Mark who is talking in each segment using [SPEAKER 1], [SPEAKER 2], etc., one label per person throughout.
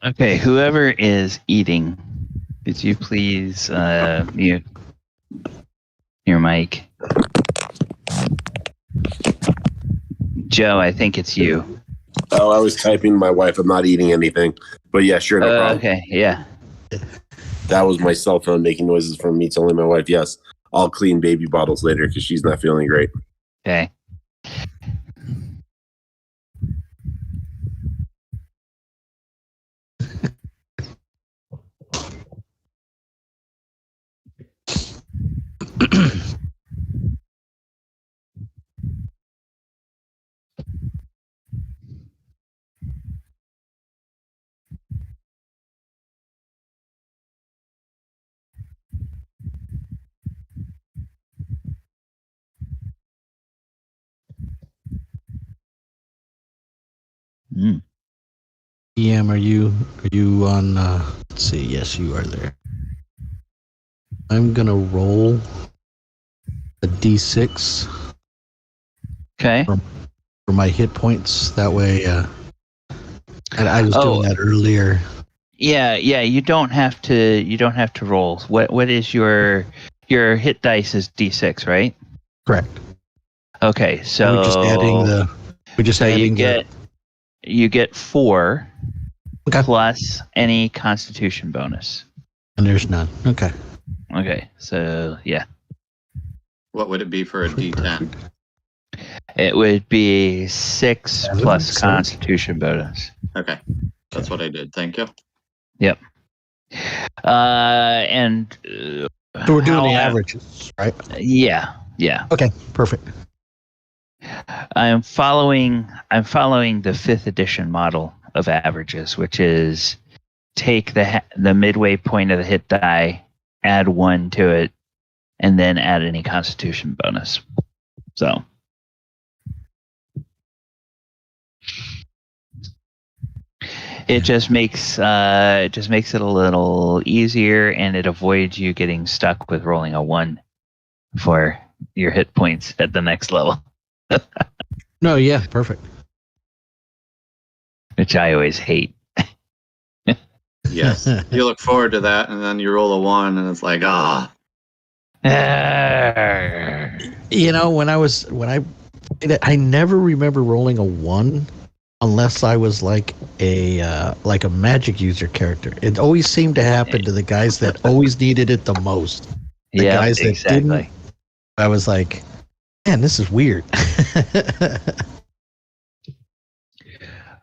[SPEAKER 1] Okay, whoever is eating, could you please mute your mic? Joe, I think it's you.
[SPEAKER 2] Oh, I was typing to my wife. I'm not eating anything. But yeah, sure, no problem.
[SPEAKER 1] Okay, yeah.
[SPEAKER 2] That was my cell phone making noises from me telling my wife, yes, I'll clean baby bottles later because she's not feeling great.
[SPEAKER 1] Okay.
[SPEAKER 3] EM, are you on? Let's see. Yes, you are there. I'm gonna roll a d6.
[SPEAKER 1] Okay.
[SPEAKER 3] For my hit points. That way, and I was doing that earlier.
[SPEAKER 1] Yeah. You don't have to roll. What is your hit dice is D6, right?
[SPEAKER 3] Correct.
[SPEAKER 1] Okay, so
[SPEAKER 3] we're just adding
[SPEAKER 1] you get 4
[SPEAKER 3] okay.
[SPEAKER 1] plus any Constitution bonus.
[SPEAKER 3] And there's none. Okay.
[SPEAKER 1] Okay, so yeah.
[SPEAKER 4] What would it be for a D10?
[SPEAKER 1] It would be 6 plus Constitution bonus.
[SPEAKER 4] Okay, that's what I did. Thank you.
[SPEAKER 1] Yep. And
[SPEAKER 3] so we're doing the averages, right?
[SPEAKER 1] Yeah.
[SPEAKER 3] Okay, perfect.
[SPEAKER 1] I'm following the 5th edition model of averages, which is take the midway point of the hit die, add 1 to it, and then add any Constitution bonus. So it just makes it a little easier, and it avoids you getting stuck with rolling a 1 for your hit points at the next level.
[SPEAKER 3] No, yeah, perfect.
[SPEAKER 1] Which I always hate.
[SPEAKER 4] Yes, you look forward to that, and then you roll a 1, and it's like,
[SPEAKER 3] You know, when I never remember rolling a 1 unless I was like a magic user character. It always seemed to happen to the guys that always needed it the most. The guys that didn't. I was like, man, this is weird.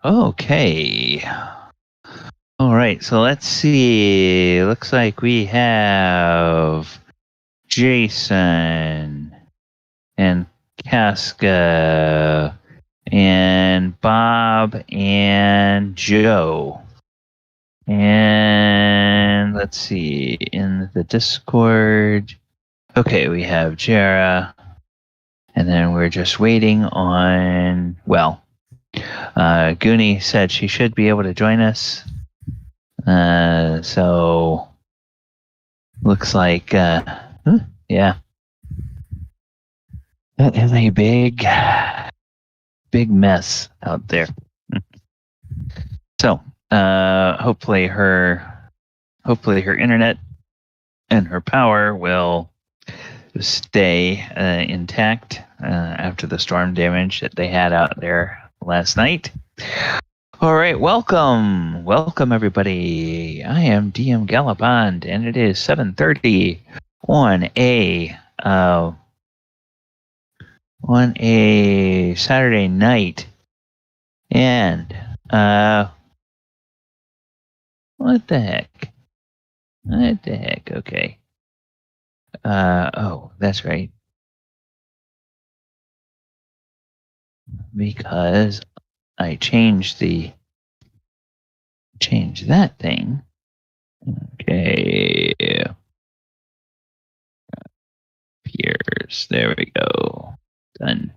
[SPEAKER 1] Okay. All right, so let's see. Looks like we have Jason and Casca and Bob and Joe. And let's see, in the Discord. Okay, we have Jera. And then we're just waiting on, Goonie said she should be able to join us. So looks like, yeah. That is a big mess out there. So, hopefully her internet and her power will stay intact after the storm damage that they had out there last night. All right, welcome everybody. I am DM Galabond, and it is 7:30 on a Saturday night. And what the heck? Okay. Oh, that's right. Because I changed that thing. Okay. Here's, there we go. Done.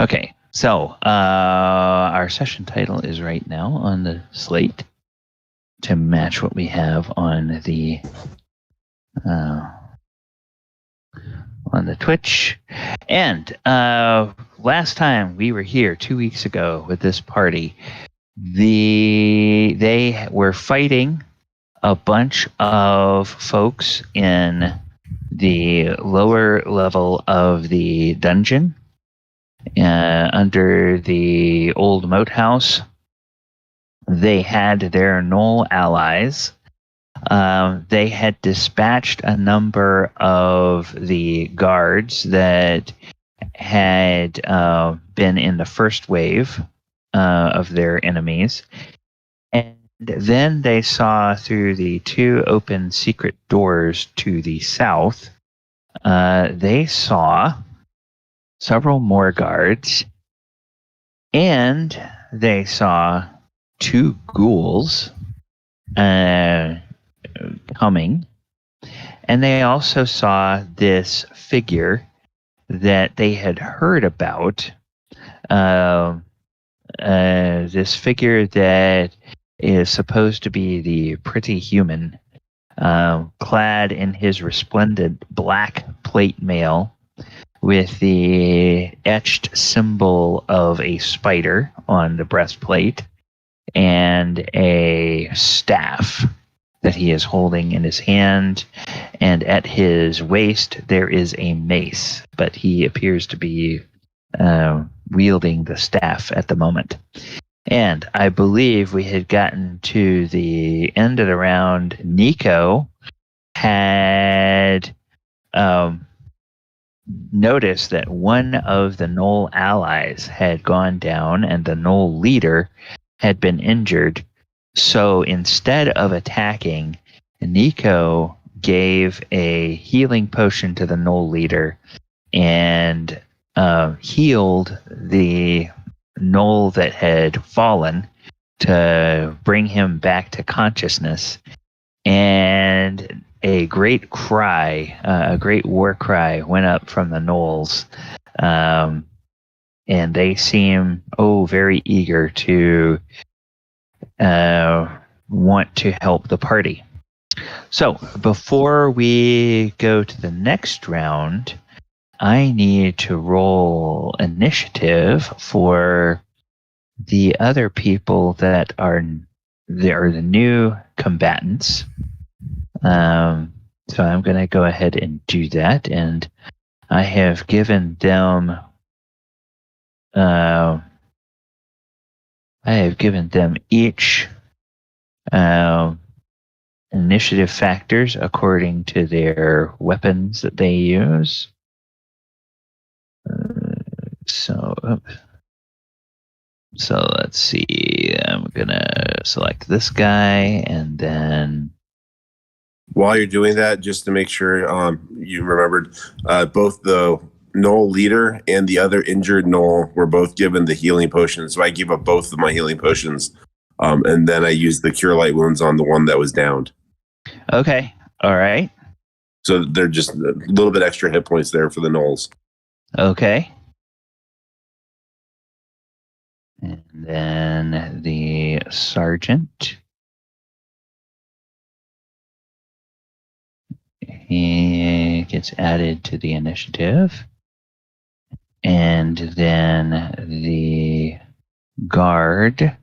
[SPEAKER 1] Okay. So, our session title is right now on the slate to match what we have on the Twitch. And last time we were here 2 weeks ago with this party, They were fighting a bunch of folks in the lower level of the dungeon under the old moat house. They had their Knoll allies. They had dispatched a number of the guards that had been in the first wave of their enemies. And then they saw through the two open secret doors to the south, they saw several more guards, and they saw two ghouls coming. And they also saw this figure that they had heard about, this figure that is supposed to be the pretty human, clad in his resplendent black plate mail with the etched symbol of a spider on the breastplate and a staff that he is holding in his hand, and at his waist there is a mace, but he appears to be wielding the staff at the moment. And I believe we had gotten to the end of the round. Nico had noticed that one of the Knoll allies had gone down and the Knoll leader had been injured. So instead of attacking, Nico gave a healing potion to the Knoll leader and healed the Knoll that had fallen to bring him back to consciousness. And a great cry, a great war cry went up from the Knolls. And they seem, very eager to want to help the party. So before we go to the next round, I need to roll initiative for the other people that are the new combatants. So I'm going to go ahead and do that, and I have given them each initiative factors according to their weapons that they use. So let's see. I'm gonna select this guy, and then
[SPEAKER 2] while you're doing that, just to make sure you remembered, both the Knoll leader and the other injured Knoll were both given the healing potion. So I gave up both of my healing potions, and then I used the Cure Light Wounds on the one that was downed.
[SPEAKER 1] Okay, all right.
[SPEAKER 2] So they're just a little bit extra hit points there for the Knolls.
[SPEAKER 1] Okay. And then the sergeant. He gets added to the initiative. And then the guard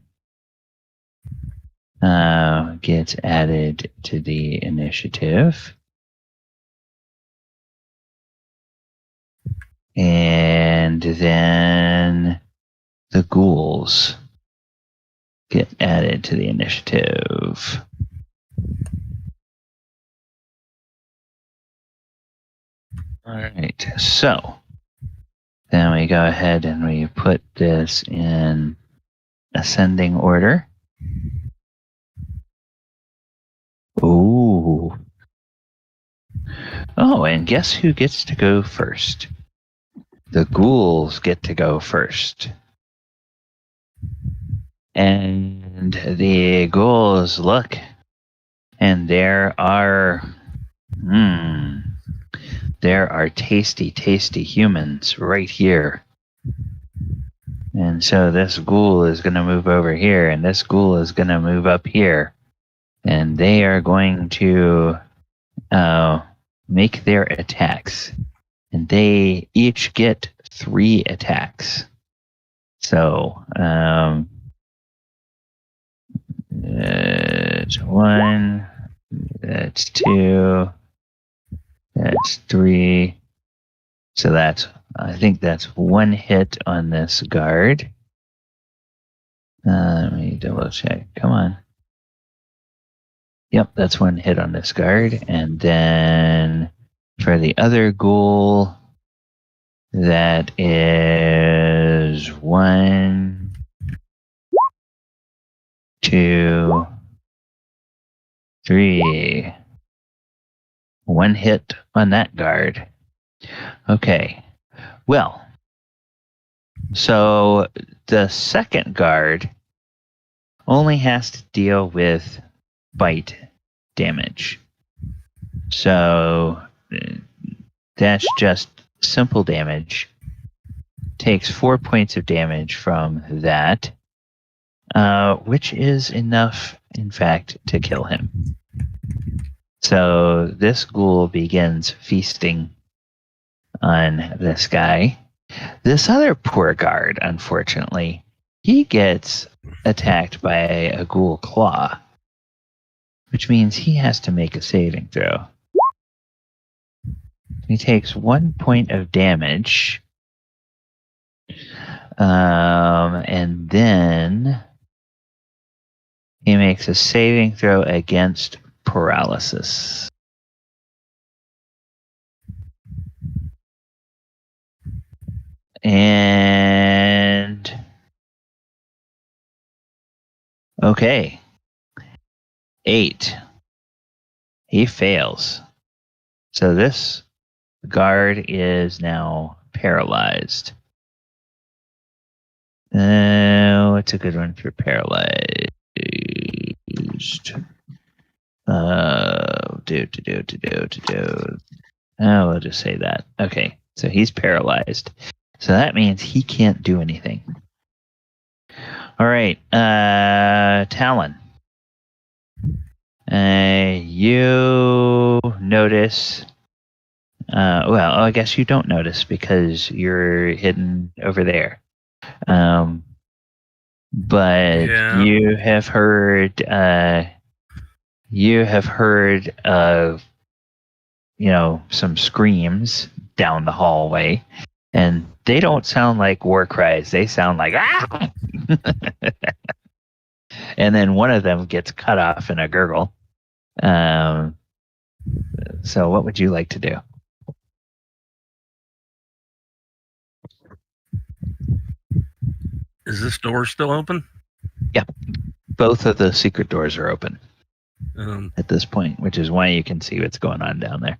[SPEAKER 1] gets added to the initiative. And then the ghouls get added to the initiative. All right, so then we go ahead and we put this in ascending order. Ooh. Oh, and guess who gets to go first? The ghouls get to go first. And the ghouls look, and there are tasty, tasty humans right here. And so this ghoul is going to move over here, and this ghoul is going to move up here. And they are going to make their attacks. And they each get 3 attacks. So That's 1. That's 2. That's 3. So I think that's 1 hit on this guard. Let me double check. Come on. Yep, that's 1 hit on this guard. And then for the other ghoul, that is 1, 2, 3. 1 hit on that guard. Okay. Well, so the second guard only has to deal with bite damage. So that's just simple damage. Takes 4 points of damage from that, which is enough, in fact, to kill him. So this ghoul begins feasting on this guy. This other poor guard, unfortunately, he gets attacked by a ghoul claw, which means he has to make a saving throw. He takes 1 point of damage, and then he makes a saving throw against paralysis. And okay, 8. He fails. So this guard is now paralyzed. What's a good one for paralyzed? I'll just say that. Okay, so he's paralyzed. So that means he can't do anything. All right, Talon. You notice. Well, I guess you don't notice because you're hidden over there. But
[SPEAKER 5] Yeah.
[SPEAKER 1] you have heard of some screams down the hallway, and they don't sound like war cries. They sound like ah! And then one of them gets cut off in a gurgle. So what would you like to do?
[SPEAKER 5] Is this door still open?
[SPEAKER 1] Both of the secret doors are open
[SPEAKER 5] Um,
[SPEAKER 1] at this point, which is why you can see what's going on down there.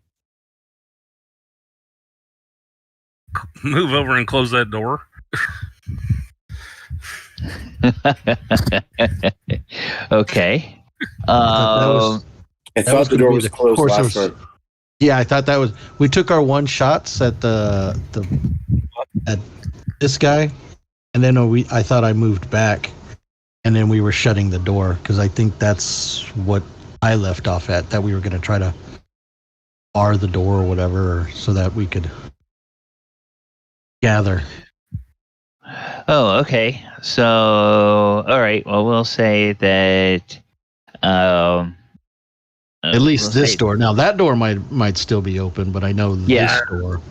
[SPEAKER 5] move over and close that door.
[SPEAKER 1] Okay.
[SPEAKER 3] I
[SPEAKER 2] I
[SPEAKER 3] That was
[SPEAKER 2] thought the
[SPEAKER 3] gonna
[SPEAKER 2] door
[SPEAKER 3] be
[SPEAKER 2] was
[SPEAKER 3] the
[SPEAKER 2] closed
[SPEAKER 3] course
[SPEAKER 2] last
[SPEAKER 3] of-
[SPEAKER 2] time.
[SPEAKER 3] Yeah, I thought that was. We took our 1 shots at at this guy, and then I thought I moved back, and then we were shutting the door because I think that's what I left off at. That we were going to try to bar the door or whatever, so that we could gather.
[SPEAKER 1] Oh, okay. So, all right. Well, we'll say that.
[SPEAKER 3] At least
[SPEAKER 1] we'll
[SPEAKER 3] this
[SPEAKER 1] say-
[SPEAKER 3] door. Now that door might still be open, but I know
[SPEAKER 1] Yeah.
[SPEAKER 3] this door.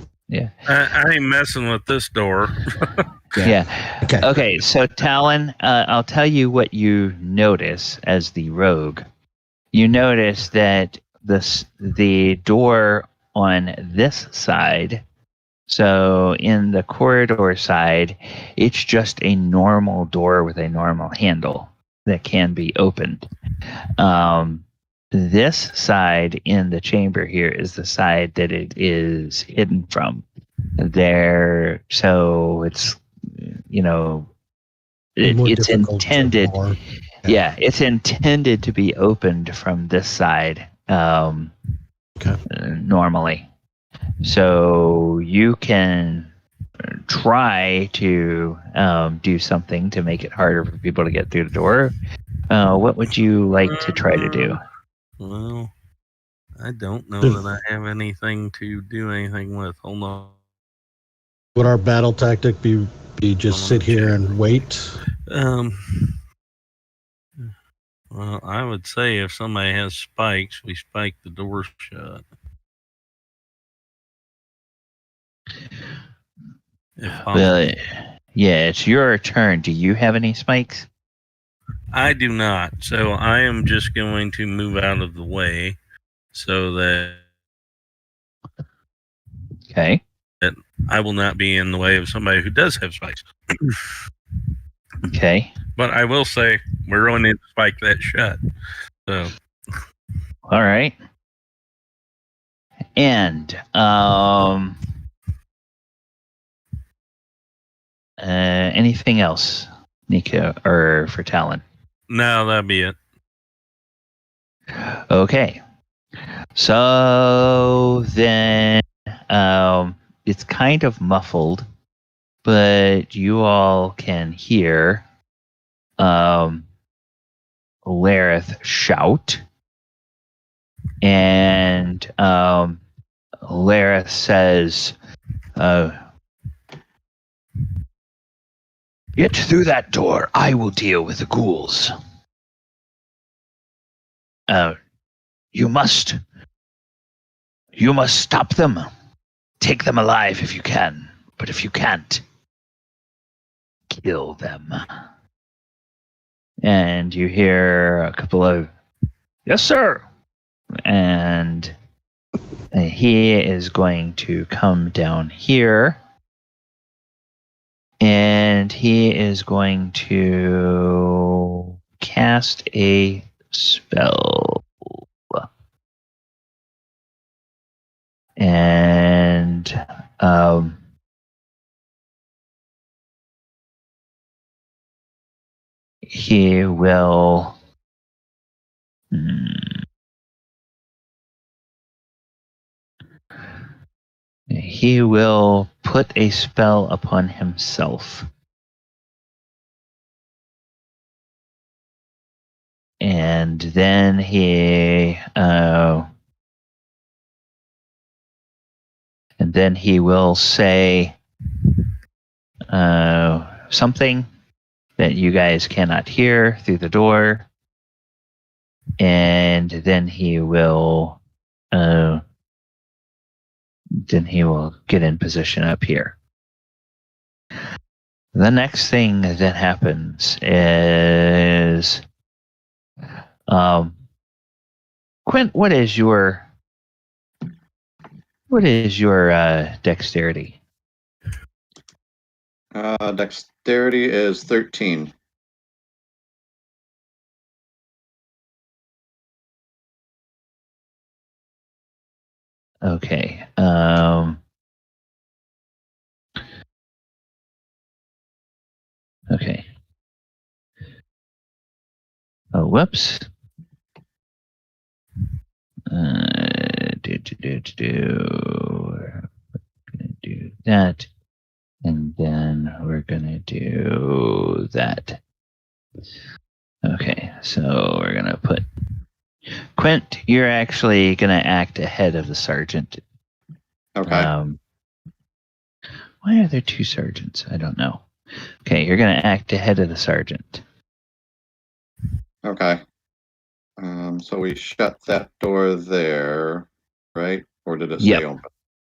[SPEAKER 5] I ain't messing with this door.
[SPEAKER 1] Yeah.
[SPEAKER 3] Okay.
[SPEAKER 1] Okay. So, Talon, I'll tell you what you notice as the rogue. You notice that the door on this side. So in the corridor side, it's just a normal door with a normal handle that can be opened. This side in the chamber here is the side that it is hidden from. There, so it's
[SPEAKER 3] More
[SPEAKER 1] it's
[SPEAKER 3] difficult to
[SPEAKER 1] intended.
[SPEAKER 3] bar.
[SPEAKER 1] Yeah, it's intended to be opened from this side. Normally. So you can try to do something to make it harder for people to get through the door. What would you like to try to do?
[SPEAKER 5] Well, I don't know that I have anything to do anything with. Hold on.
[SPEAKER 3] Would our battle tactic be just sit here and wait?
[SPEAKER 5] Well, I would say if somebody has spikes, we spike the door shut. If possible.
[SPEAKER 1] Well, yeah, it's your turn. Do you have any spikes?
[SPEAKER 5] I do not. So I am just going to move out of the way so that
[SPEAKER 1] Okay.
[SPEAKER 5] I will not be in the way of somebody who does have spikes.
[SPEAKER 1] Okay.
[SPEAKER 5] But I will say we're going to spike that shut. So
[SPEAKER 1] All right. And anything else, Nico, or for Talon?
[SPEAKER 5] no, that'd be it.
[SPEAKER 1] Okay. So then it's kind of muffled, but you all can hear Lareth shout. And Lareth says, "Get through that door. I will deal with the ghouls. You must stop them. Take them alive if you can. But if you can't, kill them." And you hear a couple of, "Yes, sir." And he is going to come down here. And he is going to cast a spell. And he will put a spell upon himself. And then he will say something that you guys cannot hear through the door. And then he will get in position up here. The next thing that happens is Quint, what is your dexterity?
[SPEAKER 4] Dexterity is 13.
[SPEAKER 1] Okay. Okay. Oh, whoops. We're gonna do that, and then we're gonna do that. Okay, so we're gonna put Quint. You're actually gonna act ahead of the sergeant.
[SPEAKER 4] Okay.
[SPEAKER 1] Why are there two sergeants? I don't know. Okay, you're gonna act ahead of the sergeant.
[SPEAKER 4] Okay. So we shut that door there, right? Or did it stay open?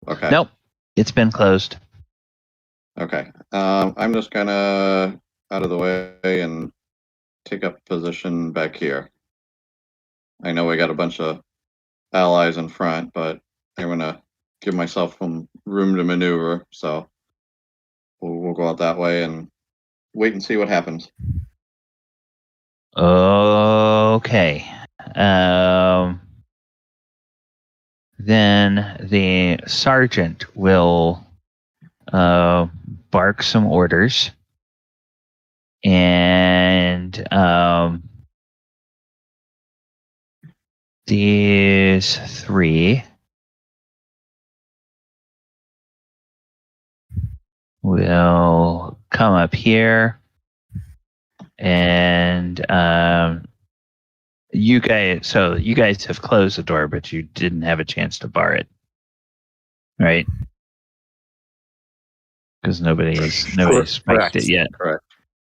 [SPEAKER 4] Okay.
[SPEAKER 1] Nope, it's been closed.
[SPEAKER 4] Okay. I'm just gonna out of the way and take up position back here. I know we got a bunch of allies in front, but I'm gonna give myself some room to maneuver. So we'll go out that way and wait and see what happens.
[SPEAKER 1] Okay. Then the sergeant will bark some orders, and these three will come up here, and you guys have closed the door, but you didn't have a chance to bar it, right? Because nobody's spiked it yet.
[SPEAKER 4] Correct.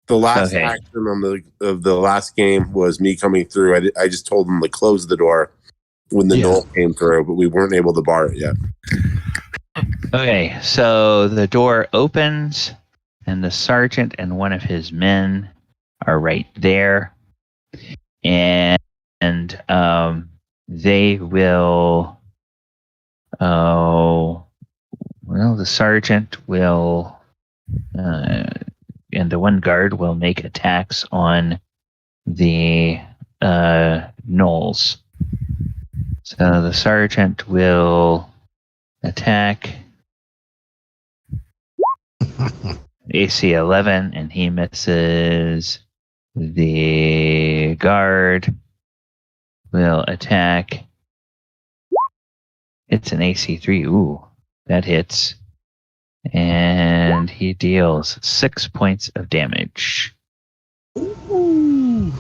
[SPEAKER 2] The last
[SPEAKER 1] Okay.
[SPEAKER 2] action on the last game was me coming through. I just told them to close the door when the knoll came through, but we weren't able to bar it yet.
[SPEAKER 1] Okay, so the door opens, and the sergeant and one of his men are right there, and they will. Oh, well, the sergeant will, and the one guard will make attacks on the gnolls. So the sergeant will attack AC 11, and he misses. The guard will attack. It's an AC 3. Ooh, that hits. And he deals 6 points of damage.
[SPEAKER 3] Ooh.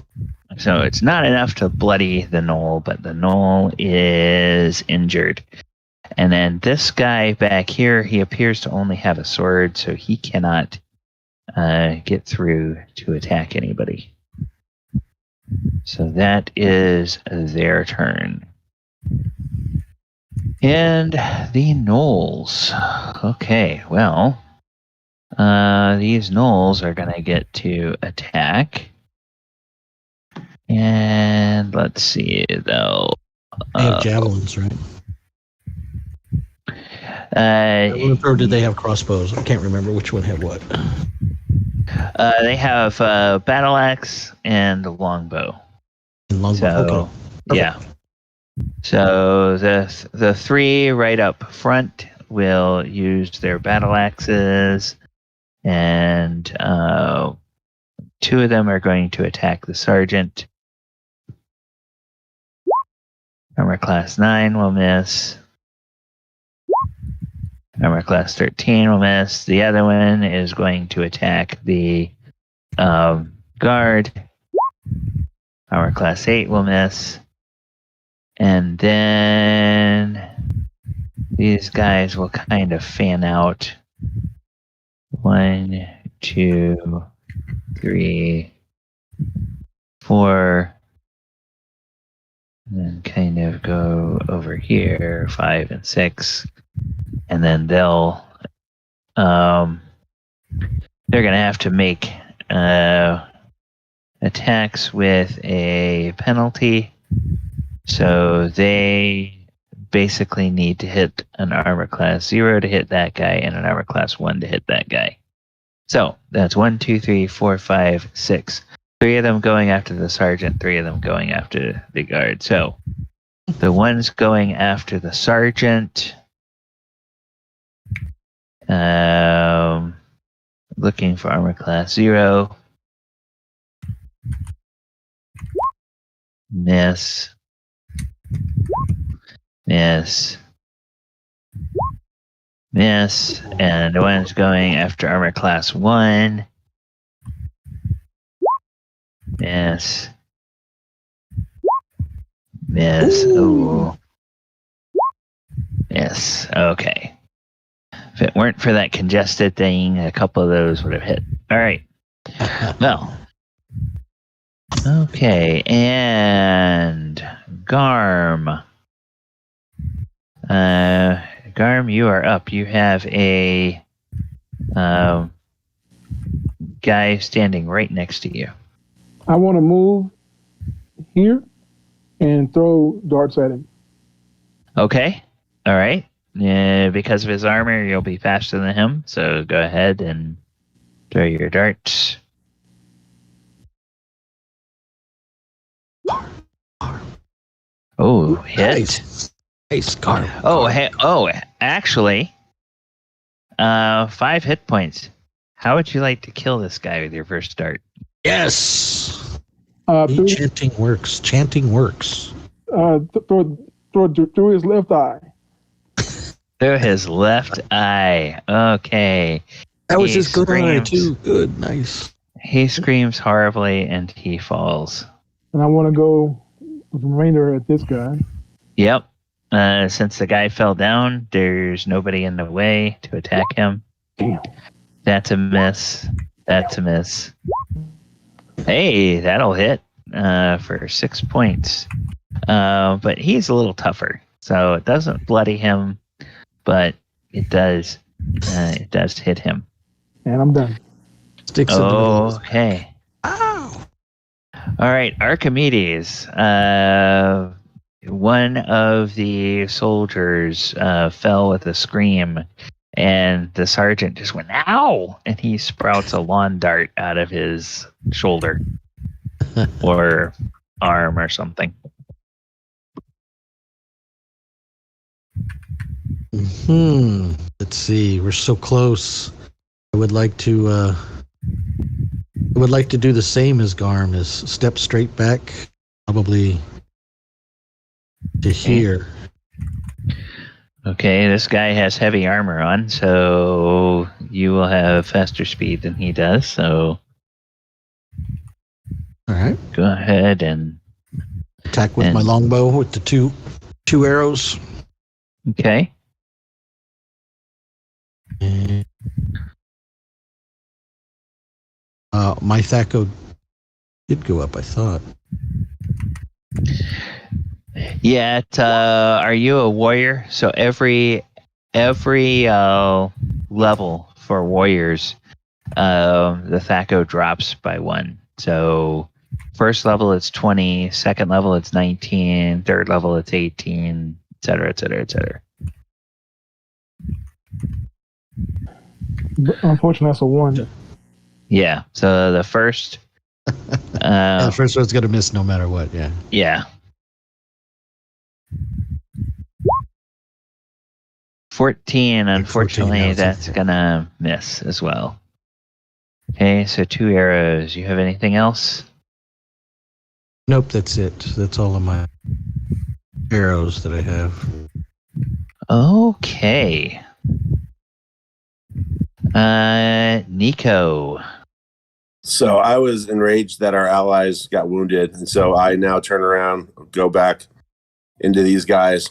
[SPEAKER 1] So it's not enough to bloody the gnoll, but the gnoll is injured. And then this guy back here, he appears to only have a sword, so he cannot get through to attack anybody. So that is their turn. And the gnolls. Okay, well, these gnolls are going to get to attack. And let's see, though.
[SPEAKER 3] They have javelins, right? Or did they have crossbows? I can't remember which one had what.
[SPEAKER 1] They have battle axe and longbow.
[SPEAKER 3] Okay.
[SPEAKER 1] Yeah. So the three right up front will use their battle axes, and two of them are going to attack the sergeant. Armor class 9 will miss. Armor class 13 will miss. The other one is going to attack the guard. Armor class 8 will miss. And then these guys will kind of fan out. 1, 2, 3, 4. And then kind of go over here, 5 and 6. And then they'll they're gonna have to make attacks with a penalty. So they basically need to hit an armor class 0 to hit that guy and an armor class 1 to hit that guy. So that's 1, 2, 3, 4, 5, 6. 3 of them going after the sergeant, 3 of them going after the guard. So the ones going after the sergeant, looking for armor class 0. Miss. Miss. Miss. And the one's going after armor class 1. Miss. Miss. Ooh. Miss. Okay. If it weren't for that congested thing, a couple of those would have hit. All right. Well. Okay. And Garm. Garm, you are up. You have a guy standing right next to you.
[SPEAKER 6] I want to move here and throw darts at him.
[SPEAKER 1] Okay. All right. Because of his armor, you'll be faster than him. So go ahead and throw your darts. Oh, hit.
[SPEAKER 3] Nice, Garm.
[SPEAKER 1] Actually, 5 hit points. How would you like to kill this guy with your first dart?
[SPEAKER 3] Yes.
[SPEAKER 6] Chanting
[SPEAKER 3] works.
[SPEAKER 6] Through his left eye.
[SPEAKER 1] Through his left eye. Okay.
[SPEAKER 3] That was his good eye too. Good, nice.
[SPEAKER 1] He screams horribly and he falls.
[SPEAKER 6] And I want to go with the remainder at this guy.
[SPEAKER 1] Yep. Since the guy fell down, there's nobody in the way to attack him.
[SPEAKER 6] Damn.
[SPEAKER 1] That's a miss. That's a miss. Hey, that'll hit for 6 points. But he's a little tougher, so it doesn't bloody him, but it does hit him.
[SPEAKER 6] And I'm done.
[SPEAKER 3] Sticks in the middle.
[SPEAKER 1] Okay.
[SPEAKER 3] Ow!
[SPEAKER 1] All right, Archimedes. One of the soldiers fell with a scream, and the sergeant just went, "Ow!" And he sprouts a lawn dart out of his shoulder or arm or something.
[SPEAKER 3] Let's see. We're so close. I would like to do the same as Garm, is step straight back, probably to here.
[SPEAKER 1] Okay, this guy has heavy armor on, so you will have faster speed than he does. So,
[SPEAKER 3] All right.
[SPEAKER 1] go ahead and
[SPEAKER 3] Attack with my longbow with the two arrows.
[SPEAKER 1] okay.
[SPEAKER 3] And, my THAC0 did go up, I thought.
[SPEAKER 1] Yeah. Are you a warrior? So every level for warriors, the THAC0 drops by 1. So first level it's 20, second level it's 19, third level it's 18, etc., etc., etc.
[SPEAKER 6] But unfortunately, that's a 1.
[SPEAKER 1] Yeah. So the first,
[SPEAKER 3] Yeah, the first one's going to miss no matter what, yeah.
[SPEAKER 1] yeah. 14, unfortunately,
[SPEAKER 3] 14,
[SPEAKER 1] that's gonna miss as well. Okay, so 2 arrows. You have anything else?
[SPEAKER 3] Nope, that's it. That's all of my arrows that I have.
[SPEAKER 1] Okay. Nico.
[SPEAKER 2] So I was enraged that our allies got wounded, and so I now turn around, go back into these guys,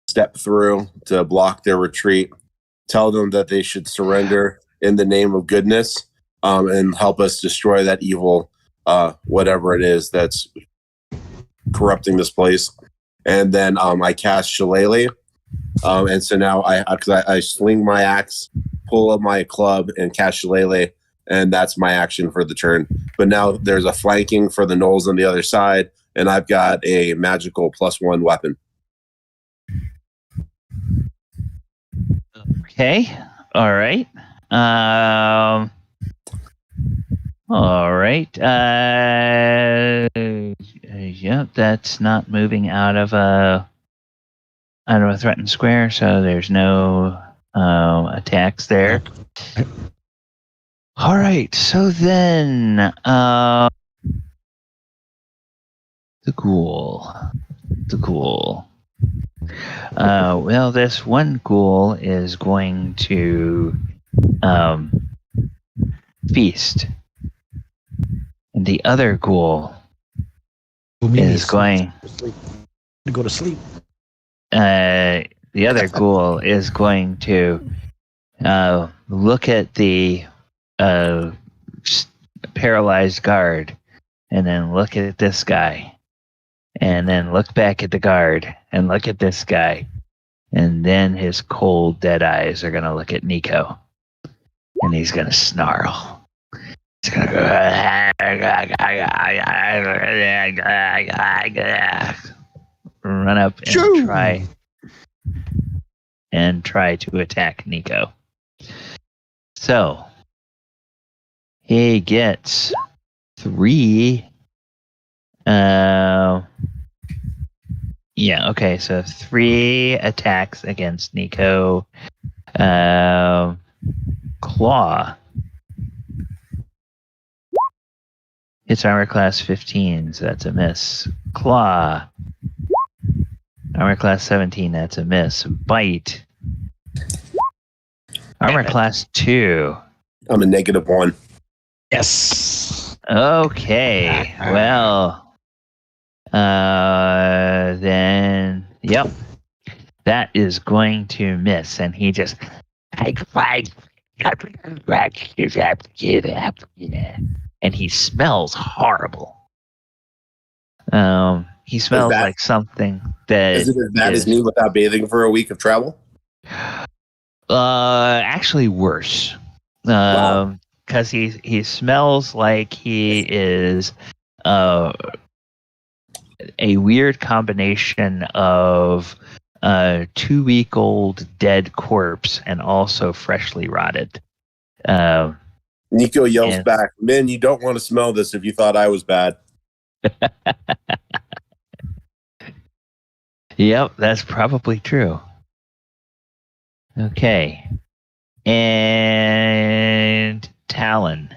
[SPEAKER 2] step through to block their retreat, tell them that they should surrender in the name of goodness, and help us destroy that evil, whatever it is that's corrupting this place. And then I cast Shillelagh, and so now I swing my axe, pull up my club, and cast Shillelagh, and that's my action for the turn. But now there's a flanking for the gnolls on the other side, and I've got a magical +1 weapon.
[SPEAKER 1] Okay. All right. All right. Yep, that's not moving out of a threatened square, so there's no attacks there. All right. So then, the ghoul. Well, this one ghoul is going to feast. And the other ghoul is going
[SPEAKER 3] to go to sleep.
[SPEAKER 1] The other ghoul is going to look at the paralyzed guard, and then look at this guy, and then look back at the guard, and look at this guy, and then his cold, dead eyes are going to look at Nico, and he's going to snarl. He's going to run up and try to attack Nico. So he gets 3. Yeah, okay, so 3 attacks against Nico. Claw. Hits armor class 15, so that's a miss. Claw. Armor class 17, that's a miss. Bite. Armor class 2.
[SPEAKER 2] I'm a -1.
[SPEAKER 3] Yes.
[SPEAKER 1] Okay. Well, then, yep. That is going to miss, and he just and he smells horrible. He smells like something that
[SPEAKER 2] is it as bad as me without bathing for a week of travel?
[SPEAKER 1] Actually worse.
[SPEAKER 2] Wow.
[SPEAKER 1] Because he smells like he is a weird combination of 2-week-old dead corpse and also freshly rotted.
[SPEAKER 2] Nico yells back, "Man, you don't want to smell this if you thought I was bad."
[SPEAKER 1] Yep, that's probably true. Okay. And Talon.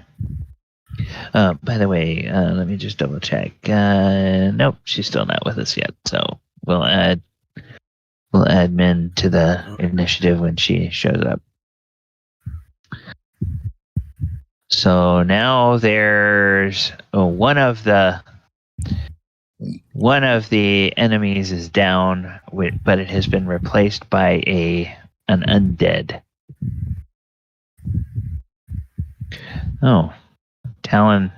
[SPEAKER 1] By the way, let me just double check. Nope, she's still not with us yet. So we'll add Min to the initiative when she shows up. So now there's one of the enemies is down, but it has been replaced by an undead. Oh, Talon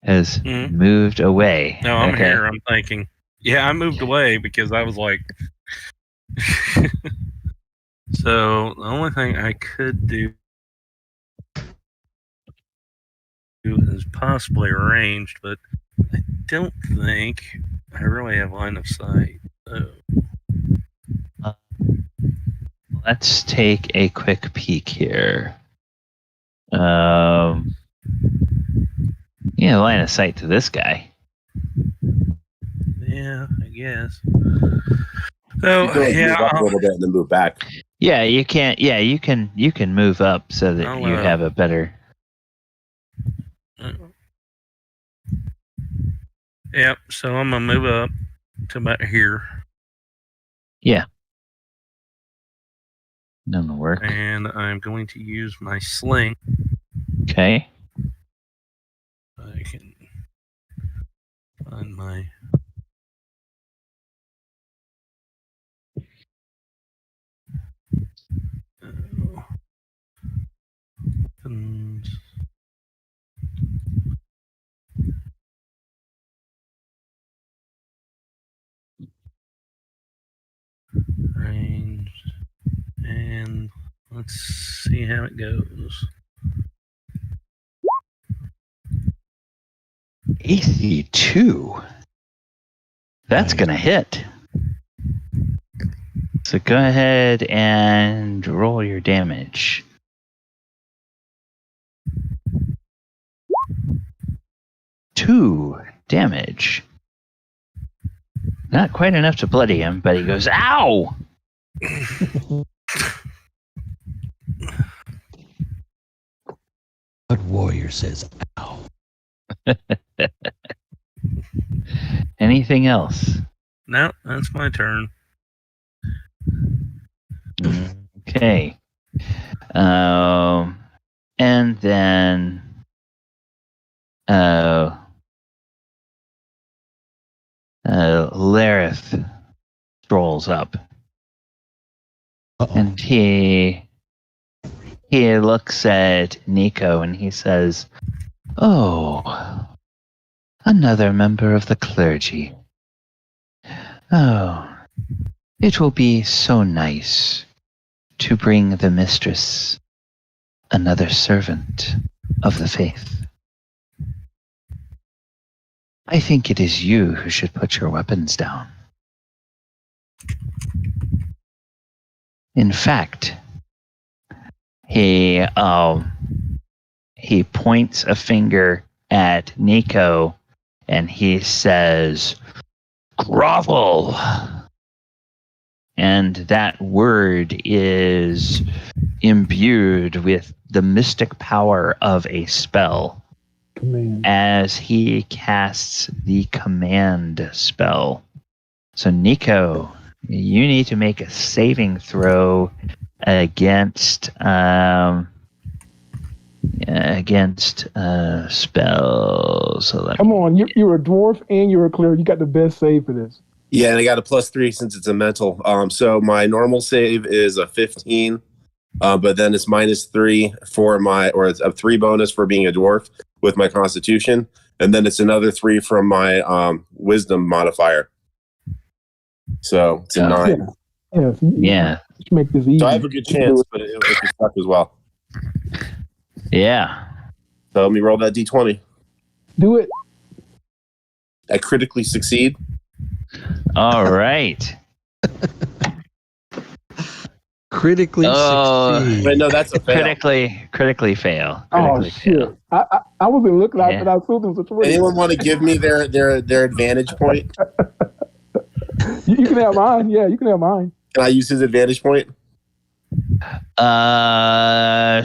[SPEAKER 1] has moved away.
[SPEAKER 5] No, I'm here. I'm thinking. Yeah, I moved away because I was like. So the only thing I could do is possibly arranged, but I don't think I really have line of sight. So.
[SPEAKER 1] Let's take a quick peek here. Line of sight to this guy.
[SPEAKER 5] Yeah, I guess. So
[SPEAKER 2] move up a little bit and then move back.
[SPEAKER 1] Yeah, you can't. Yeah, you can move up so that you have a better.
[SPEAKER 5] Yep. So I'm gonna move up to about here.
[SPEAKER 1] Yeah. That'll work.
[SPEAKER 5] And I'm going to use my sling.
[SPEAKER 1] Okay.
[SPEAKER 5] I can find my. Weapons. Range. And let's see how it goes.
[SPEAKER 1] AC 2. That's gonna hit. So go ahead and roll your damage. Two damage. Not quite enough to bloody him, but he goes, "Ow!"
[SPEAKER 3] What warrior says, "Ow"?
[SPEAKER 1] Anything else?
[SPEAKER 5] No, that's my turn.
[SPEAKER 1] Okay. And then Lareth strolls up.
[SPEAKER 3] Uh-oh.
[SPEAKER 1] And he looks at Nico and he says, "Oh, another member of the clergy. Oh, it will be so nice to bring the mistress another servant of the faith. I think it is you who should put your weapons down. In fact, he points a finger at Nico and he says, grovel. And that word is imbued with the mystic power of a spell.
[SPEAKER 6] Command.
[SPEAKER 1] As he casts the command spell. So Nico, you need to make a saving throw against spells. So
[SPEAKER 6] Come on, you're a dwarf and you're a cleric. You got the best save for this.
[SPEAKER 2] Yeah, and I got a +3 since it's a mental. So my normal save is a 15, but then it's -3 for or it's a 3 bonus for being a dwarf with my Constitution, and then it's another 3 from my Wisdom modifier. So it's a 9.
[SPEAKER 6] Yeah.
[SPEAKER 1] Yeah.
[SPEAKER 6] Let's make this easy.
[SPEAKER 2] So I have a good chance, but it could suck as well.
[SPEAKER 1] Yeah.
[SPEAKER 2] So let me roll that d20.
[SPEAKER 6] Do it.
[SPEAKER 2] I critically succeed.
[SPEAKER 1] All right.
[SPEAKER 3] Critically succeed.
[SPEAKER 2] Wait, no, that's a fail.
[SPEAKER 1] Critically fail.
[SPEAKER 6] Oh
[SPEAKER 1] Critically
[SPEAKER 6] shit!
[SPEAKER 1] fail.
[SPEAKER 6] I wasn't looking at
[SPEAKER 1] Yeah.
[SPEAKER 6] that. I was looking situation.
[SPEAKER 2] Anyone want to give me their advantage point?
[SPEAKER 6] You can have mine. Yeah, you can have mine.
[SPEAKER 2] Can I use his advantage point?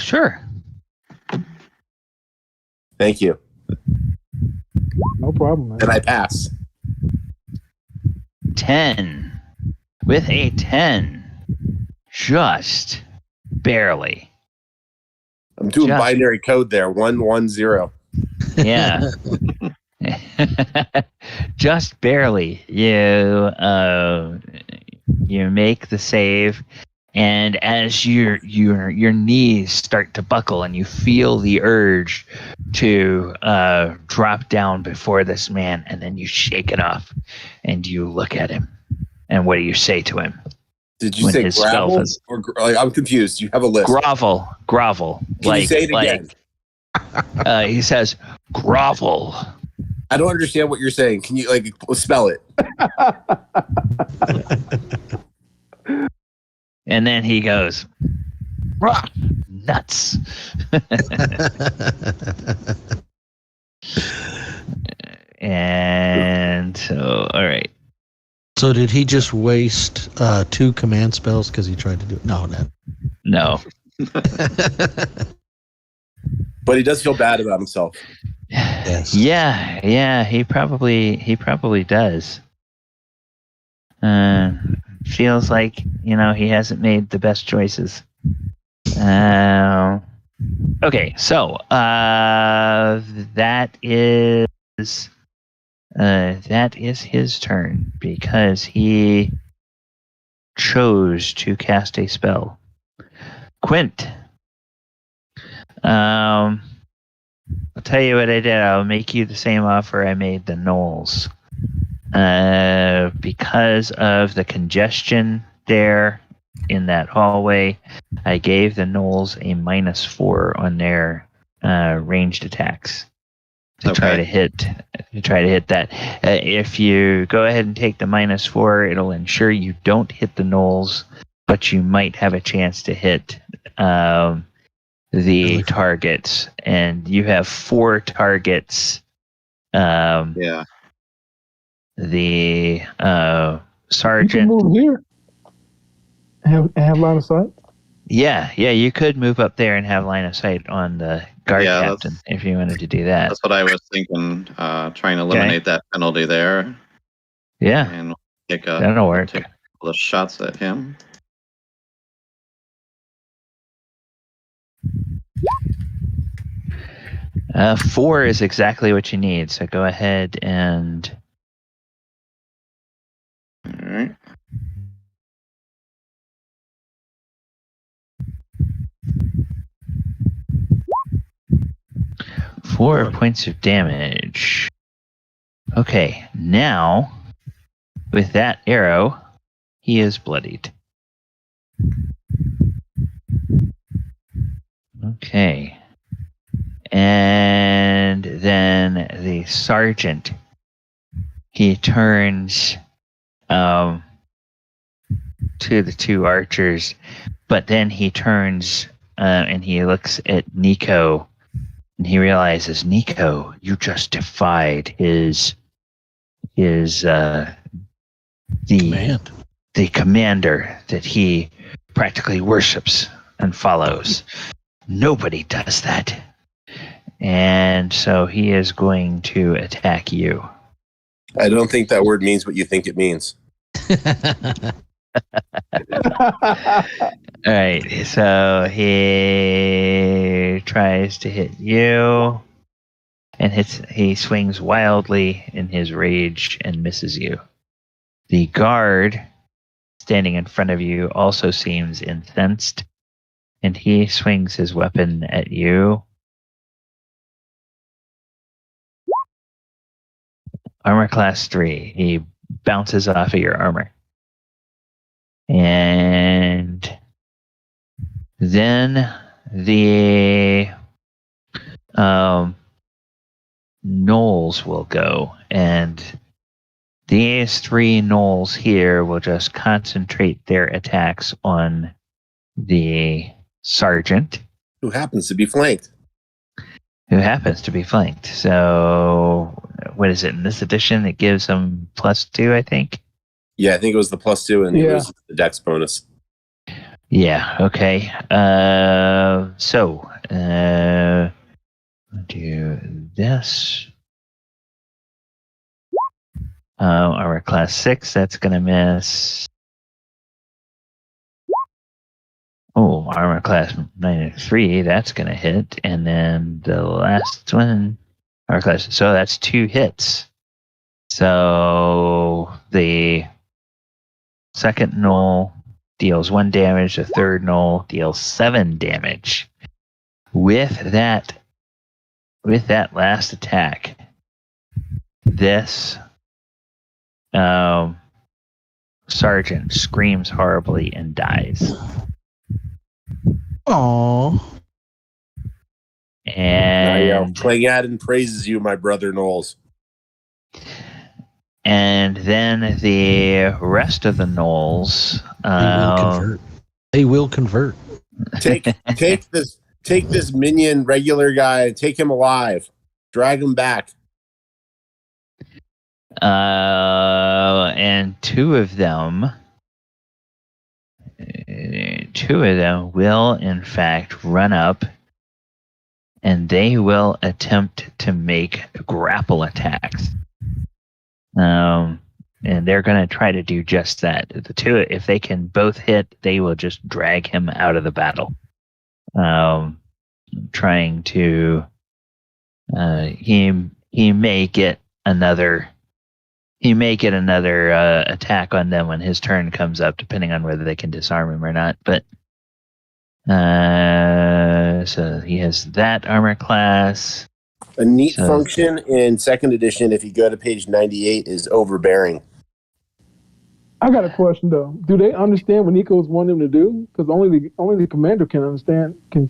[SPEAKER 1] Sure.
[SPEAKER 2] Thank you.
[SPEAKER 6] No problem, man.
[SPEAKER 2] And I pass.
[SPEAKER 1] 10. With a 10. Just barely.
[SPEAKER 2] I'm doing
[SPEAKER 1] Just-
[SPEAKER 2] binary code there. 110.
[SPEAKER 1] Yeah. Just barely. You make the save, and as your knees start to buckle and you feel the urge to drop down before this man, and then you shake it off and you look at him. And what do you say to him?
[SPEAKER 2] Did you
[SPEAKER 1] When
[SPEAKER 2] say
[SPEAKER 1] his spell
[SPEAKER 2] gravel?
[SPEAKER 1] is-
[SPEAKER 2] Or I'm confused. You have a list.
[SPEAKER 1] Grovel.
[SPEAKER 2] Can you say it again?
[SPEAKER 1] He says, grovel.
[SPEAKER 2] I don't understand what you're saying. Can you spell it?
[SPEAKER 1] And then he goes, "Rah, nuts." And so, all right.
[SPEAKER 3] So did he just waste 2 command spells because he tried to do it? No.
[SPEAKER 1] No.
[SPEAKER 2] But he does feel bad about himself.
[SPEAKER 3] Yes.
[SPEAKER 1] Yeah, he probably does. Feels like, he hasn't made the best choices. Okay, so that is his turn because he chose to cast a spell. Quint. I'll tell you what I did. I'll make you the same offer I made the Knolls. Because of the congestion there in that hallway, I gave the Knolls a -4 on their ranged attacks to try to hit that. If you go ahead and take the -4, it'll ensure you don't hit the Knolls, but you might have a chance to hit the targets, and you have 4 targets.
[SPEAKER 4] Yeah.
[SPEAKER 1] The
[SPEAKER 6] You can
[SPEAKER 1] sergeant.
[SPEAKER 6] move here. And have line of sight.
[SPEAKER 1] Yeah, you could move up there and have line of sight on the guard
[SPEAKER 4] Yeah,
[SPEAKER 1] captain if you wanted to do that.
[SPEAKER 4] That's what I was thinking. Trying to eliminate that penalty there.
[SPEAKER 1] Yeah,
[SPEAKER 4] And
[SPEAKER 1] that'll work.
[SPEAKER 4] take a couple of shots at him.
[SPEAKER 1] Uh, 4 is exactly what you need. So go ahead and
[SPEAKER 4] All right.
[SPEAKER 1] four points of damage. Okay, now with that arrow, he is bloodied. Okay. And then the sergeant, he turns to the 2 archers, but then he turns and he looks at Nico, and he realizes, Nico, you just defied his
[SPEAKER 3] Command.
[SPEAKER 1] the commander that he practically worships and follows. Nobody does that. And so he is going to attack you.
[SPEAKER 2] I don't think that word means what you think it means.
[SPEAKER 1] All right, so he tries to hit you, and he swings wildly in his rage and misses you. The guard standing in front of you also seems incensed and he swings his weapon at you. Armor class 3. He bounces off of your armor. And then the gnolls will go, and these 3 gnolls here will just concentrate their attacks on the sergeant,
[SPEAKER 2] Who happens to be flanked.
[SPEAKER 1] So, what is it in this edition? It gives them +2, I think.
[SPEAKER 2] Yeah, I think it was the +2, and it was the dex bonus.
[SPEAKER 1] Yeah. Okay. So, do this. Armor class 6. That's gonna miss. Oh, armor class -3, that's gonna hit, and then the last one, armor class. So that's 2 hits. So the second gnoll deals 1 damage. The third gnoll deals 7 damage. With that last attack, this sergeant screams horribly and dies.
[SPEAKER 3] Aww.
[SPEAKER 1] And
[SPEAKER 2] Clangadin praises you, my brother Knowles.
[SPEAKER 1] And then the rest of the gnolls,
[SPEAKER 3] They will convert.
[SPEAKER 2] Take this minion regular guy, take him alive, drag him back.
[SPEAKER 1] And two of them will in fact run up, and they will attempt to make grapple attacks. And they're going to try to do just that. The two, if they can both hit, they will just drag him out of the battle. Trying to, he may get another attack on them when his turn comes up, depending on whether they can disarm him or not. But so he has that armor class.
[SPEAKER 2] A neat function in 2nd edition, if you go to page 98, is overbearing.
[SPEAKER 6] I got a question though. Do they understand what Nico's wanting them to do? Because only the commander can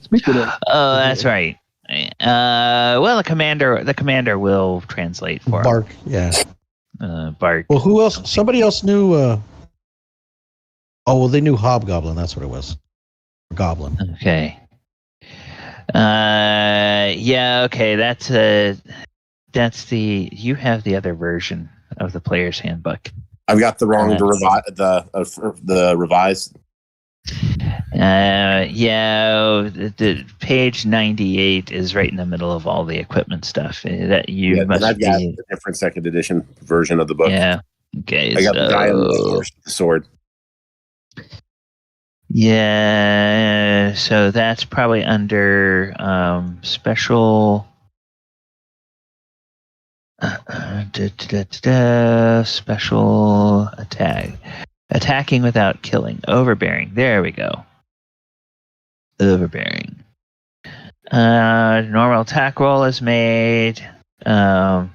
[SPEAKER 6] speak to that.
[SPEAKER 1] Oh, that's right. Well, the commander will translate for
[SPEAKER 3] Bark, yeah.
[SPEAKER 1] Bark.
[SPEAKER 3] Well, who else? Somebody else knew. They knew Hobgoblin. That's what it was. Goblin.
[SPEAKER 1] Okay. Yeah. Okay. That's the. You have the other version of the player's handbook.
[SPEAKER 2] I've got the wrong the revised.
[SPEAKER 1] The page 98 is right in the middle of all the equipment stuff. That you must.
[SPEAKER 2] I've got a different 2nd edition version of the book.
[SPEAKER 1] Yeah. Okay.
[SPEAKER 2] I got the guy on the horse with the sword.
[SPEAKER 1] Yeah. So that's probably under special. Special attack. Attacking without killing. Overbearing. There we go. Overbearing. Normal attack roll is made.
[SPEAKER 2] I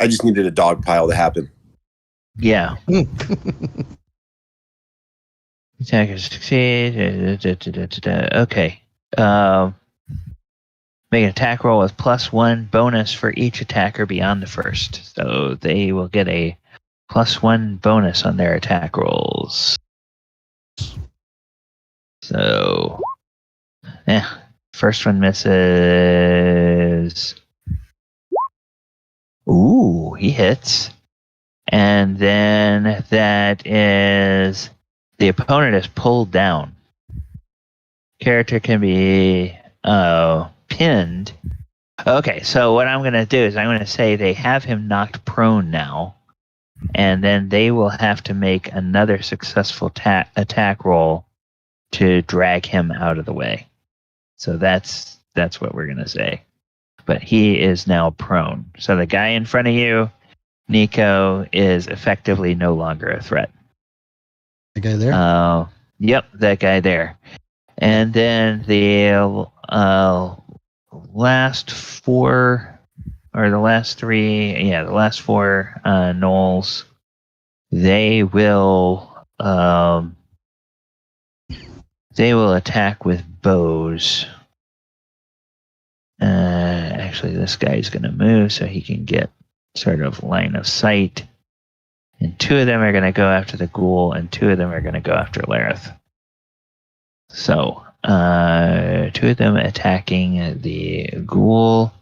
[SPEAKER 2] just needed a dog pile to happen.
[SPEAKER 1] Yeah. Attackers succeed. Okay. Make an attack roll with +1 bonus for each attacker beyond the first. So they will get a +1 bonus on their attack rolls. So, first one misses. Ooh, he hits. And then that is the opponent is pulled down. Character can be pinned. Okay, so what I'm going to do is I'm going to say they have him knocked prone now, and then they will have to make another successful attack roll to drag him out of the way. So that's what we're going to say. But he is now prone. So the guy in front of you, Nico, is effectively no longer a threat.
[SPEAKER 3] The guy there?
[SPEAKER 1] Yep, that guy there. And then the last four, or the last three, the last four gnolls, they will attack with bows. Actually, this guy's going to move so he can get sort of line of sight. And two of them are going to go after the ghoul, and two of them are going to go after Lareth. So, two of them attacking the ghoul,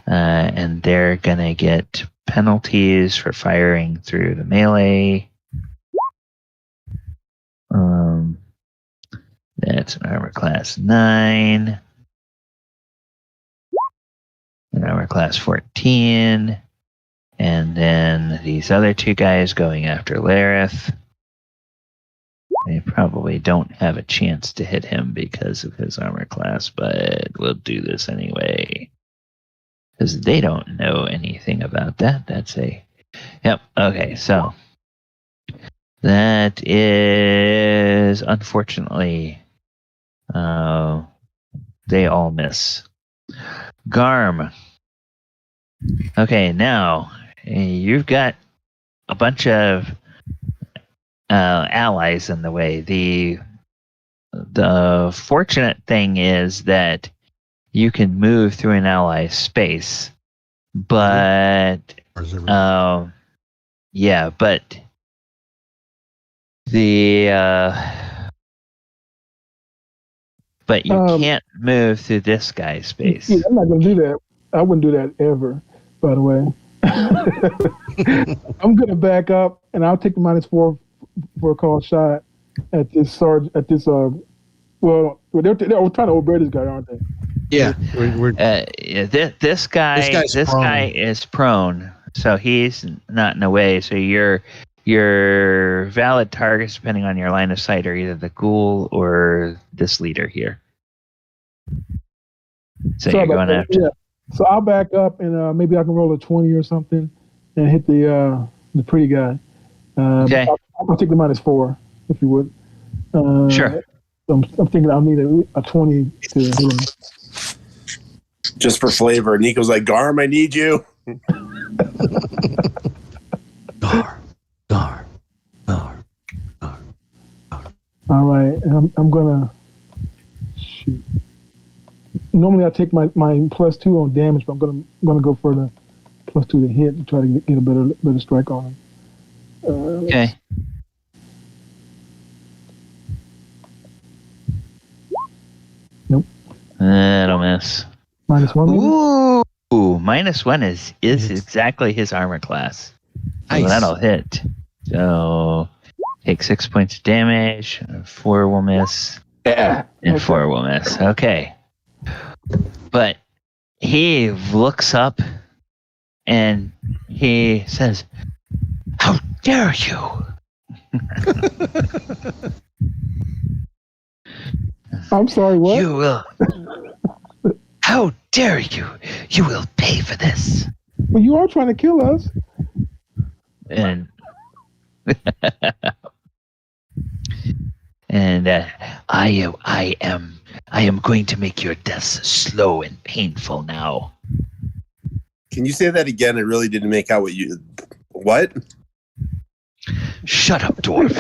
[SPEAKER 1] and they're going to get penalties for firing through the melee. That's an armor class 9. An armor class 14. And then these other two guys going after Lareth. They probably don't have a chance to hit him because of his armor class, but we'll do this anyway. Because they don't know anything about that. Yep, okay, so. That is, unfortunately, they all miss. Garm. Okay, now, you've got a bunch of allies in the way. The fortunate thing is that you can move through an ally space, but but you can't move through this guy's space.
[SPEAKER 6] Yeah, I'm not gonna do that. I wouldn't do that ever. By the way, I'm gonna back up and I'll take the -4 for a call shot at this sergeant. At this well, they're trying to obey this guy, aren't they?
[SPEAKER 3] Yeah,
[SPEAKER 1] this guy is prone, so he's not in the way. So your valid targets, depending on your line of sight, are either the ghoul or this leader here. So you're going after.
[SPEAKER 6] Yeah. So I'll back up and maybe I can roll a 20 or something and hit the pretty guy.
[SPEAKER 1] Okay.
[SPEAKER 6] I'll take the -4 if you would.
[SPEAKER 1] Sure.
[SPEAKER 6] I'm thinking I'll need a 20 to hit him.
[SPEAKER 2] Just for flavor, Nico's like, Garm, I need you.
[SPEAKER 3] Gar.
[SPEAKER 6] All right, I'm gonna shoot. Normally I take my +2 on damage, but I'm gonna go for the +2 to hit to try to get a better strike on him.
[SPEAKER 1] Okay.
[SPEAKER 6] Nope.
[SPEAKER 1] That'll miss.
[SPEAKER 6] -1. Maybe?
[SPEAKER 1] Ooh, -1 is exactly his armor class.
[SPEAKER 3] Nice.
[SPEAKER 1] So that'll hit. So take 6 points of damage. 4 will miss.
[SPEAKER 6] Yeah.
[SPEAKER 1] And 4 will miss. Okay. But he looks up and he says, "How dare you!"
[SPEAKER 6] I'm sorry, what?
[SPEAKER 1] You will. How dare you! You will pay for this.
[SPEAKER 6] Well, you are trying to kill us.
[SPEAKER 1] And I am going to make your deaths slow and painful now.
[SPEAKER 2] Can you say that again? I really didn't make out what?
[SPEAKER 1] Shut up, dwarf.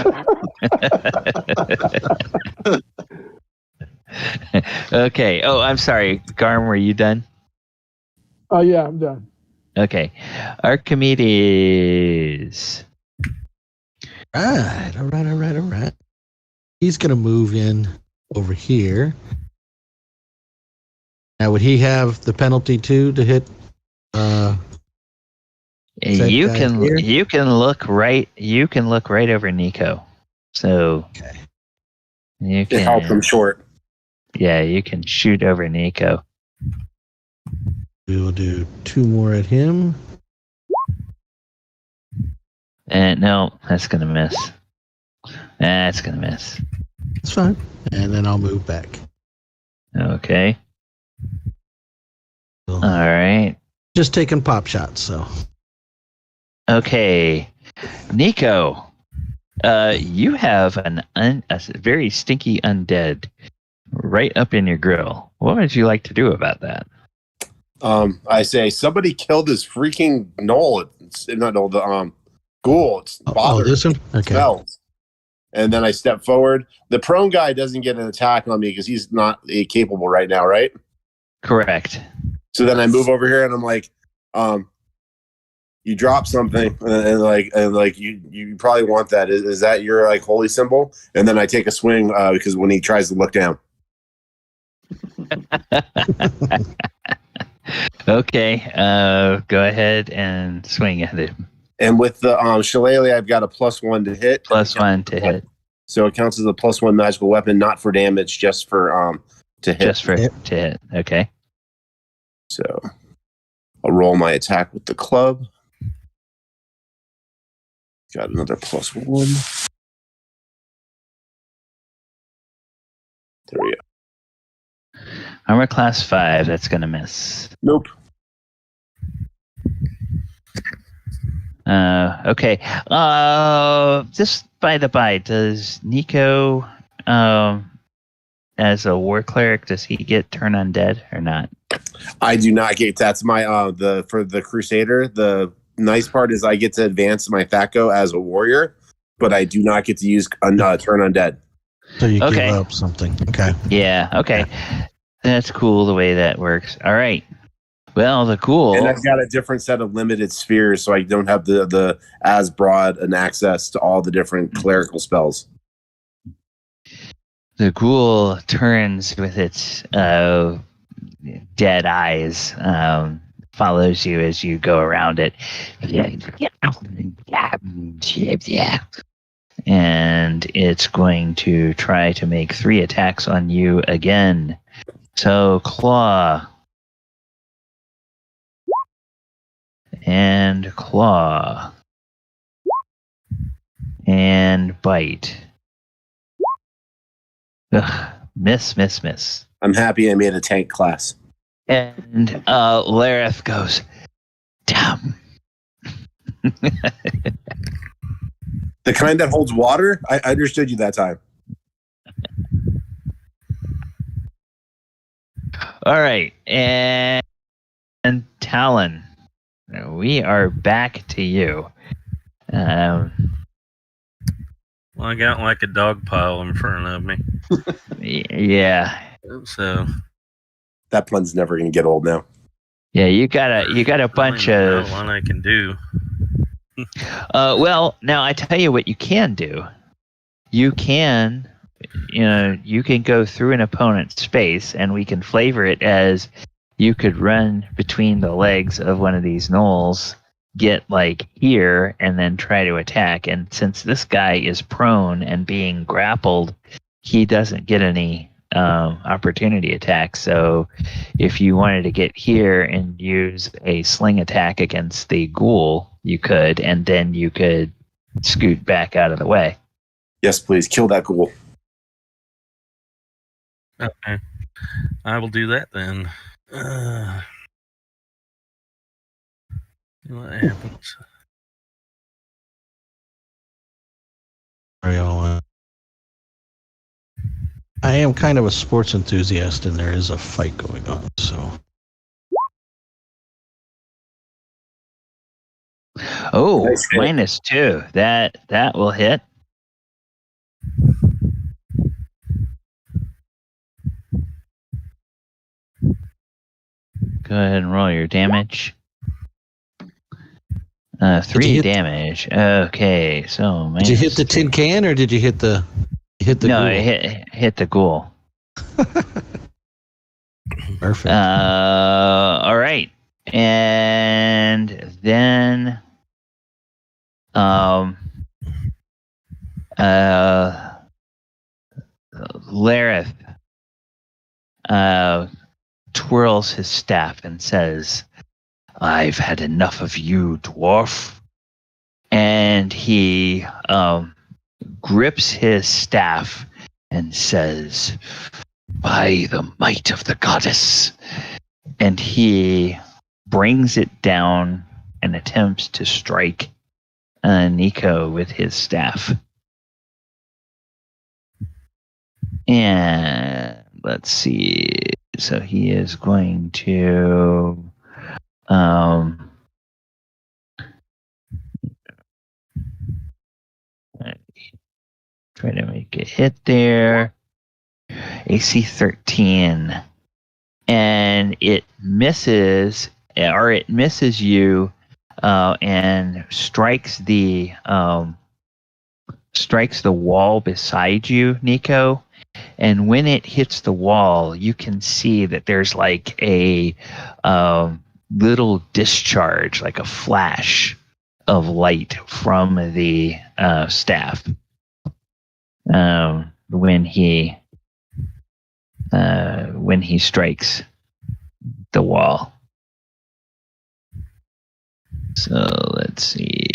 [SPEAKER 1] Okay. Oh, I'm sorry. Garm, were you done?
[SPEAKER 6] Oh, yeah, I'm done.
[SPEAKER 1] Okay. Archimedes.
[SPEAKER 3] All right. He's going to move in over here. Now, would he have the penalty too to hit?
[SPEAKER 1] You can look right over Nico. So
[SPEAKER 3] okay.
[SPEAKER 1] You
[SPEAKER 2] can help him short.
[SPEAKER 1] Yeah, you can shoot over Nico.
[SPEAKER 3] We will do 2 more at him.
[SPEAKER 1] And no, that's gonna miss. That's gonna miss.
[SPEAKER 3] It's fine. And then I'll move back.
[SPEAKER 1] Okay.
[SPEAKER 3] All
[SPEAKER 1] right.
[SPEAKER 3] Just taking pop shots, so.
[SPEAKER 1] Okay. Nico, you have a very stinky undead right up in your grill. What would you like to do about that?
[SPEAKER 2] I say somebody killed this freaking ghoul. It's not Knoll, the ghoul. It's bothering
[SPEAKER 3] this one?
[SPEAKER 2] me.
[SPEAKER 3] Okay.
[SPEAKER 2] Smells. And then I step forward. The prone guy doesn't get an attack on me because he's not capable right now, right?
[SPEAKER 1] Correct.
[SPEAKER 2] So then I move over here and I'm like, you drop something and you probably want that. Is that your like holy symbol? And then I take a swing because when he tries to look down.
[SPEAKER 1] Okay, go ahead and swing at him.
[SPEAKER 2] And with the shillelagh, I've got a +1 to hit.
[SPEAKER 1] +1 to hit.
[SPEAKER 2] So it counts as a +1 magical weapon, not for damage, just for to hit.
[SPEAKER 1] Just for to hit. Okay.
[SPEAKER 2] So I'll roll my attack with the club. Got another +1. There we go.
[SPEAKER 1] Armor class 5. That's gonna miss.
[SPEAKER 2] Nope.
[SPEAKER 1] Okay. Just by the by, does Nico, as a war cleric, does he get turn undead or not?
[SPEAKER 2] I do not get. That's my for the Crusader. The nice part is I get to advance my THAC0 as a warrior, but I do not get to use turn undead.
[SPEAKER 3] So you give up something. Okay.
[SPEAKER 1] Yeah. Okay. That's cool the way that works. All right. Well, the ghoul.
[SPEAKER 2] And I've got a different set of limited spheres, so I don't have the as broad an access to all the different clerical spells.
[SPEAKER 1] The ghoul turns with its dead eyes, follows you as you go around it. And it's going to try to make 3 attacks on you again. So, claw. And claw. And bite. Ugh, miss.
[SPEAKER 2] I'm happy I made a tank class.
[SPEAKER 1] And Lareth goes, damn.
[SPEAKER 2] The kind that holds water? I understood you that time.
[SPEAKER 1] All right. And Talon, we are back to you.
[SPEAKER 5] Well, I got like a dog pile in front of me.
[SPEAKER 1] Yeah.
[SPEAKER 5] So
[SPEAKER 2] that pun's never going to get old now.
[SPEAKER 1] Yeah, you got a bunch of
[SPEAKER 5] one I can do.
[SPEAKER 1] Well, now I tell you what you can do. You can go through an opponent's space, and we can flavor it as you could run between the legs of one of these gnolls, get like here, and then try to attack. And since this guy is prone and being grappled, he doesn't get any opportunity attacks. So if you wanted to get here and use a sling attack against the ghoul, you could, and then you could scoot back out of the way.
[SPEAKER 2] Yes, please kill that ghoul.
[SPEAKER 5] Okay, I will do that then. What happens?
[SPEAKER 3] I am kind of a sports enthusiast, and there is a fight going on, so.
[SPEAKER 1] Oh,
[SPEAKER 2] Nice hit.
[SPEAKER 1] -2. That will hit. Go ahead and roll your damage. 3 damage. Okay, so
[SPEAKER 3] did you hit the tin can, or did you hit the?
[SPEAKER 1] No,
[SPEAKER 3] ghoul?
[SPEAKER 1] it hit the ghoul.
[SPEAKER 3] Perfect.
[SPEAKER 1] All right, and then Lareth twirls his staff and says, "I've had enough of you, dwarf." And he grips his staff and says, "By the might of the goddess." And he brings it down and attempts to strike Nico with his staff. And let's see. So he is going to try to make a hit there. AC 13. And it misses you and strikes the wall beside you, Nico. And when it hits the wall, you can see that there's like a little discharge, like a flash of light from the staff when he strikes the wall. So let's see.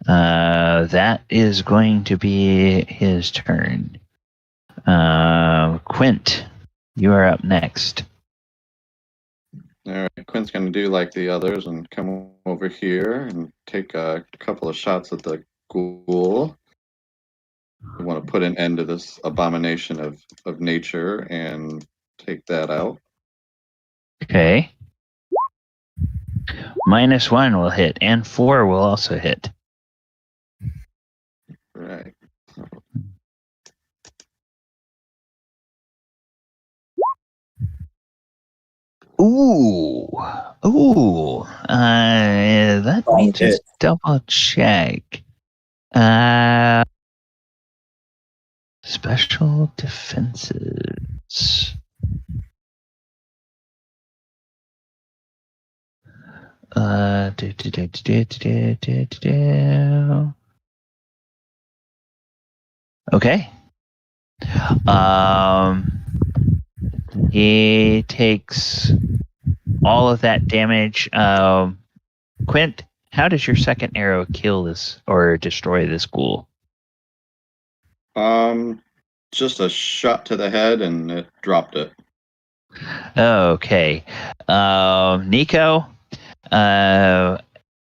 [SPEAKER 1] That is going to be his turn. Quint, you are up next.
[SPEAKER 4] All right, Quint's going to do like the others and come over here and take a couple of shots at the ghoul. We want to put an end to this abomination of nature and take that out.
[SPEAKER 1] Okay. -1 will hit, and 4 will also hit.
[SPEAKER 4] Right.
[SPEAKER 1] Ooh. Let me just double check. Special defenses. Okay. He takes all of that damage. Quint, how does your second arrow kill this or destroy this ghoul?
[SPEAKER 4] Just a shot to the head and it dropped it.
[SPEAKER 1] Okay. Nico,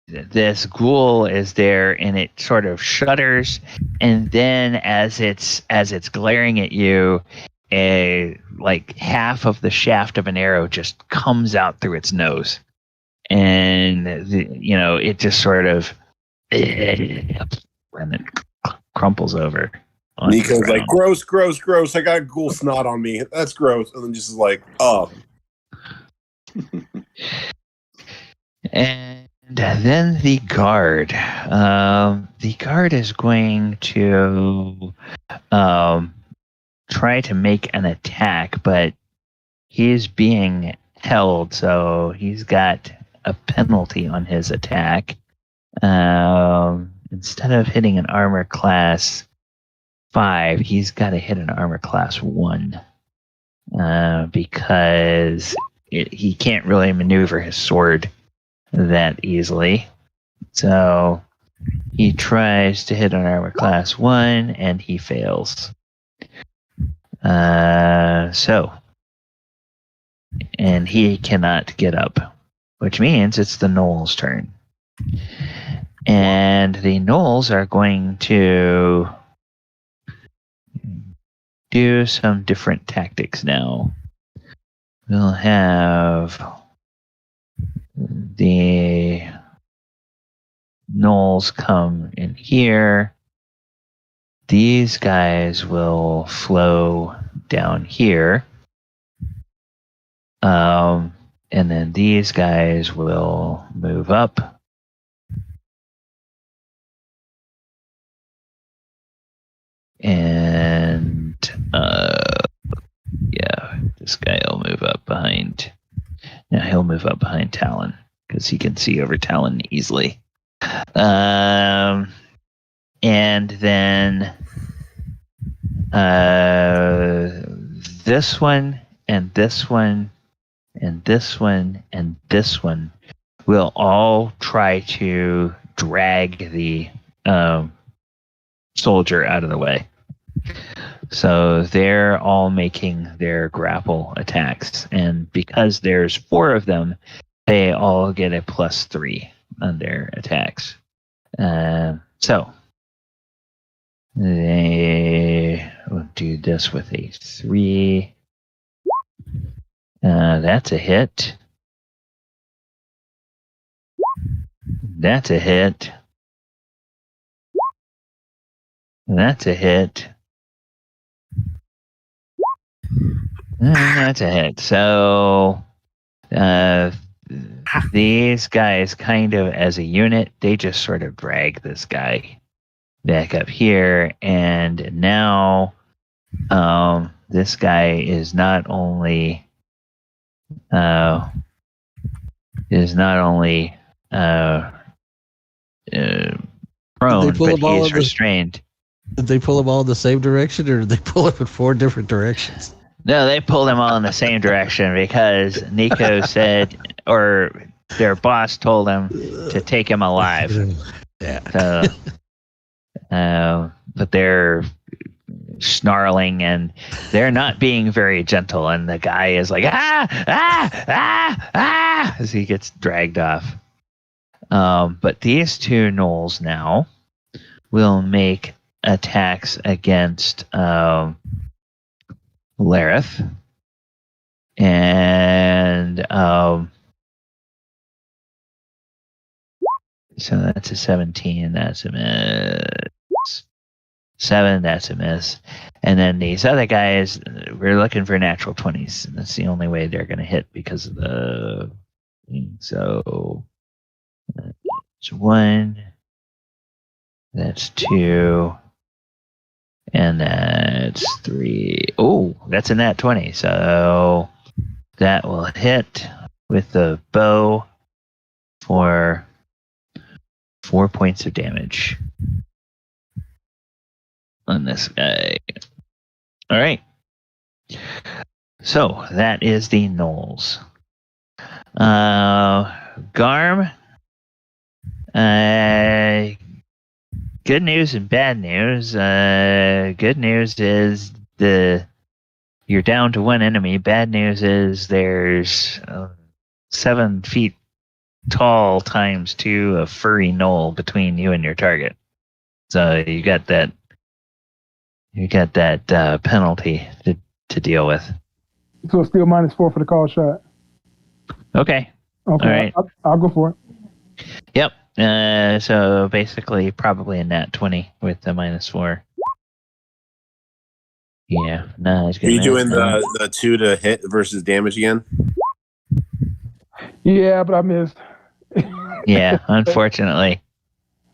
[SPEAKER 1] this ghoul is there and it sort of shudders, and then as it's glaring at you, like half of the shaft of an arrow just comes out through its nose, and it just sort of and it crumples over.
[SPEAKER 2] Nico's like, gross. I got ghoul snot on me. That's gross. And then just is like, oh.
[SPEAKER 1] And then the guard. The guard is going to try to make an attack, but he's being held, so he's got a penalty on his attack. Instead of hitting an armor class 5, he's got to hit an armor class 1 because he can't really maneuver his sword that easily. So he tries to hit an armor class 1 and he fails. And he cannot get up, which means it's the gnolls' turn. And the gnolls are going to do some different tactics now. We'll have the gnolls come in here. These guys will flow down here. And then these guys will move up. And this guy will move up behind. Now he'll move up behind Talon because he can see over Talon easily. And then this one and this one and this one and this one will all try to drag the soldier out of the way. So they're all making their grapple attacks, and because there's 4 of them, they all get a +3 on their attacks. So they will do this with a 3. That's a hit. That's a hit. That's a hit. That's a hit. So these guys kind of as a unit, they just sort of drag this guy back up here. And now this guy is not only prone, but he's restrained.
[SPEAKER 3] Did they pull them all in the same direction, or did they pull them in 4 different directions?
[SPEAKER 1] No, they pulled them all in the same direction because Nico said, or their boss told them to take him alive.
[SPEAKER 3] Yeah.
[SPEAKER 1] So, but they're snarling and they're not being very gentle. And the guy is like, as he gets dragged off. But these 2 gnolls now will make attacks against Lareth. And so that's a 17. That's a miss. 7. That's a miss. And then these other guys, we're looking for natural 20s. And that's the only way they're going to hit because of the. So that's 1. That's 2. And that's 3. Oh, that's a nat 20. So that will hit with the bow for 4 points of damage on this guy. All right. So that is the gnolls. Garm. Good news and bad news. Good news is you're down to 1 enemy. Bad news is there's 7 feet tall times 2 a furry gnoll between you and your target. So you got that penalty to deal with.
[SPEAKER 6] So it's still -4 for the call shot.
[SPEAKER 1] Okay.
[SPEAKER 6] Okay.
[SPEAKER 1] All right.
[SPEAKER 6] I'll go for it.
[SPEAKER 1] Yep. So basically, probably a nat 20 with the -4. Yeah. No,
[SPEAKER 2] Are you doing the 2 to hit versus damage again?
[SPEAKER 6] Yeah, but I missed.
[SPEAKER 1] Yeah, unfortunately.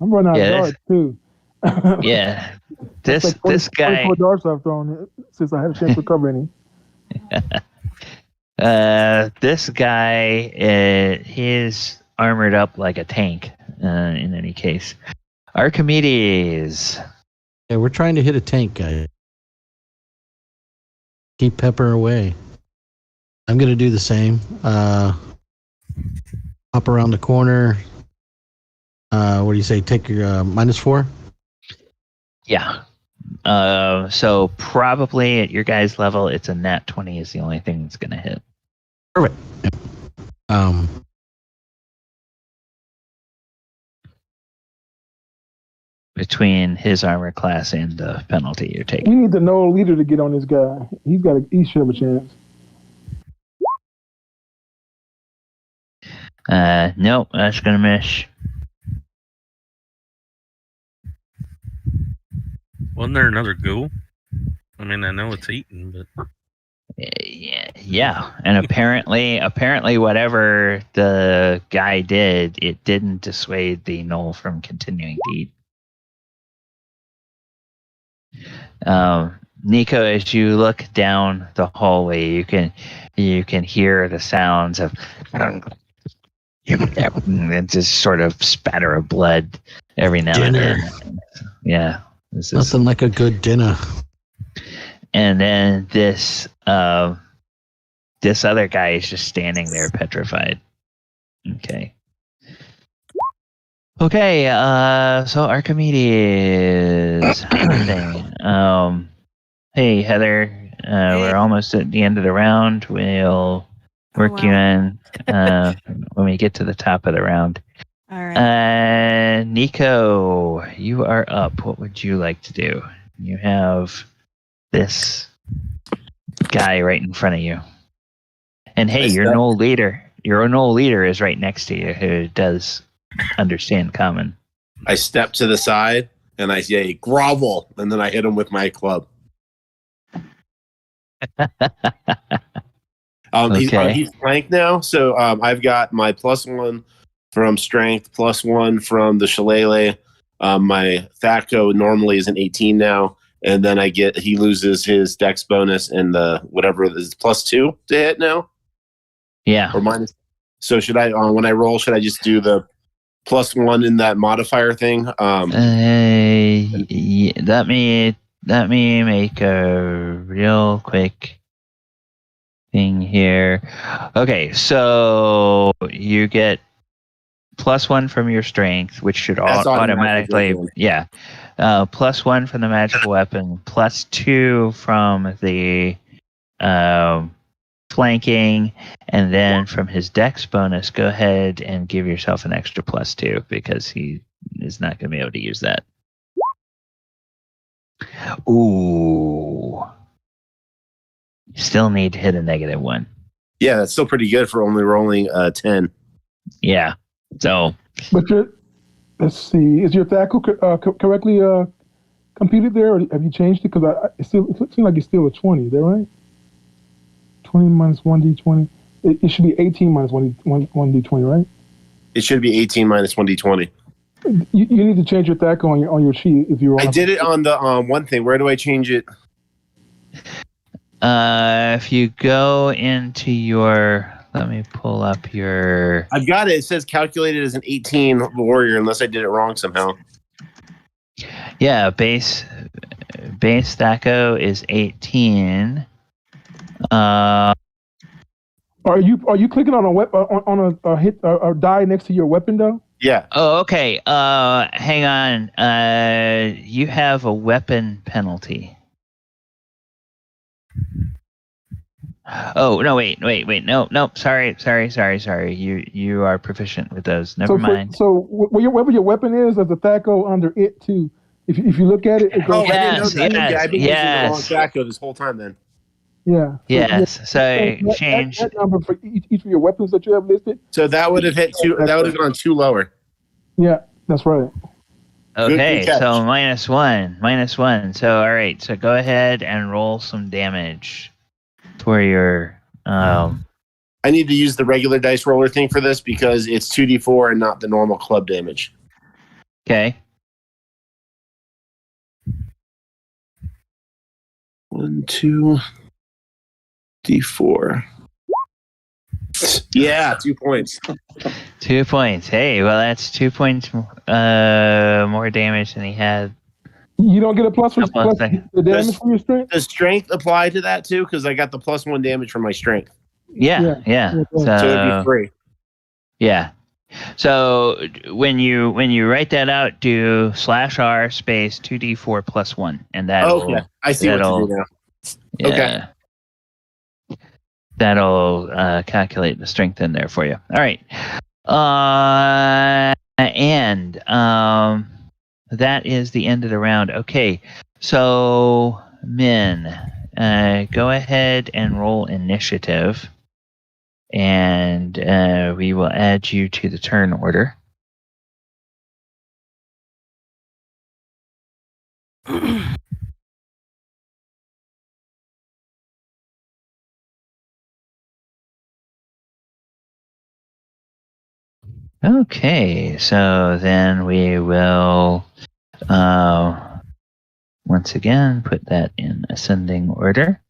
[SPEAKER 6] I'm running out of darts too.
[SPEAKER 1] Yeah. This guy.
[SPEAKER 6] 24 darts I've thrown since I had a chance to recover any.
[SPEAKER 1] This guy, he's armored up like a tank. In any case, Archimedes.
[SPEAKER 3] Yeah, we're trying to hit a tank, guy. Keep pepper away. I'm gonna do the same. Hop around the corner. What do you say? Take your -4.
[SPEAKER 1] Yeah. So probably at your guys' level, it's a nat 20 is the only thing that's gonna hit.
[SPEAKER 3] Perfect.
[SPEAKER 1] Between his armor class and the penalty you're taking.
[SPEAKER 6] We need the gnoll leader to get on this guy. He should have a chance.
[SPEAKER 1] Nope, that's gonna miss.
[SPEAKER 5] Wasn't there another ghoul? I mean, I know it's eaten, but
[SPEAKER 1] Yeah, and apparently, whatever the guy did, it didn't dissuade the gnoll from continuing to eat. Nico, as you look down the hallway, you can hear the sounds of and just sort of spatter of blood every now and then. Yeah,
[SPEAKER 3] nothing like a good dinner.
[SPEAKER 1] And then this other guy is just standing there petrified. Okay. So Archimedes. Hey, Heather. We're almost at the end of the round. We'll work you in when we get to the top of the round.
[SPEAKER 7] All right.
[SPEAKER 1] Nico, you are up. What would you like to do? You have this guy right in front of you. And hey, your Knoll leader is right next to you who does understand common.
[SPEAKER 2] I step to the side and I say, grovel, and then I hit him with my club. He's flanked now, so I've got my +1 from strength, +1 from the shillelagh. My Thaco normally is an 18 now, and then he loses his dex bonus and the whatever is +2 to hit now.
[SPEAKER 1] Yeah.
[SPEAKER 2] Or minus. So should I when I roll, should I just do the +1 in that modifier thing?
[SPEAKER 1] Let me make a real quick thing here. Okay, so you get +1 from your strength, which should automatically +1 from the magical weapon, +2 from the flanking, and then from his dex bonus, go ahead and give yourself an extra +2 because he is not going to be able to use that. Ooh. You still need to hit a -1.
[SPEAKER 2] Yeah, that's still pretty good for only rolling 10.
[SPEAKER 1] Yeah. So.
[SPEAKER 6] But let's see. Is your Thaco correctly computed there, or have you changed it? Because it seems like it's still a 20. Is that right? 20 minus 1d20. It should be 18 minus 1d20, right?
[SPEAKER 2] It should be 18 minus 1d20.
[SPEAKER 6] You need to change your Thaco on your sheet if you're.
[SPEAKER 2] I did it on the one thing. Where do I change it?
[SPEAKER 1] If you go into your, let me pull up your.
[SPEAKER 2] I've got it. It says calculated as an 18 warrior, unless I did it wrong somehow.
[SPEAKER 1] Yeah, base Thaco is 18.
[SPEAKER 6] Are you clicking on a weapon on a hit or die next to your weapon though?
[SPEAKER 2] Yeah.
[SPEAKER 1] Oh, okay. Hang on. You have a weapon penalty. Oh no! Wait! No. Sorry. You are proficient with those. Never mind.
[SPEAKER 6] So wherever your weapon is, there's a Thaco under it too. If you look at it, it goes.
[SPEAKER 2] Oh, I didn't know that.
[SPEAKER 1] Yes,
[SPEAKER 2] I've been using the wrong Thaco this whole time then.
[SPEAKER 6] Yeah.
[SPEAKER 1] Yes. So change
[SPEAKER 6] that number for each of your weapons that you have listed.
[SPEAKER 2] So that would have hit two. That would have gone 2 lower.
[SPEAKER 6] Yeah, that's right.
[SPEAKER 1] Okay,
[SPEAKER 2] Good
[SPEAKER 1] so -1. So all right. So go ahead and roll some damage for your.
[SPEAKER 2] I need to use the regular dice roller thing for this because it's 2d4 and not the normal club damage.
[SPEAKER 1] Okay.
[SPEAKER 2] 1, 2, d4. Yeah, 2 points.
[SPEAKER 1] 2 points. Hey, well, that's 2 points more damage than he had.
[SPEAKER 6] You don't get a plus the damage from your strength?
[SPEAKER 2] Does strength apply to that too? Because I got the +1 damage from my strength.
[SPEAKER 1] Yeah.
[SPEAKER 2] So it'd be 3.
[SPEAKER 1] Yeah. So when you write that out, do /R space 2d4 +1, and that.
[SPEAKER 2] Okay, I see what to do now.
[SPEAKER 1] Yeah,
[SPEAKER 2] okay.
[SPEAKER 1] That'll calculate the strength in there for you. All right. And that is the end of the round. Okay. So, Min, go ahead and roll initiative. And we will add you to the turn order. Okay, so then we will once again put that in ascending order.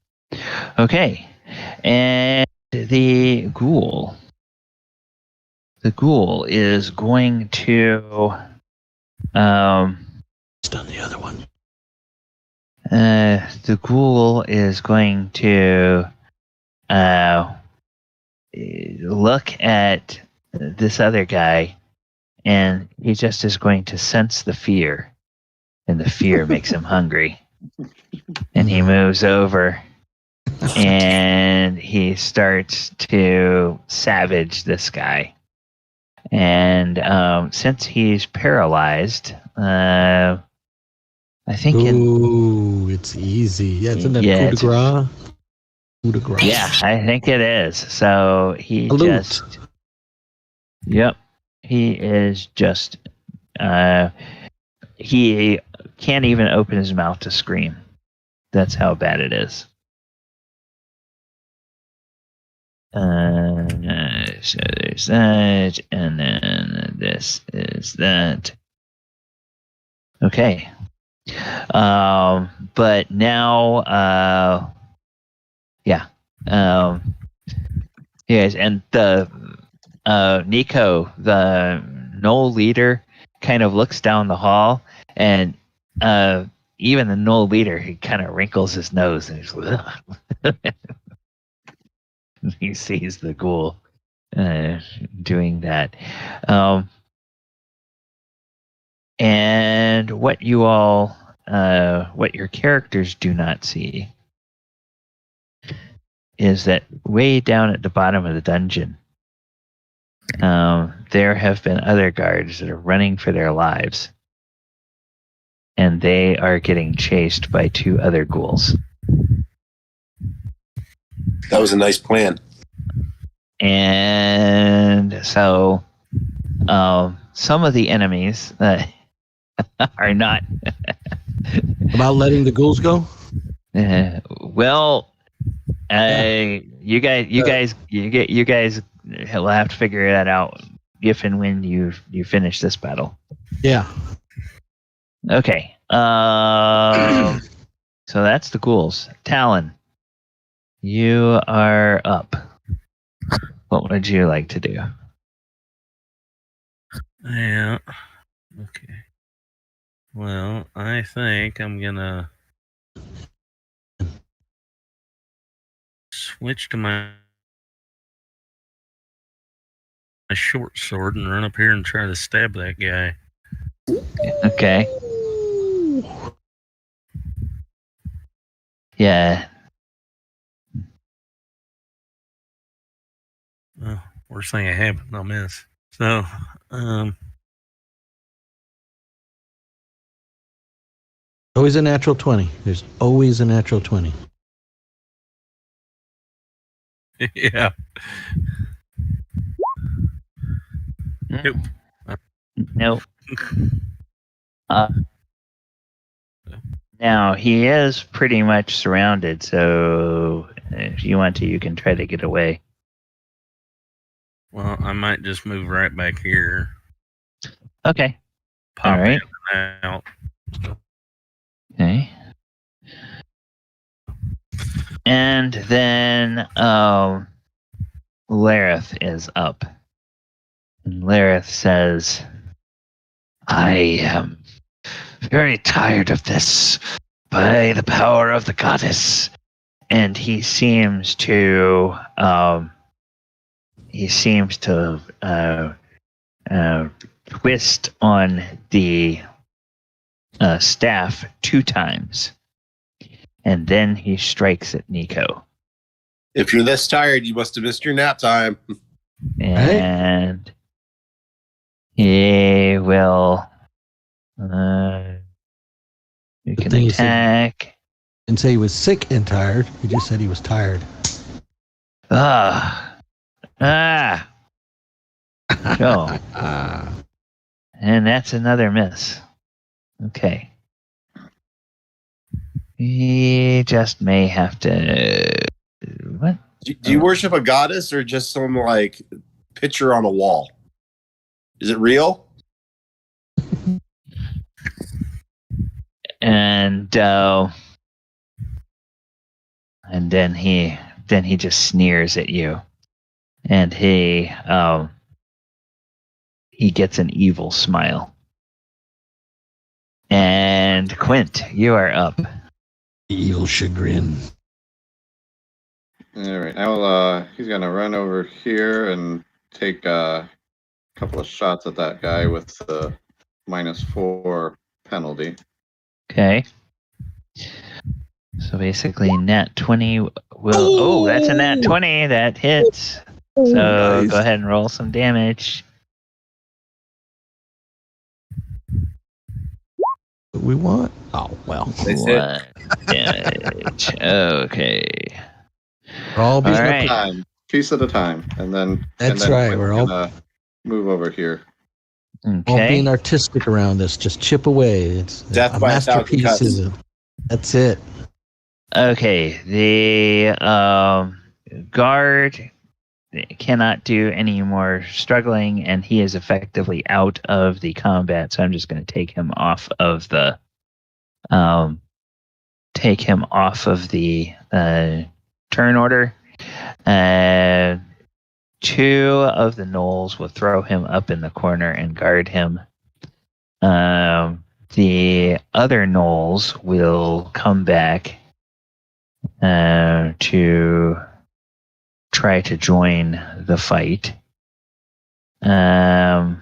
[SPEAKER 1] Okay, and the ghoul is going to
[SPEAKER 3] It's done the other one.
[SPEAKER 1] the ghoul is going to look at this other guy, and he just is going to sense the fear, and the fear makes him hungry, and he moves over and he starts to savage this guy, And since he's paralyzed, I think
[SPEAKER 3] Ooh, it's easy. Yeah, isn't that coup de
[SPEAKER 1] it's-
[SPEAKER 3] grace? Coup de grace.
[SPEAKER 1] yeah, I think it is. So he
[SPEAKER 3] Salute.
[SPEAKER 1] just, yep, he is just, he can't even open his mouth to scream. That's how bad it is. So there's that, and then this is that. Okay. But now, yes, and the Nico, the Knoll leader, kind of looks down the hall, and even the Knoll leader, he kind of wrinkles his nose, and he's he sees the ghoul doing that. And what you all, what your characters do not see is that way down at the bottom of the dungeon, there have been other guards that are running for their lives. And they are getting chased by 2 other ghouls.
[SPEAKER 2] That was a nice plan.
[SPEAKER 1] And so some of the enemies are not
[SPEAKER 3] About letting the ghouls go?
[SPEAKER 1] well. You guys will have to figure that out if and when you finish this battle.
[SPEAKER 3] Yeah.
[SPEAKER 1] Okay. So that's the ghouls. Talon, you are up. What would you like to do?
[SPEAKER 5] Yeah. Okay. Well, I think I'm gonna switch to my short sword and run up here and try to stab that guy.
[SPEAKER 1] Okay. Yeah.
[SPEAKER 5] Well, worst thing that happened, I'll miss. So,
[SPEAKER 3] Always a natural 20. There's always a natural 20.
[SPEAKER 5] yeah. Nope.
[SPEAKER 1] Nope. Now he is pretty much surrounded, so if you want to, you can try to get away.
[SPEAKER 5] Well, I might just move right back here.
[SPEAKER 1] Okay.
[SPEAKER 5] Pop
[SPEAKER 1] All right.
[SPEAKER 5] in and out.
[SPEAKER 1] Okay. And then Lareth is up. And Lareth says, I am very tired of this by the power of the goddess. And he seems to twist on the staff 2 times. And then he strikes at Nico.
[SPEAKER 2] If you're this tired, you must have missed your nap time.
[SPEAKER 1] And he will you can
[SPEAKER 3] thing he
[SPEAKER 1] attack.
[SPEAKER 3] Didn't say he was sick and tired. He just said he was tired.
[SPEAKER 1] No. And that's another miss. Okay. He just may have to. What?
[SPEAKER 2] Do you worship a goddess or just some like picture on a wall? Is it real?
[SPEAKER 1] And then he just sneers at you, and he gets an evil smile. And Quint, you are up.
[SPEAKER 3] Evil chagrin.
[SPEAKER 4] All right. Now he's gonna run over here and take a couple of shots at that guy with the -4 penalty.
[SPEAKER 1] Okay. So basically, nat 20 will. Oh, that's a nat 20 that hits. So
[SPEAKER 3] Nice.
[SPEAKER 1] go ahead and roll some damage.
[SPEAKER 3] we want? Oh, well.
[SPEAKER 2] That's it.
[SPEAKER 1] 1 damage. Okay.
[SPEAKER 3] We're all being
[SPEAKER 1] All
[SPEAKER 4] Piece
[SPEAKER 1] right.
[SPEAKER 4] at a time. Piece at a time. And then
[SPEAKER 3] That's
[SPEAKER 4] and then
[SPEAKER 3] right, we're all-
[SPEAKER 4] gonna move over here.
[SPEAKER 3] all
[SPEAKER 1] Okay.
[SPEAKER 3] being artistic around this. Just chip away. It's
[SPEAKER 2] Death
[SPEAKER 3] a
[SPEAKER 2] by 1,000
[SPEAKER 3] masterpiece.
[SPEAKER 2] cuts.
[SPEAKER 3] That's it.
[SPEAKER 1] Okay. The guard cannot do any more struggling, and he is effectively out of the combat. So I'm just going to take him off of the turn order. 2 of the gnolls will throw him up in the corner and guard him. The other gnolls will come back to try to join the fight.
[SPEAKER 2] If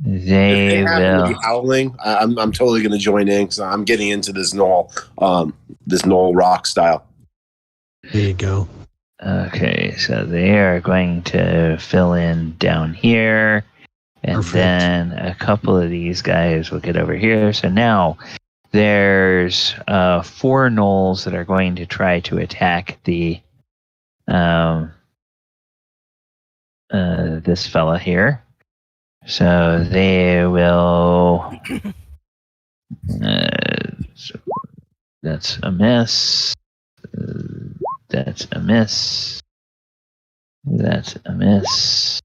[SPEAKER 1] They
[SPEAKER 2] they happen to
[SPEAKER 1] will.
[SPEAKER 2] be howling, I'm totally going to join in because I'm getting into this Knoll rock style.
[SPEAKER 3] There you go.
[SPEAKER 1] Okay, so they are going to fill in down here, and
[SPEAKER 3] Perfect.
[SPEAKER 1] then a couple of these guys will get over here. So now there's 4 gnolls that are going to try to attack the this fella here. So they will. So that's a miss. That's a miss. That's a miss.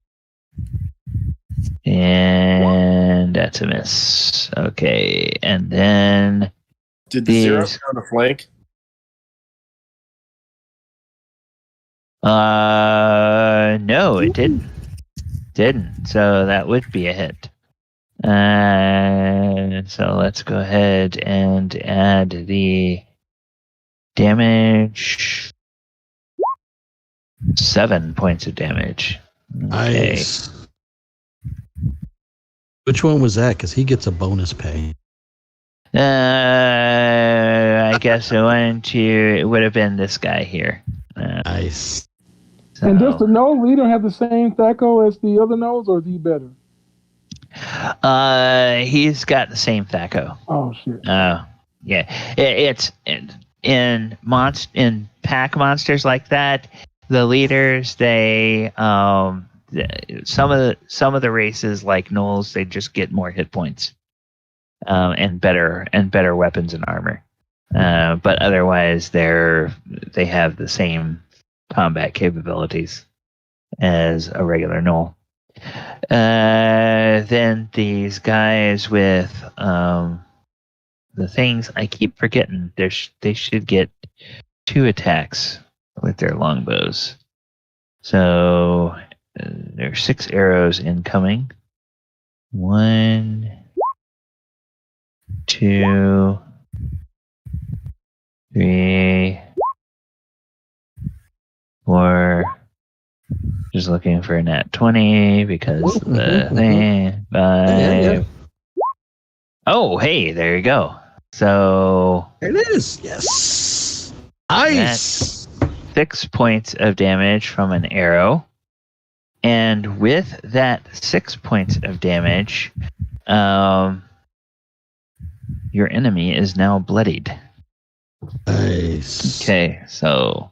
[SPEAKER 1] And that's a miss. Okay, and then
[SPEAKER 2] Did the 0
[SPEAKER 1] These-
[SPEAKER 2] count a flank?
[SPEAKER 1] No, it didn't. Didn't. So that would be a hit. So let's go ahead and add the damage. 7 points of damage. Okay.
[SPEAKER 3] Nice. Which one was that? Because he gets a bonus pay.
[SPEAKER 1] I guess it would have been this guy here.
[SPEAKER 3] Nice.
[SPEAKER 6] And does
[SPEAKER 1] So,
[SPEAKER 6] the node leader have the same THACO as the other nodes, or is he better?
[SPEAKER 1] he's got the same THACO.
[SPEAKER 6] Oh shit!
[SPEAKER 1] Yeah. It's in pack monsters like that. The leaders, they some of the races like gnolls, they just get more hit points, and better weapons and armor. But otherwise, they have the same combat capabilities as a regular gnoll. Then these guys with the things I keep forgetting, they should get 2 attacks with their longbows. So there are 6 arrows incoming. 1, 2, 3, 4. Just looking for a nat 20 because the thing. 5. Oh, hey, there you go. So
[SPEAKER 3] There it is. Yes. Nice.
[SPEAKER 1] 6 points of damage from an arrow. And with that 6 points of damage, your enemy is now bloodied.
[SPEAKER 3] Nice.
[SPEAKER 1] Okay, so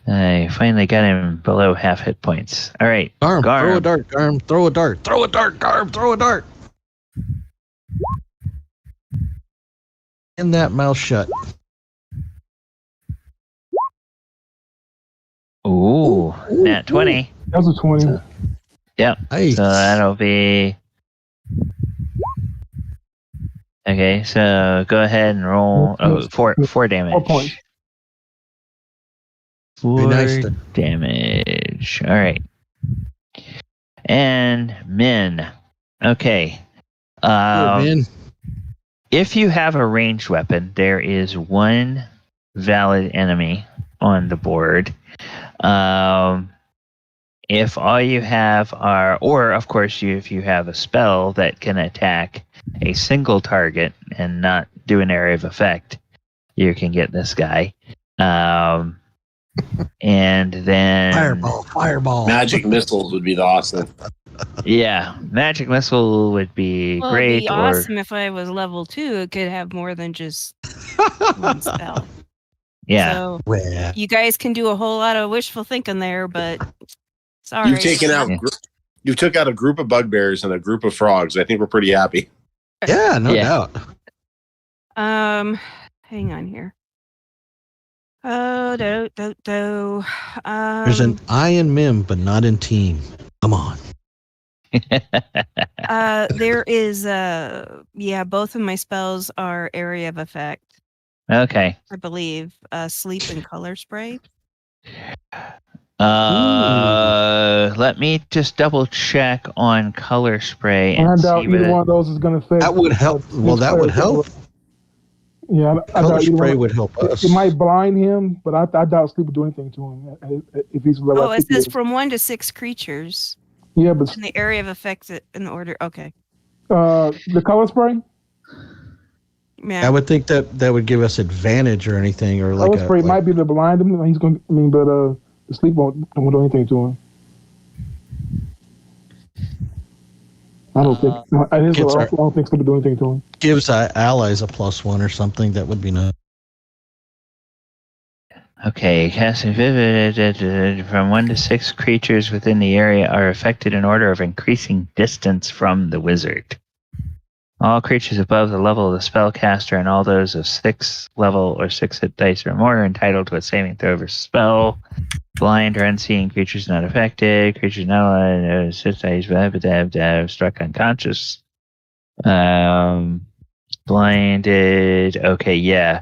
[SPEAKER 1] I finally got him below half hit points. All right,
[SPEAKER 3] Garm, throw a
[SPEAKER 1] Garm.
[SPEAKER 3] dart. Garm, throw a dart. Throw a dart. Garm, throw a dart. And that mouth shut.
[SPEAKER 1] Ooh, nat 20.
[SPEAKER 6] That's a 20.
[SPEAKER 1] Yep.
[SPEAKER 3] Nice.
[SPEAKER 1] So that'll be. Okay, so go ahead and roll. Oh, 4 damage.
[SPEAKER 6] 4 points.
[SPEAKER 1] 4
[SPEAKER 3] nice.
[SPEAKER 1] damage. All right. And Min. Okay.
[SPEAKER 3] Man.
[SPEAKER 1] If you have a ranged weapon, there is 1 valid enemy on the board. If all you have are, or of course, if you have a spell that can attack a single target and not do an area of effect, you can get this guy. And then
[SPEAKER 3] Fireball.
[SPEAKER 2] Magic missiles would be the awesome.
[SPEAKER 1] Yeah, magic missile would be
[SPEAKER 7] Well, it'd
[SPEAKER 1] great.
[SPEAKER 7] be awesome if I was level 2. It could have more than just one spell.
[SPEAKER 1] Yeah.
[SPEAKER 7] So
[SPEAKER 3] Well,
[SPEAKER 7] you guys can do a whole lot of wishful thinking there, but sorry.
[SPEAKER 2] You've taken out.
[SPEAKER 1] Yeah.
[SPEAKER 2] You took out a group of bugbears and a group of frogs. I think we're pretty happy.
[SPEAKER 3] yeah, no
[SPEAKER 1] Yeah.
[SPEAKER 3] doubt.
[SPEAKER 7] Hang on here. Oh, do.
[SPEAKER 3] There's an I in Mim, but not in Team. Come on.
[SPEAKER 7] There is both of my spells are area of effect,
[SPEAKER 1] Okay.
[SPEAKER 7] I believe. Sleep and color spray.
[SPEAKER 1] Let me just double check on color spray
[SPEAKER 6] And I
[SPEAKER 1] and
[SPEAKER 6] doubt
[SPEAKER 1] see
[SPEAKER 6] either
[SPEAKER 1] what
[SPEAKER 6] one of those is going to affect.
[SPEAKER 3] That would help. Well, that would help.
[SPEAKER 6] Yeah, I
[SPEAKER 3] Color
[SPEAKER 6] doubt either
[SPEAKER 3] spray
[SPEAKER 6] one.
[SPEAKER 3] would help us.
[SPEAKER 6] It might blind him, but I doubt sleep would do anything to him if he's.
[SPEAKER 7] Oh, it says from 1 to 6 creatures
[SPEAKER 6] Yeah, but
[SPEAKER 7] in the area of effect in the order. Okay.
[SPEAKER 6] the color spray.
[SPEAKER 7] Yeah.
[SPEAKER 3] I would think that would give us advantage or anything, or like
[SPEAKER 6] Color spray might be to blind him. He's going. But the sleep won't do anything to him. I don't think. I don't think sleep would do anything to him.
[SPEAKER 3] gives allies a +1 or something. That would be nice.
[SPEAKER 1] Okay, casting from 1 to 6 creatures within the area are affected in order of increasing distance from the wizard. All creatures above the level of the spellcaster and all those of 6 level or 6 hit dice or more are entitled to a saving throw versus spell. Blind or unseen creatures not affected. Creatures not allowed to dice, struck unconscious. Blinded. Okay, yeah.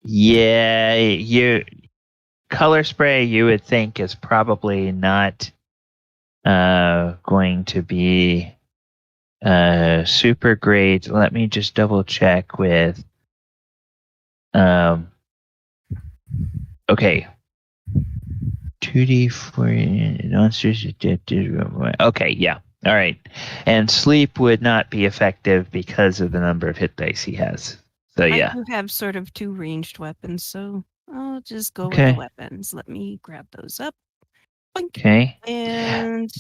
[SPEAKER 1] Yeah, color spray you would think is probably not going to be super great. Let me just double check with okay. 2D for monsters. Okay, yeah. All right. And sleep would not be effective because of the number of hit dice he has. So yeah.
[SPEAKER 7] I do have sort of 2 ranged weapons, so I'll just go with
[SPEAKER 1] Okay.
[SPEAKER 7] the weapons. Let me grab those up. Boink.
[SPEAKER 1] Okay.
[SPEAKER 7] And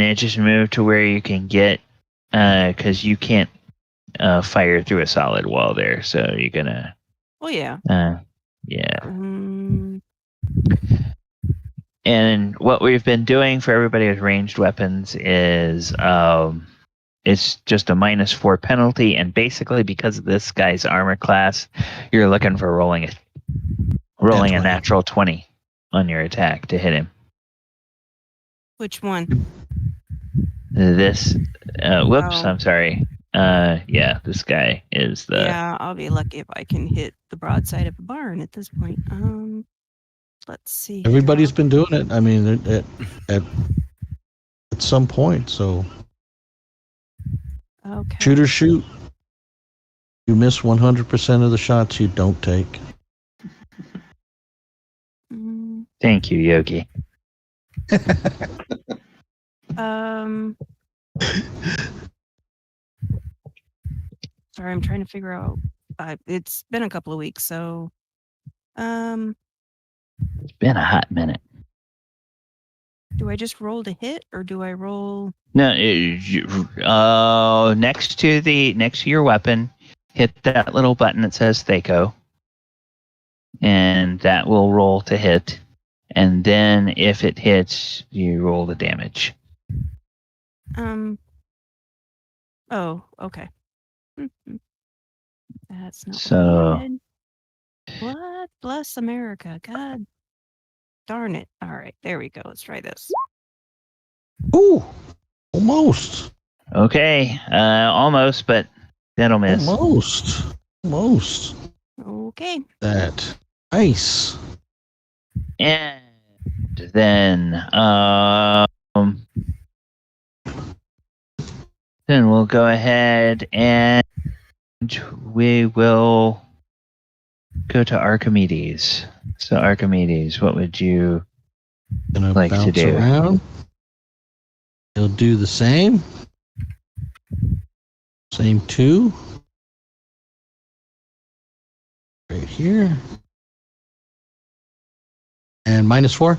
[SPEAKER 1] it just moved to where you can get because you can't fire through a solid wall there, so you're gonna
[SPEAKER 7] oh yeah.
[SPEAKER 1] yeah. And what we've been doing for everybody with ranged weapons is it's just a -4 penalty, and basically because of this guy's armor class, you're looking for rolling a
[SPEAKER 3] 20.
[SPEAKER 1] natural 20 on your attack to hit him.
[SPEAKER 7] Which one?
[SPEAKER 1] This whoops,
[SPEAKER 7] Oh.
[SPEAKER 1] I'm sorry. Yeah, this guy is the
[SPEAKER 7] Yeah, I'll be lucky if I can hit the broadside of a barn at this point. Let's see. here.
[SPEAKER 3] Everybody's been doing it. I mean, at some point. So
[SPEAKER 7] Okay.
[SPEAKER 3] shoot or shoot. You miss 100% of the shots you don't take.
[SPEAKER 7] Mm,
[SPEAKER 1] Thank you, Yogi.
[SPEAKER 7] Sorry, I'm trying to figure out. It's been a couple of weeks, so
[SPEAKER 1] It's been a hot minute.
[SPEAKER 7] do I just roll to hit or do I roll?
[SPEAKER 1] No, next to your weapon, hit that little button that says Thaco, and that will roll to hit. And then if it hits, you roll the damage.
[SPEAKER 7] Oh, okay. That's not
[SPEAKER 1] So-
[SPEAKER 7] what I wanted. What? Bless America. God darn it. All right, there we go. Let's try this.
[SPEAKER 3] Ooh, almost.
[SPEAKER 1] Okay, almost, but that'll miss.
[SPEAKER 3] Almost.
[SPEAKER 7] Okay.
[SPEAKER 3] That. Nice.
[SPEAKER 1] And then we'll go ahead and we will go to Archimedes. So Archimedes, what would you
[SPEAKER 3] Gonna
[SPEAKER 1] like to
[SPEAKER 3] bounce
[SPEAKER 1] do?
[SPEAKER 3] around. He'll do the same. Same 2. Right here. And -4.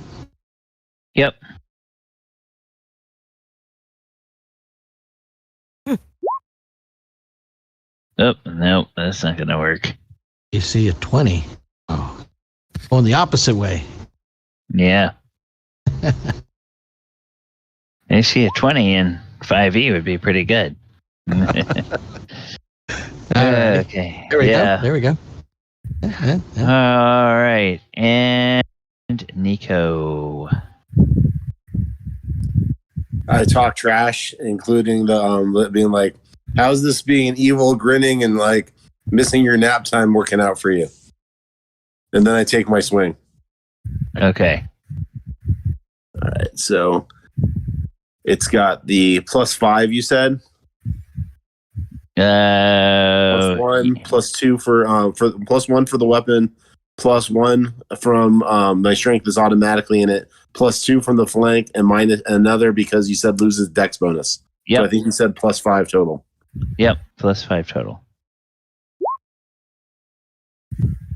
[SPEAKER 1] Yep. Oh, no, that's not going to work.
[SPEAKER 3] You see a 20. Oh, going the opposite way.
[SPEAKER 1] Yeah. I see a 20 in 5e would be pretty good.
[SPEAKER 3] All right.
[SPEAKER 1] Okay.
[SPEAKER 3] There we
[SPEAKER 1] yeah.
[SPEAKER 3] go. There we go. Yeah.
[SPEAKER 1] All right. And Nico.
[SPEAKER 2] I talk trash, including the being like, "How's this being evil, grinning, and like missing your nap time working out for you?" And then I take my swing.
[SPEAKER 1] Okay.
[SPEAKER 2] All right, so it's got the +5. You said +1, +2 for +1 for the weapon, +1 from my strength is automatically in it, +2 from the flank, and minus another because you said loses dex bonus.
[SPEAKER 1] Yep.
[SPEAKER 2] So I think you said +5 total.
[SPEAKER 1] Yep. +5 total.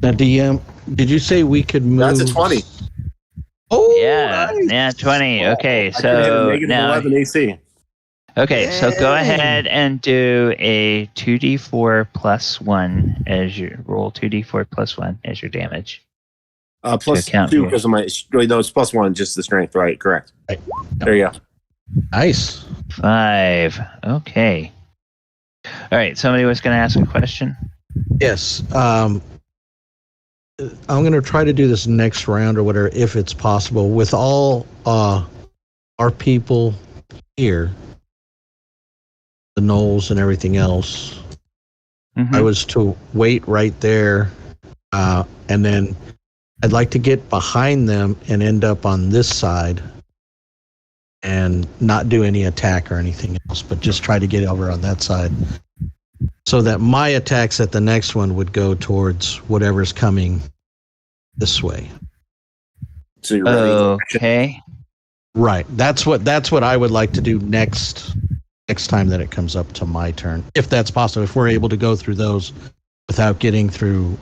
[SPEAKER 3] Now, DM, did you say we could move?
[SPEAKER 2] That's a 20.
[SPEAKER 3] Oh,
[SPEAKER 1] Yeah.
[SPEAKER 3] nice.
[SPEAKER 1] Yeah, 20. Okay.
[SPEAKER 2] I can hit a
[SPEAKER 1] So
[SPEAKER 2] negative
[SPEAKER 1] now.
[SPEAKER 2] 11 AC.
[SPEAKER 1] Okay, so go
[SPEAKER 3] Yay.
[SPEAKER 1] ahead and do a 2d4 +1 as your roll 2d4 +1 as your damage.
[SPEAKER 2] +2 because of my. Wait, no, it's +1, just the strength. Right, correct.
[SPEAKER 3] Right.
[SPEAKER 2] There you go.
[SPEAKER 3] Nice.
[SPEAKER 1] 5. Okay. All right. Somebody was going to ask a question.
[SPEAKER 3] Yes. I'm going to try to do this next round or whatever, if it's possible, with all our people here, the gnolls and everything else.
[SPEAKER 1] Mhm.
[SPEAKER 3] I was to wait right there, and then I'd like to get behind them and end up on this side and not do any attack or anything else, but just try to get over on that side so that my attacks at the next one would go towards whatever's coming this way.
[SPEAKER 2] So you're ready.
[SPEAKER 1] Okay.
[SPEAKER 3] Right. That's what I would like to do next time that it comes up to my turn, if that's possible. If we're able to go through those without getting through,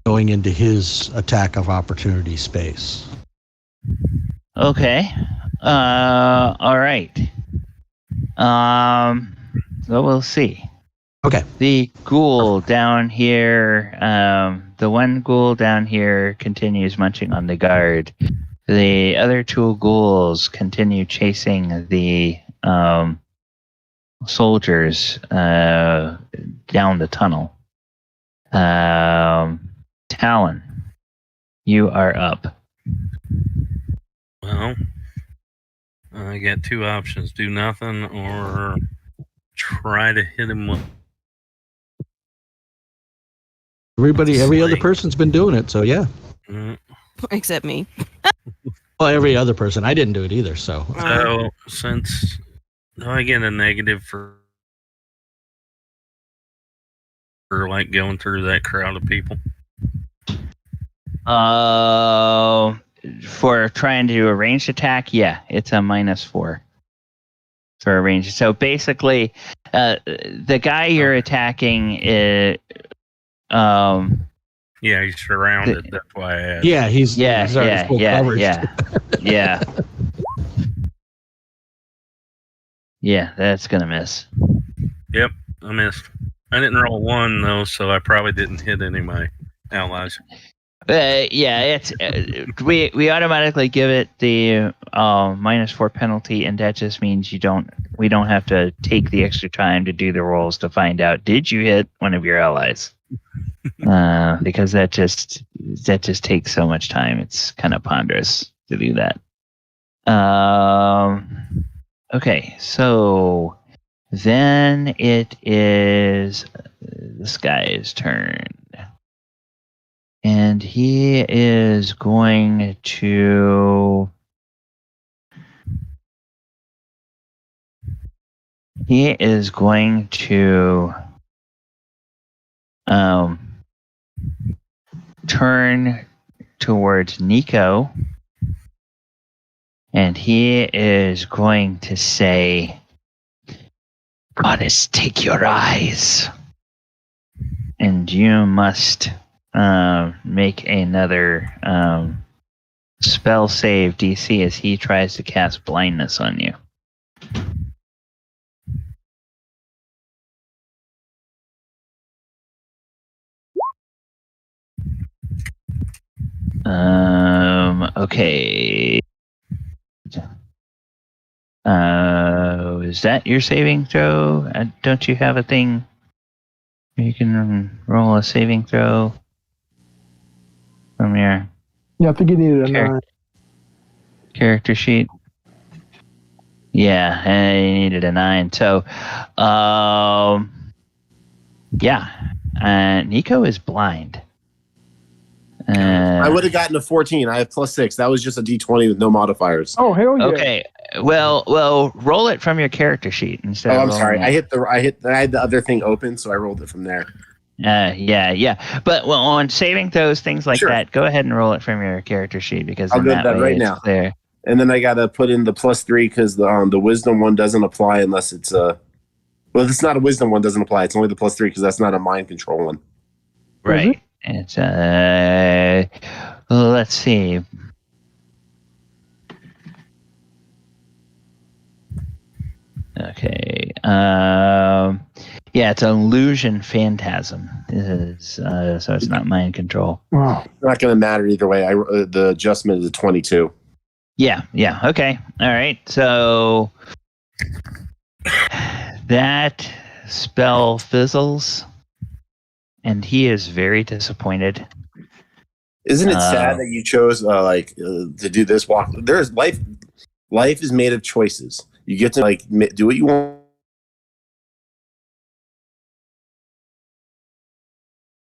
[SPEAKER 3] going into his attack of opportunity space.
[SPEAKER 1] Okay. All right. Well, we'll see.
[SPEAKER 3] Okay.
[SPEAKER 1] The ghoul down here, the one ghoul down here continues munching on the guard. The other two ghouls continue chasing the soldiers down the tunnel. Talon, you are up.
[SPEAKER 5] Well, I got two options: do nothing or try to hit him with.
[SPEAKER 3] Every other
[SPEAKER 5] Sling.
[SPEAKER 3] person's been doing it, so yeah.
[SPEAKER 5] Mm.
[SPEAKER 7] Except me.
[SPEAKER 3] Well, every other person. I didn't do it either, so.
[SPEAKER 5] So since I get a negative for like going through that crowd of people.
[SPEAKER 1] For trying to do a ranged attack, yeah, it's a -4 for a range. So basically, the guy you're attacking is,
[SPEAKER 5] Yeah, he's surrounded. That's why I asked.
[SPEAKER 3] Yeah, he's
[SPEAKER 1] yeah,
[SPEAKER 3] already full coverage.
[SPEAKER 1] yeah. Yeah, that's gonna miss.
[SPEAKER 5] Yep, I missed. I didn't roll 1 though, so I probably didn't hit any of my allies.
[SPEAKER 1] Yeah, it's we automatically give it the -4 penalty, and that just means we don't have to take the extra time to do the rolls to find out did you hit one of your allies, because that just takes so much time. It's kind of ponderous to do that. Okay, so then it is this guy's turn. And he is going to turn towards Nico, and he is going to say, "Goddess, take your eyes." And you must make another spell save DC as he tries to cast blindness on you. Okay. Is that your saving throw? Don't you have a thing where you can roll a saving throw from your
[SPEAKER 6] Yeah, I think he needed a 9.
[SPEAKER 1] character sheet? Yeah, and you needed a 9. So, yeah. Nico is blind.
[SPEAKER 2] I would have gotten a 14. I have +6. That was just a D20 with no modifiers.
[SPEAKER 6] Oh, hell yeah.
[SPEAKER 1] Okay. Well, roll it from your character sheet instead.
[SPEAKER 2] Oh,
[SPEAKER 1] of
[SPEAKER 2] I'm sorry.
[SPEAKER 1] rolling
[SPEAKER 2] I had the other thing open, so I rolled it from there.
[SPEAKER 1] Yeah. But on saving throws, things like
[SPEAKER 2] Sure.
[SPEAKER 1] that, go ahead and roll it from your character sheet because
[SPEAKER 2] I'll
[SPEAKER 1] in
[SPEAKER 2] go to
[SPEAKER 1] that
[SPEAKER 2] that
[SPEAKER 1] way
[SPEAKER 2] right
[SPEAKER 1] it's
[SPEAKER 2] now.
[SPEAKER 1] clear.
[SPEAKER 2] And then I got to put in the +3 because the wisdom one doesn't apply unless it's a. Well, if it's not a wisdom one, doesn't apply. It's only the +3 because that's not a mind control one.
[SPEAKER 1] Right. It's let's see. Okay. Yeah, it's an illusion phantasm. So it's not mind control.
[SPEAKER 6] Wow.
[SPEAKER 2] It's not going to matter either way. The adjustment is a 22.
[SPEAKER 1] Yeah. Okay. All right. So that spell fizzles, and he is very disappointed.
[SPEAKER 2] Isn't it sad that you chose to do this walk? There's life. Life is made of choices. You get to do what you want.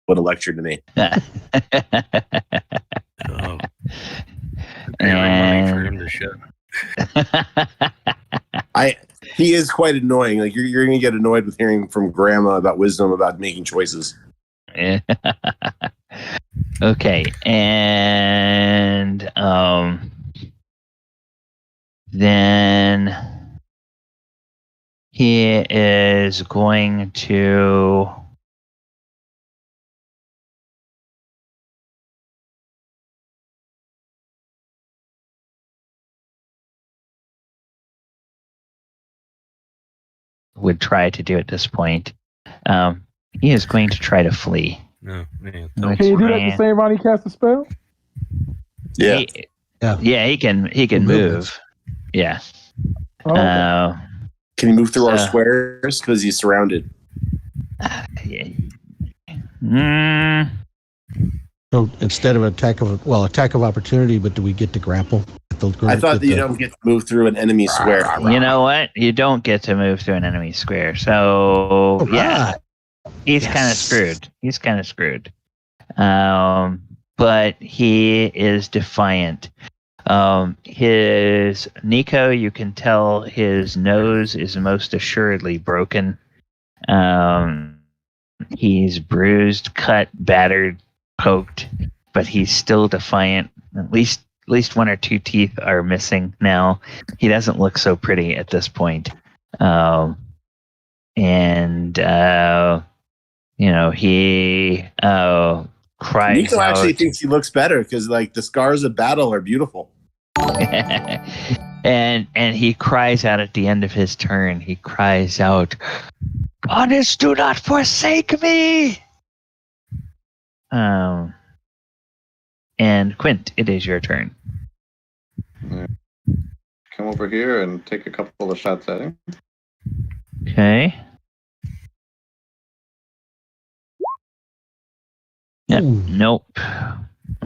[SPEAKER 2] What a lecture to me.
[SPEAKER 5] Oh. Money for him to shut.
[SPEAKER 2] He is quite annoying. Like you're going to get annoyed with hearing from Grandma about wisdom about making choices.
[SPEAKER 1] Okay, and then he is going to would try to do at this point. He is going to try to flee.
[SPEAKER 5] No, man.
[SPEAKER 6] Can you do that the same round he cast the spell?
[SPEAKER 2] Yeah.
[SPEAKER 1] He can move. Yeah.
[SPEAKER 6] Oh, okay.
[SPEAKER 2] Can he move through our squares because he's surrounded?
[SPEAKER 3] So instead of attack of opportunity, but do we get to grapple?
[SPEAKER 2] I thought that you don't get to move through an enemy square.
[SPEAKER 1] You know what? You don't get to move through an enemy square. So he's kind of screwed. But he is defiant. His Nico, you can tell his nose is most assuredly broken. He's bruised, cut, battered, poked, but he's still defiant. At least one or two teeth are missing now. He doesn't look so pretty at this point. He cries
[SPEAKER 2] Nico
[SPEAKER 1] out.
[SPEAKER 2] actually thinks he looks better because the scars of battle are beautiful.
[SPEAKER 1] and he cries out at the end of his turn. He cries out, "Goddess, do not forsake me!" And Quint, it is your turn.
[SPEAKER 4] Come over here and take a couple of shots at him.
[SPEAKER 1] Okay. Yep. Nope.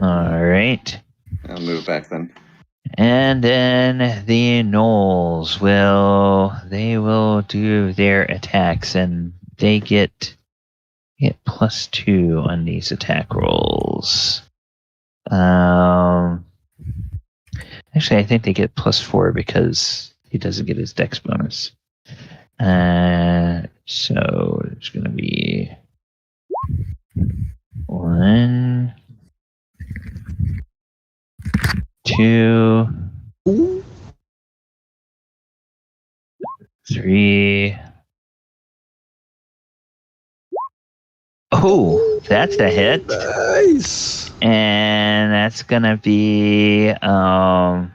[SPEAKER 1] All right.
[SPEAKER 4] I'll move back then.
[SPEAKER 1] And then the gnolls will do their attacks, and they get +2 on these attack rolls. Actually, I think they get +4 because he doesn't get his dex bonus. So it's going to be 1, 2, 3. Oh, that's a hit.
[SPEAKER 3] Nice.
[SPEAKER 1] And that's gonna be now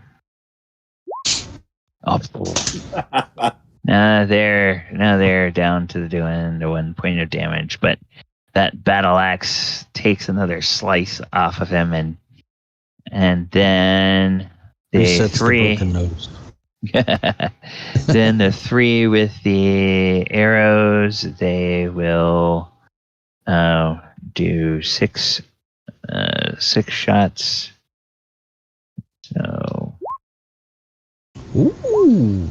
[SPEAKER 1] they're down to doing the 1 point of damage, but that battle axe takes another slice off of him, and And then the
[SPEAKER 3] Resets the
[SPEAKER 1] three.
[SPEAKER 3] broken nose.
[SPEAKER 1] Then the three with the arrows, they will do six shots. So
[SPEAKER 3] Ooh.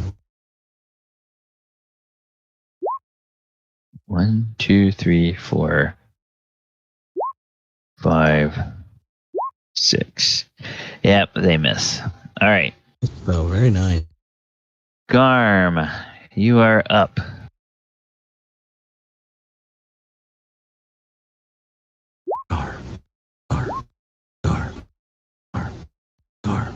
[SPEAKER 1] 1, 2, 3, 4, 5, 6. Yep, they miss. All right.
[SPEAKER 3] Oh, very nice.
[SPEAKER 1] Garm, you are up.
[SPEAKER 3] Gar, gar, gar, gar, gar.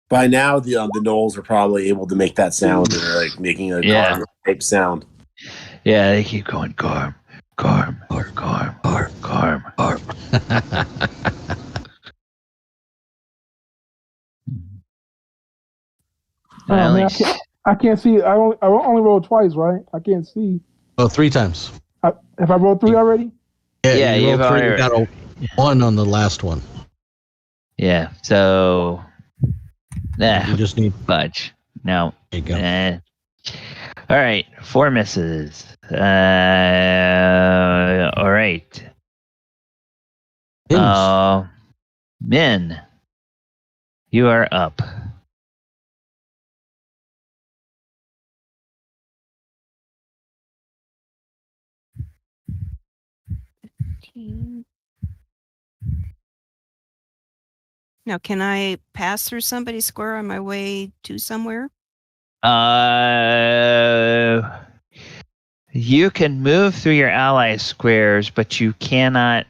[SPEAKER 2] By now, the gnolls are probably able to make that sound. They're like making a
[SPEAKER 1] Yeah.
[SPEAKER 2] type sound.
[SPEAKER 1] Yeah, they keep going. Garm, Garm,
[SPEAKER 3] Gar,
[SPEAKER 1] Garm,
[SPEAKER 3] gar,
[SPEAKER 1] Garm.
[SPEAKER 3] gar.
[SPEAKER 6] Oh man,
[SPEAKER 1] At least-
[SPEAKER 6] I can't see. I only rolled twice, right? I can't see.
[SPEAKER 3] Oh, 3 times.
[SPEAKER 6] Have I rolled 3 already?
[SPEAKER 1] Yeah,
[SPEAKER 3] you
[SPEAKER 1] you've
[SPEAKER 3] rolled 3. You
[SPEAKER 1] already-
[SPEAKER 3] got a 1 on the last one.
[SPEAKER 1] Yeah, so
[SPEAKER 3] You just need.
[SPEAKER 1] budge. No.
[SPEAKER 3] There you go.
[SPEAKER 1] All right, 4 misses. All right. Min, you are up.
[SPEAKER 7] Now, can I pass through somebody's square on my way to somewhere?
[SPEAKER 1] You can move through your ally squares, but you cannot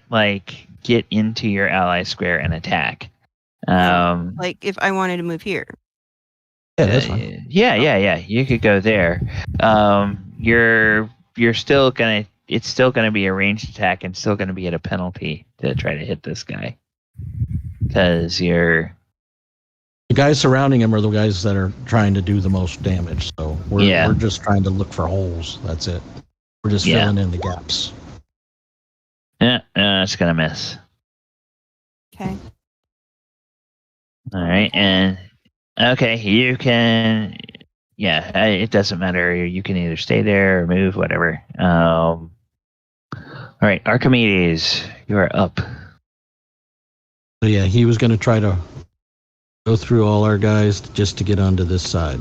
[SPEAKER 1] get into your ally square and attack.
[SPEAKER 7] Like if I wanted to move here.
[SPEAKER 3] Yeah, that's fine.
[SPEAKER 1] Yeah. You could go there. You're still gonna. It's still gonna be a ranged attack and still gonna be at a penalty to try to hit this guy because you're.
[SPEAKER 3] The guys surrounding him are the guys that are trying to do the most damage. So we're just trying to look for holes. That's it. We're just filling in the gaps.
[SPEAKER 1] Yeah, it's gonna miss.
[SPEAKER 7] Okay.
[SPEAKER 1] All right, and okay, you can. Yeah, it doesn't matter. You can either stay there or move, whatever. All right, Archimedes, you are up.
[SPEAKER 3] So yeah, he was going to try to go through all our guys just to get onto this side.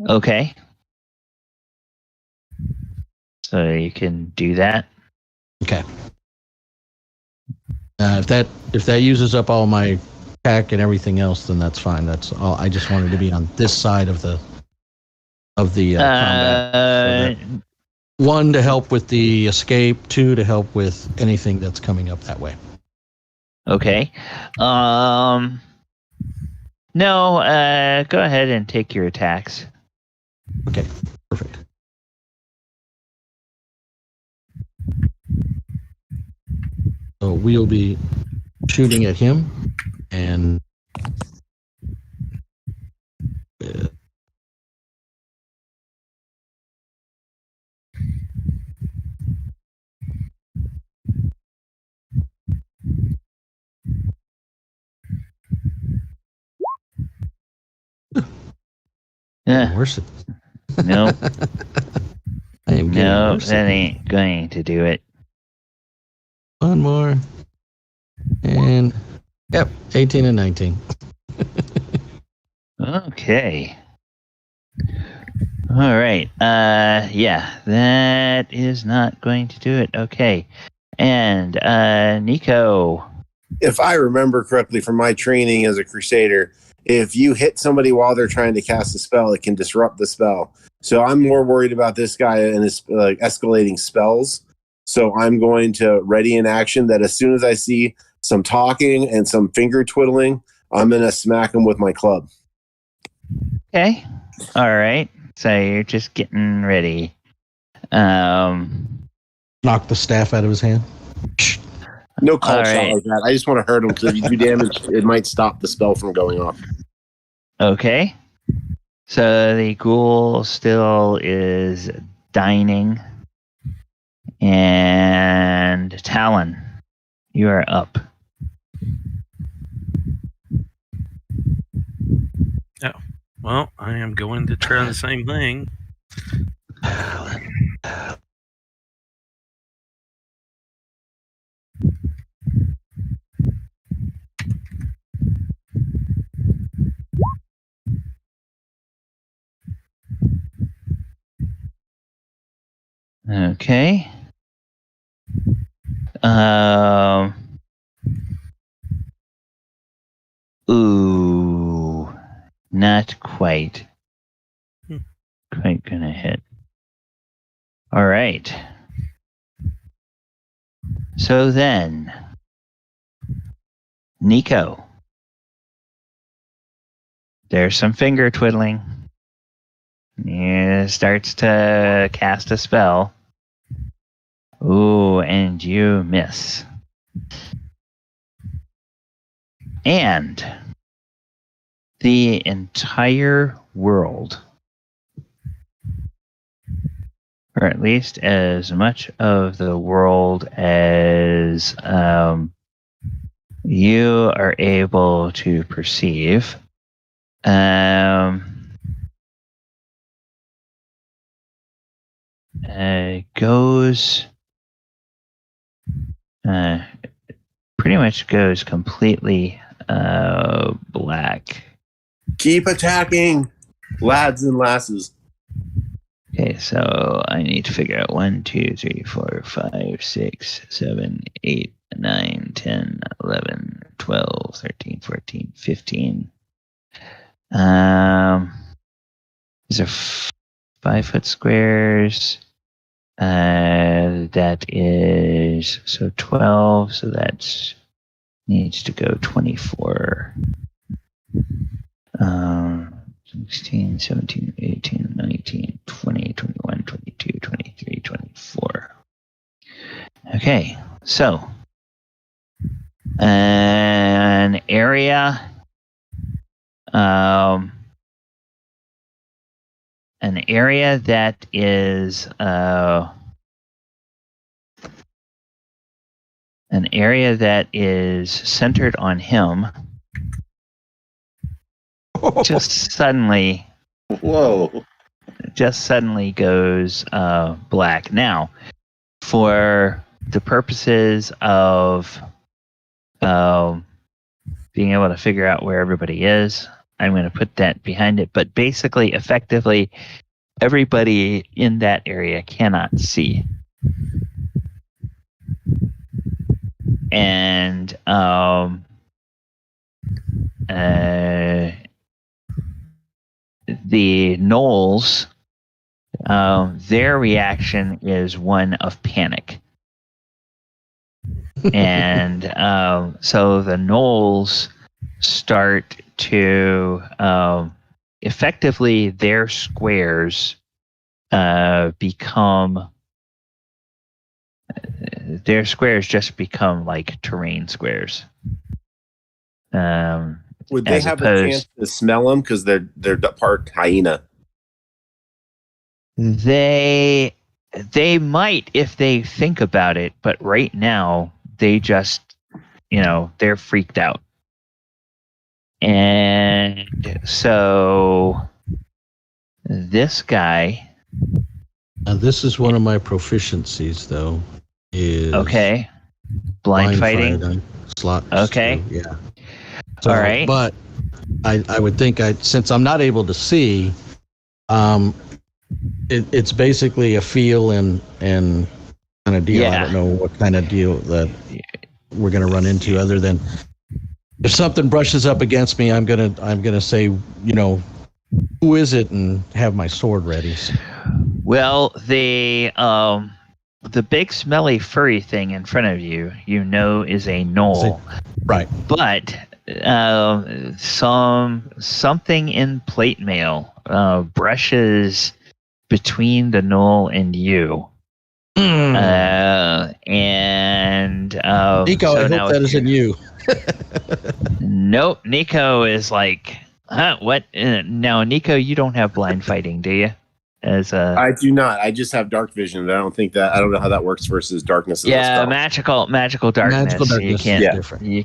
[SPEAKER 1] Okay. So you can do that.
[SPEAKER 3] Okay. If that uses up all my attack and everything else, then that's fine. That's all. I just wanted to be on this side of the combat. So that, 1 to help with the escape, 2 to help with anything that's coming up that way.
[SPEAKER 1] Okay. No. Go ahead and take your attacks.
[SPEAKER 3] Okay. Perfect. So we'll be shooting at him, and
[SPEAKER 1] Yeah.
[SPEAKER 3] worse.
[SPEAKER 1] No.
[SPEAKER 3] I am getting
[SPEAKER 1] No,
[SPEAKER 3] worse.
[SPEAKER 1] that ain't going to do it.
[SPEAKER 3] 1 more, and yep, 18 and 19.
[SPEAKER 1] Okay. All right. Yeah, that is not going to do it. Okay. And Nico.
[SPEAKER 2] If I remember correctly from my training as a crusader, if you hit somebody while they're trying to cast a spell, it can disrupt the spell. So I'm more worried about this guy and his escalating spells. So I'm going to ready in action that as soon as I see some talking and some finger twiddling, I'm going to smack him with my club.
[SPEAKER 1] Okay. All right. So you're just getting ready.
[SPEAKER 3] Knock the staff out of his hand.
[SPEAKER 2] No call
[SPEAKER 1] All
[SPEAKER 2] shot
[SPEAKER 1] right.
[SPEAKER 2] like that. I just want to hurt him because if you do damage, it might stop the spell from going off.
[SPEAKER 1] Okay. So the ghoul still is dining. And Talon, You are up.
[SPEAKER 5] Well, I am going to try the same thing.
[SPEAKER 1] Okay. Ooh, not quite. Quite gonna hit. All right. So then, Nico. There's some finger twiddling. He starts to cast a spell. Ooh, and you miss. And the entire world, or at least as much of the world as you are able to perceive, goes pretty much goes completely black.
[SPEAKER 2] Keep attacking, lads and lasses.
[SPEAKER 1] Okay, so I need to figure out 1, 2, 3, 4, 5, 6, 7, 8, 9, 10, 11, 12, 13, 14, 15. These are 5-foot squares. That is so 12. So that needs to go 24. 16, 17, 18, 19, 20, 21, 22, 23, 24. Okay, so an area that is centered on him just suddenly goes black. Now, for the purposes of being able to figure out where everybody is, I'm going to put that behind it. But basically, effectively, everybody in that area cannot see. And the gnolls, their reaction is one of panic. And so the gnolls start to effectively their squares just become like terrain squares.
[SPEAKER 2] Would they have a chance to smell them because they're part hyena?
[SPEAKER 1] They might if they think about it, but right now they just, they're freaked out. And so this guy.
[SPEAKER 3] This is one of my proficiencies, though. Is
[SPEAKER 1] okay. Blind fighting.
[SPEAKER 3] Slots.
[SPEAKER 1] Okay.
[SPEAKER 3] Too, yeah. So,
[SPEAKER 1] all right.
[SPEAKER 3] But I would think since I'm not able to see, it's basically a feel and kind of deal.
[SPEAKER 1] Yeah.
[SPEAKER 3] I don't know what kind of deal that we're going to run into, other than if something brushes up against me, I'm gonna say, who is it, and have my sword ready.
[SPEAKER 1] Well, the big smelly furry thing in front of you, is a gnoll.
[SPEAKER 3] Right.
[SPEAKER 1] But something in plate mail brushes between the gnoll and you. And
[SPEAKER 3] Nico, I hope that isn't you.
[SPEAKER 1] Nope. Nico is like, huh? What? Now, Nico, you don't have blind fighting, do you? as a
[SPEAKER 2] I do not. I just have dark vision. I don't know how that works versus darkness.
[SPEAKER 1] magical darkness.
[SPEAKER 3] Magical darkness
[SPEAKER 1] You
[SPEAKER 3] is
[SPEAKER 1] can't.
[SPEAKER 3] different.
[SPEAKER 1] You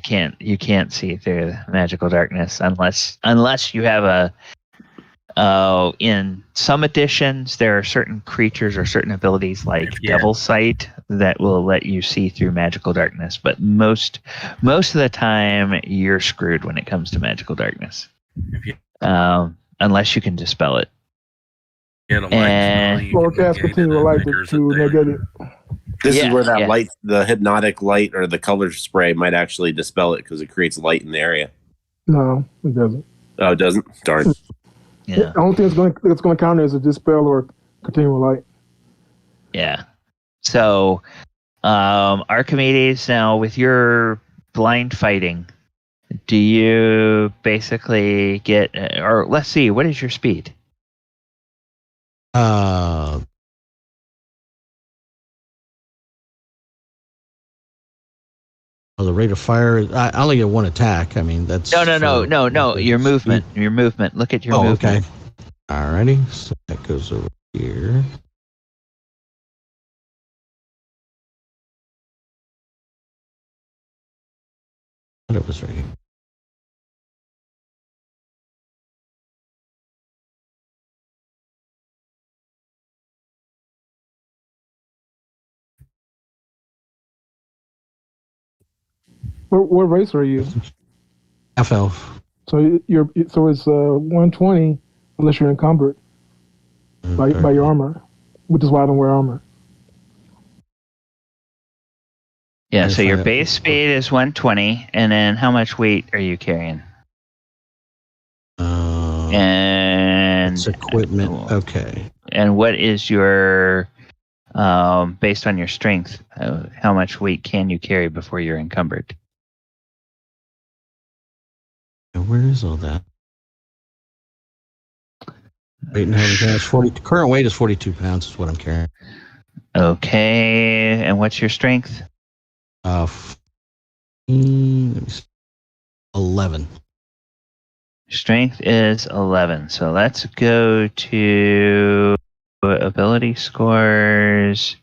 [SPEAKER 1] can't see through magical darkness unless you have a. In some editions, there are certain creatures or certain abilities like Devil Sight that will let you see through magical darkness. But most of the time, you're screwed when it comes to magical darkness, unless you can dispel it. And
[SPEAKER 6] forecast continual light to negate it.
[SPEAKER 2] This is where that light, the hypnotic light or the color spray might actually dispel it because it creates light in the area.
[SPEAKER 6] No, it doesn't.
[SPEAKER 2] Oh, it doesn't? Darn.
[SPEAKER 6] Yeah. The only thing it's going to counter is a dispel or continual light.
[SPEAKER 1] Yeah. So, Archimedes, now with your blind fighting, do you basically get, or let's see, what is your speed?
[SPEAKER 3] The rate of fire. I only get one attack. I mean, that's
[SPEAKER 1] no. Your movement. Speed. Your movement. Look at your movement.
[SPEAKER 3] Okay. Alrighty. So that goes over here. It was right here.
[SPEAKER 6] What race are you?
[SPEAKER 3] Half elf.
[SPEAKER 6] So it's 120 unless you're encumbered by your armor, which is why I don't wear armor.
[SPEAKER 1] Yeah. So your base speed is 120, and then how much weight are you carrying? And
[SPEAKER 3] it's equipment. Okay.
[SPEAKER 1] And what is your based on your strength? How much weight can you carry before you're encumbered?
[SPEAKER 3] Where is all that? Weight and everything is 40. Current weight is 42 pounds. Is what I'm carrying.
[SPEAKER 1] Okay, and what's your strength?
[SPEAKER 3] 11.
[SPEAKER 1] Strength is 11. So let's go to ability scores.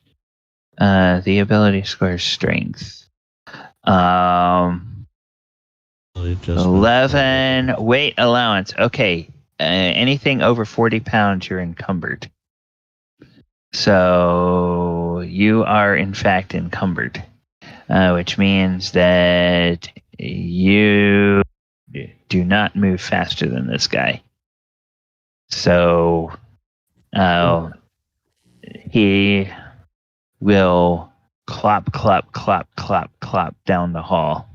[SPEAKER 1] The ability scores strength. 11 weight allowance. Okay. Anything over 40 pounds, you're encumbered. So you are in fact encumbered, which means that you do not move faster than this guy. So he will clop down the hall.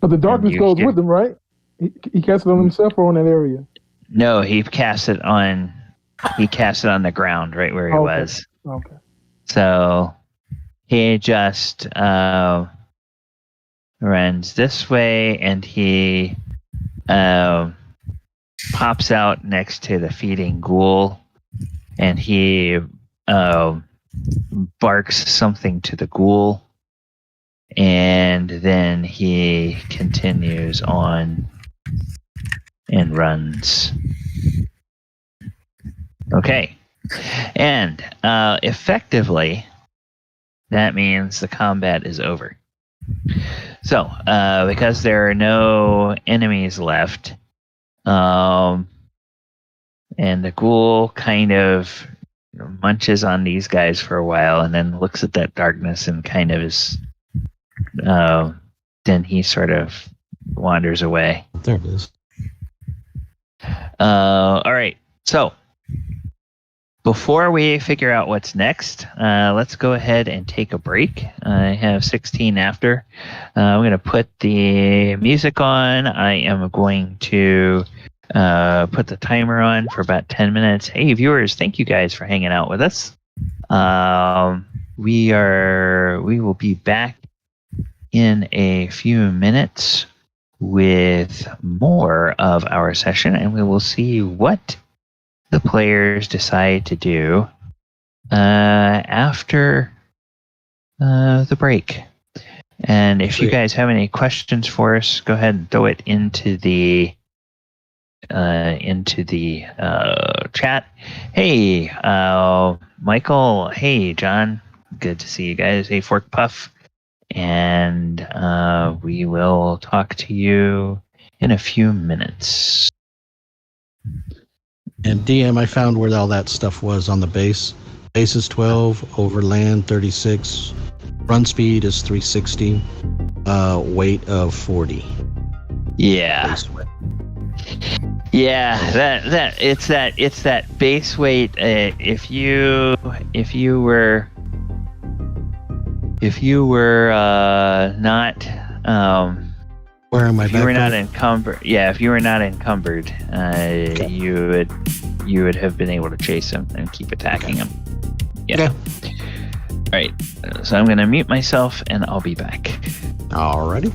[SPEAKER 6] But the darkness goes with him, right? He casts it on himself or on that area?
[SPEAKER 1] No, he cast it on the ground right where he was.
[SPEAKER 6] Okay.
[SPEAKER 1] So he just runs this way, and he pops out next to the feeding ghoul, and he barks something to the ghoul, and then he continues on and runs. Okay. And effectively, that means the combat is over. So, because there are no enemies left, and the ghoul kind of munches on these guys for a while and then looks at that darkness and kind of is, then he sort of wanders away.
[SPEAKER 3] There it is.
[SPEAKER 1] All right. So, before we figure out what's next, let's go ahead and take a break. I have 16 after. I'm going to put the music on. I am going to put the timer on for about 10 minutes. Hey, viewers, thank you guys for hanging out with us. We will be back in a few minutes with more of our session, and we will see what the players decide to do after the break. And if you guys have any questions for us, go ahead and throw it into the into the chat. Hey, Michael. Hey, John. Good to see you guys. Hey, Fork Puff. And we will talk to you in a few minutes.
[SPEAKER 3] And DM, I found where all that stuff was on the base. Base is 12, overland 36, run speed is 360, weight of 40.
[SPEAKER 1] Yeah.
[SPEAKER 3] Base weight.
[SPEAKER 1] Yeah, it's that base weight. If you were not
[SPEAKER 3] Where am I?
[SPEAKER 1] if you were not encumbered, if you were not encumbered,
[SPEAKER 3] Okay.
[SPEAKER 1] you would have been able to chase him and keep attacking him. Yeah.
[SPEAKER 3] Okay.
[SPEAKER 1] All right. So I'm gonna mute myself and I'll be back.
[SPEAKER 3] Alrighty.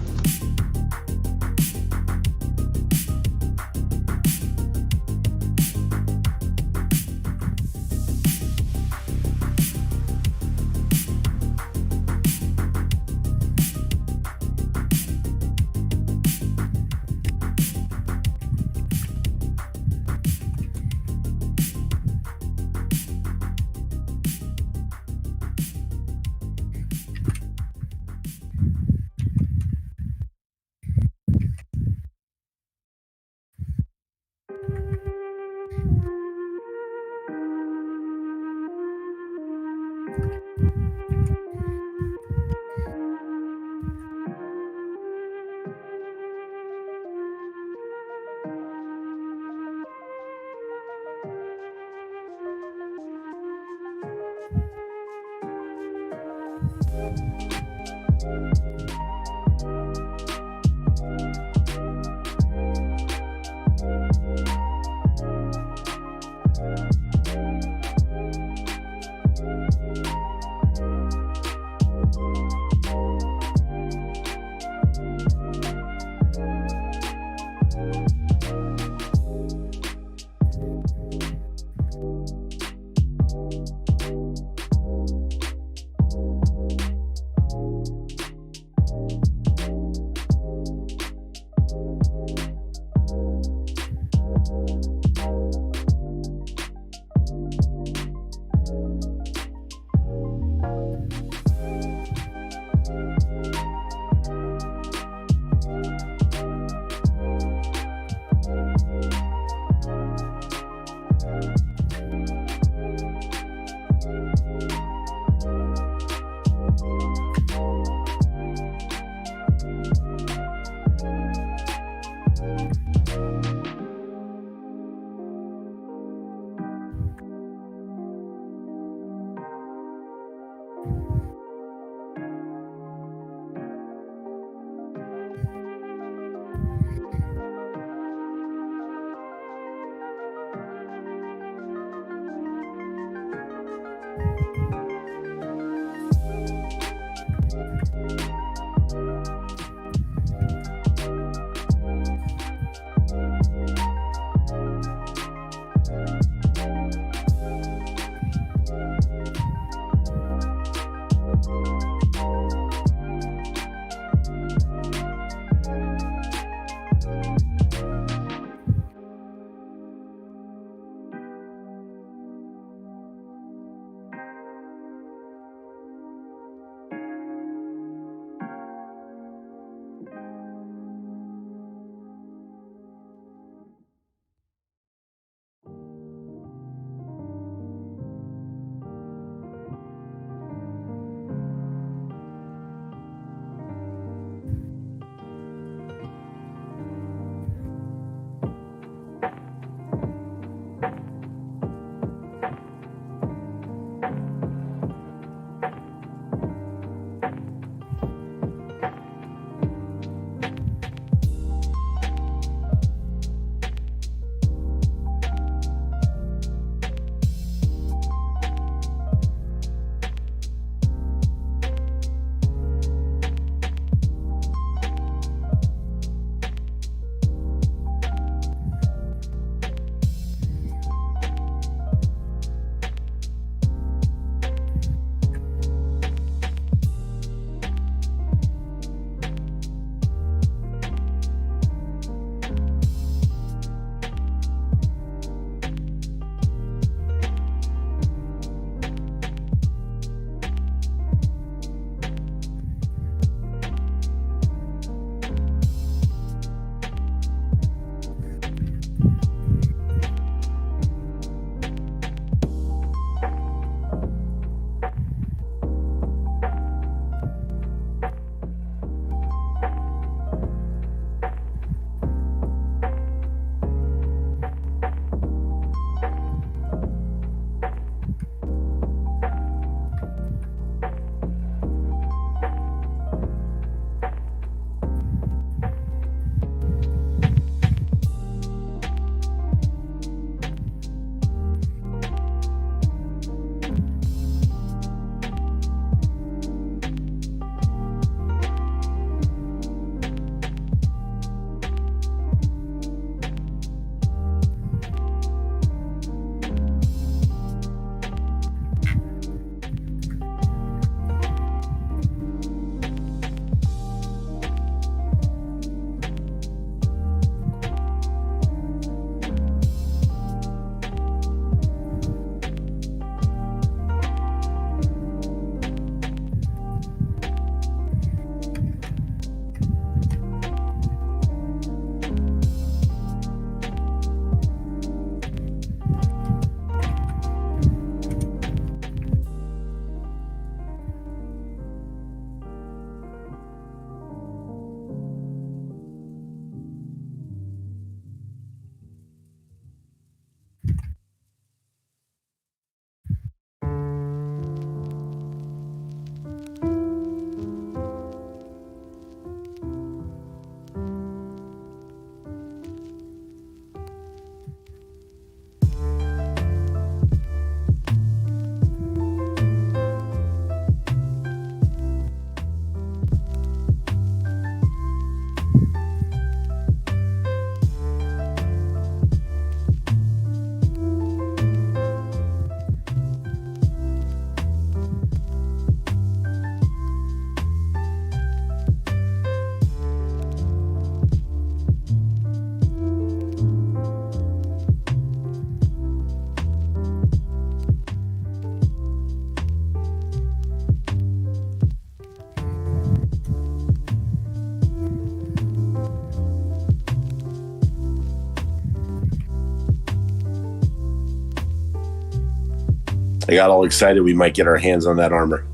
[SPEAKER 2] I got all excited we might get our hands on that armor.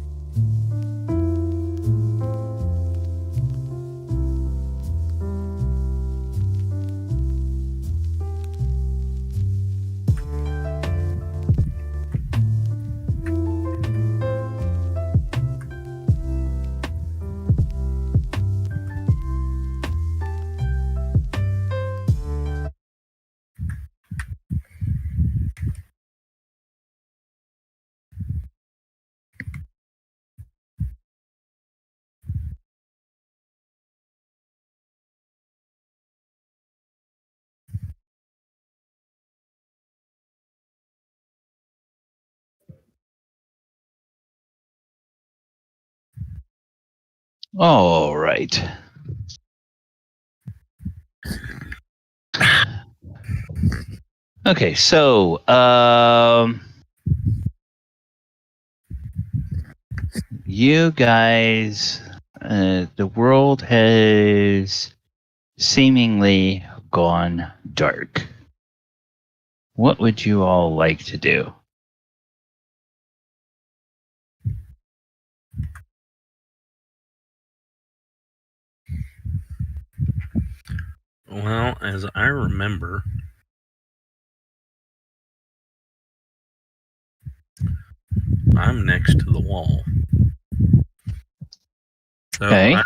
[SPEAKER 1] All right. Okay, so you guys, the world has seemingly gone dark. What would you all like to do?
[SPEAKER 5] Well, as I remember, I'm next to the wall. So
[SPEAKER 1] Okay.
[SPEAKER 5] I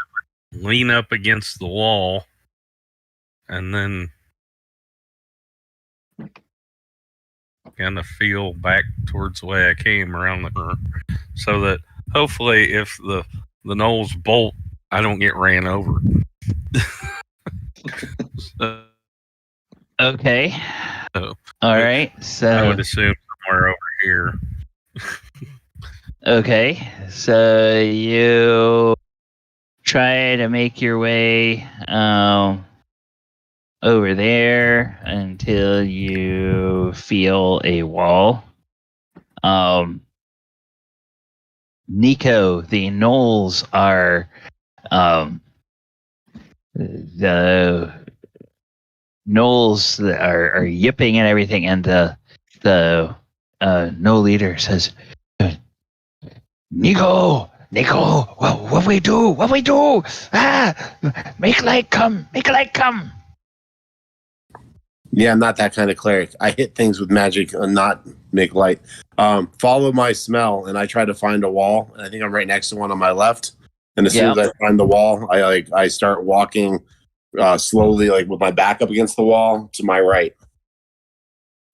[SPEAKER 5] lean up against the wall and then kind of feel back towards the way I came around the corner, so that hopefully if the gnolls bolt, I don't get ran over. So,
[SPEAKER 1] Okay.
[SPEAKER 5] So,
[SPEAKER 1] All right.
[SPEAKER 5] I
[SPEAKER 1] So
[SPEAKER 5] would assume somewhere over here.
[SPEAKER 1] okay. So you try to make your way over there until you feel a wall. Nico, the gnolls are the gnolls that are yipping and everything, and the gnoll leader says, Nico, what we do? Make light come.
[SPEAKER 2] Yeah, I'm not that kind of cleric. I hit things with magic and not make light. Follow my smell, and I try to find a wall. And I think I'm right next to one on my left. And as soon as I find the wall, I start walking slowly, like with my back up against the wall to my right.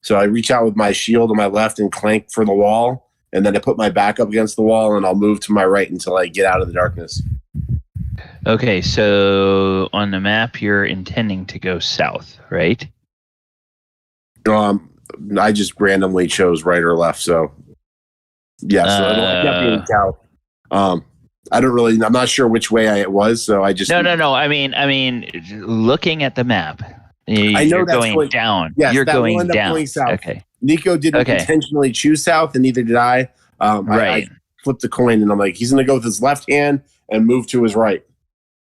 [SPEAKER 2] So I reach out with my shield on my left and clank for the wall, and then I put my back up against the wall, and I'll move to my right until I get out of the darkness.
[SPEAKER 1] Okay, so on the map, you're intending to go south, right?
[SPEAKER 2] I just randomly chose right or left, so yeah. So it'll end up being south. I'm not sure which way it was, so I just
[SPEAKER 1] No. I mean, looking at the map,
[SPEAKER 2] I know
[SPEAKER 1] you're
[SPEAKER 2] that's
[SPEAKER 1] going down.
[SPEAKER 2] Yes,
[SPEAKER 1] you're
[SPEAKER 2] that will
[SPEAKER 1] going
[SPEAKER 2] end up
[SPEAKER 1] down.
[SPEAKER 2] going south.
[SPEAKER 1] Okay.
[SPEAKER 2] Nico didn't intentionally choose south, and neither did I.
[SPEAKER 1] Right.
[SPEAKER 2] I flipped the coin, and I'm like, he's going to go with his left hand and move to his right.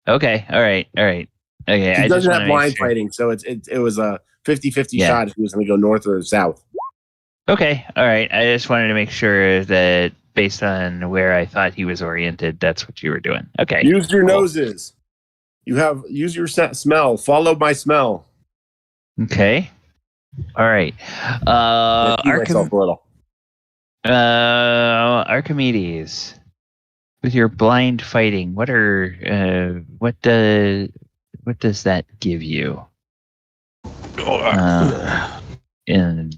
[SPEAKER 1] Okay. All right. Okay.
[SPEAKER 2] He doesn't have blind fighting, so it was a 50-50 shot if he was going to go north or south.
[SPEAKER 1] Okay. All right. I just wanted to make sure that based on where I thought he was oriented, that's what you were doing. Okay.
[SPEAKER 2] Use your noses. Use your smell. Follow my smell.
[SPEAKER 1] Okay. All right.
[SPEAKER 2] Myself a little.
[SPEAKER 1] Archimedes, with your blind fighting, what does that give you? In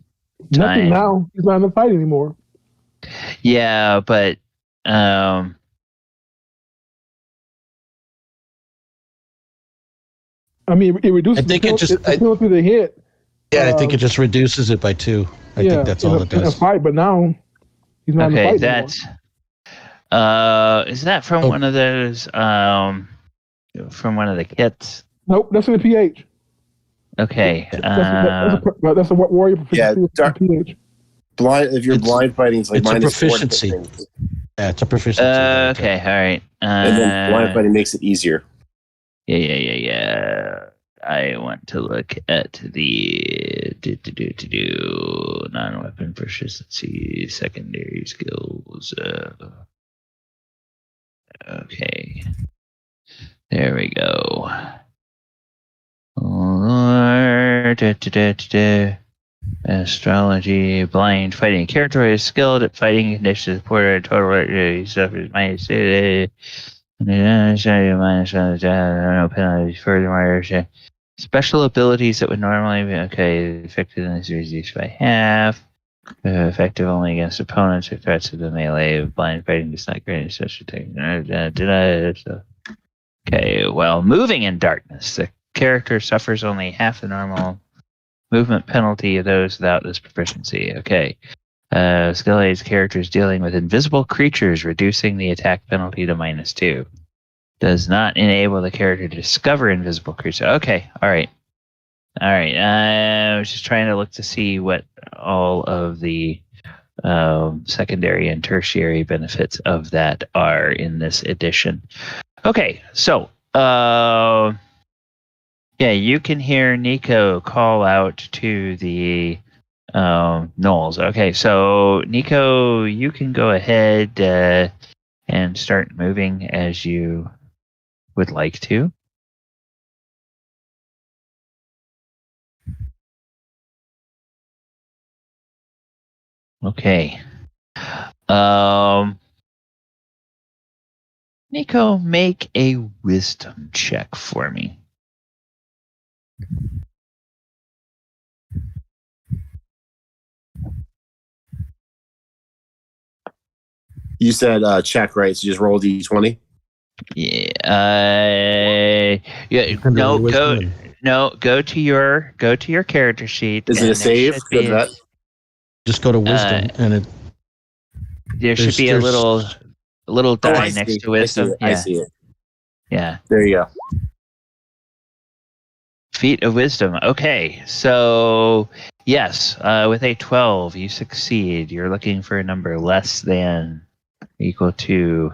[SPEAKER 6] Nothing
[SPEAKER 1] time.
[SPEAKER 6] now. He's not in the fight anymore.
[SPEAKER 1] Yeah, but
[SPEAKER 6] I mean, it reduces.
[SPEAKER 3] I think
[SPEAKER 6] the penalty to hit.
[SPEAKER 3] Yeah, I think it just reduces it by 2. I think that's all it does.
[SPEAKER 6] In a fight, but now he's not in the fight anymore.
[SPEAKER 1] Is that from one of those from one of the kits?
[SPEAKER 6] Nope, that's in the PH.
[SPEAKER 1] Okay.
[SPEAKER 6] That's a warrior proficiency PH.
[SPEAKER 2] Blind. If you're blind fighting, it's like
[SPEAKER 3] it's a proficiency. Yeah, it's a proficiency.
[SPEAKER 1] Okay, all right.
[SPEAKER 2] And then blind fighting makes it easier.
[SPEAKER 1] Yeah. I want to look at the non-weapon proficiency secondary skills. Okay, there we go. Astrology, blind fighting. Character is skilled at fighting conditions. Porter total suffers minus penalties. Furthermore, special abilities that would normally be effective in this reduced by half. Effective only against opponents or threats of the melee. Blind fighting does not grant such a Okay, well, moving in darkness. The character suffers only half the normal movement penalty of those without this proficiency. Okay. Skill aids characters dealing with invisible creatures, reducing the attack penalty to -2. Does not enable the character to discover invisible creatures. Okay, all right. I was just trying to look to see what all of the secondary and tertiary benefits of that are in this edition. Okay, so you can hear Nico call out to the gnolls. Okay, so Nico, you can go ahead and start moving as you would like to. Okay. Nico, make a wisdom check for me.
[SPEAKER 2] You said check, right? So just roll a d20.
[SPEAKER 1] Yeah. Go to your character sheet.
[SPEAKER 2] Is it a save?
[SPEAKER 3] Just go to wisdom, and
[SPEAKER 1] there should be a little die next to wisdom.
[SPEAKER 2] I see it.
[SPEAKER 1] Yeah.
[SPEAKER 2] There you go.
[SPEAKER 1] Feat of wisdom. Okay, so yes, with a 12, you succeed. You're looking for a number less than equal to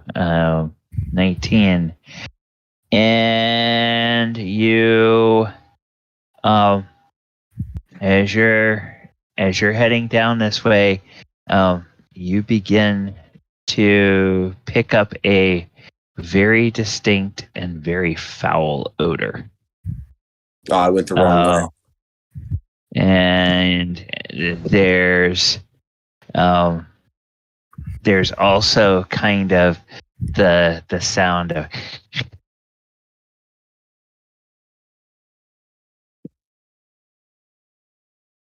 [SPEAKER 1] 19, and you, as you're heading down this way, you begin to pick up a very distinct and very foul odor.
[SPEAKER 2] Oh, I went the wrong way.
[SPEAKER 1] And there's also kind of the sound of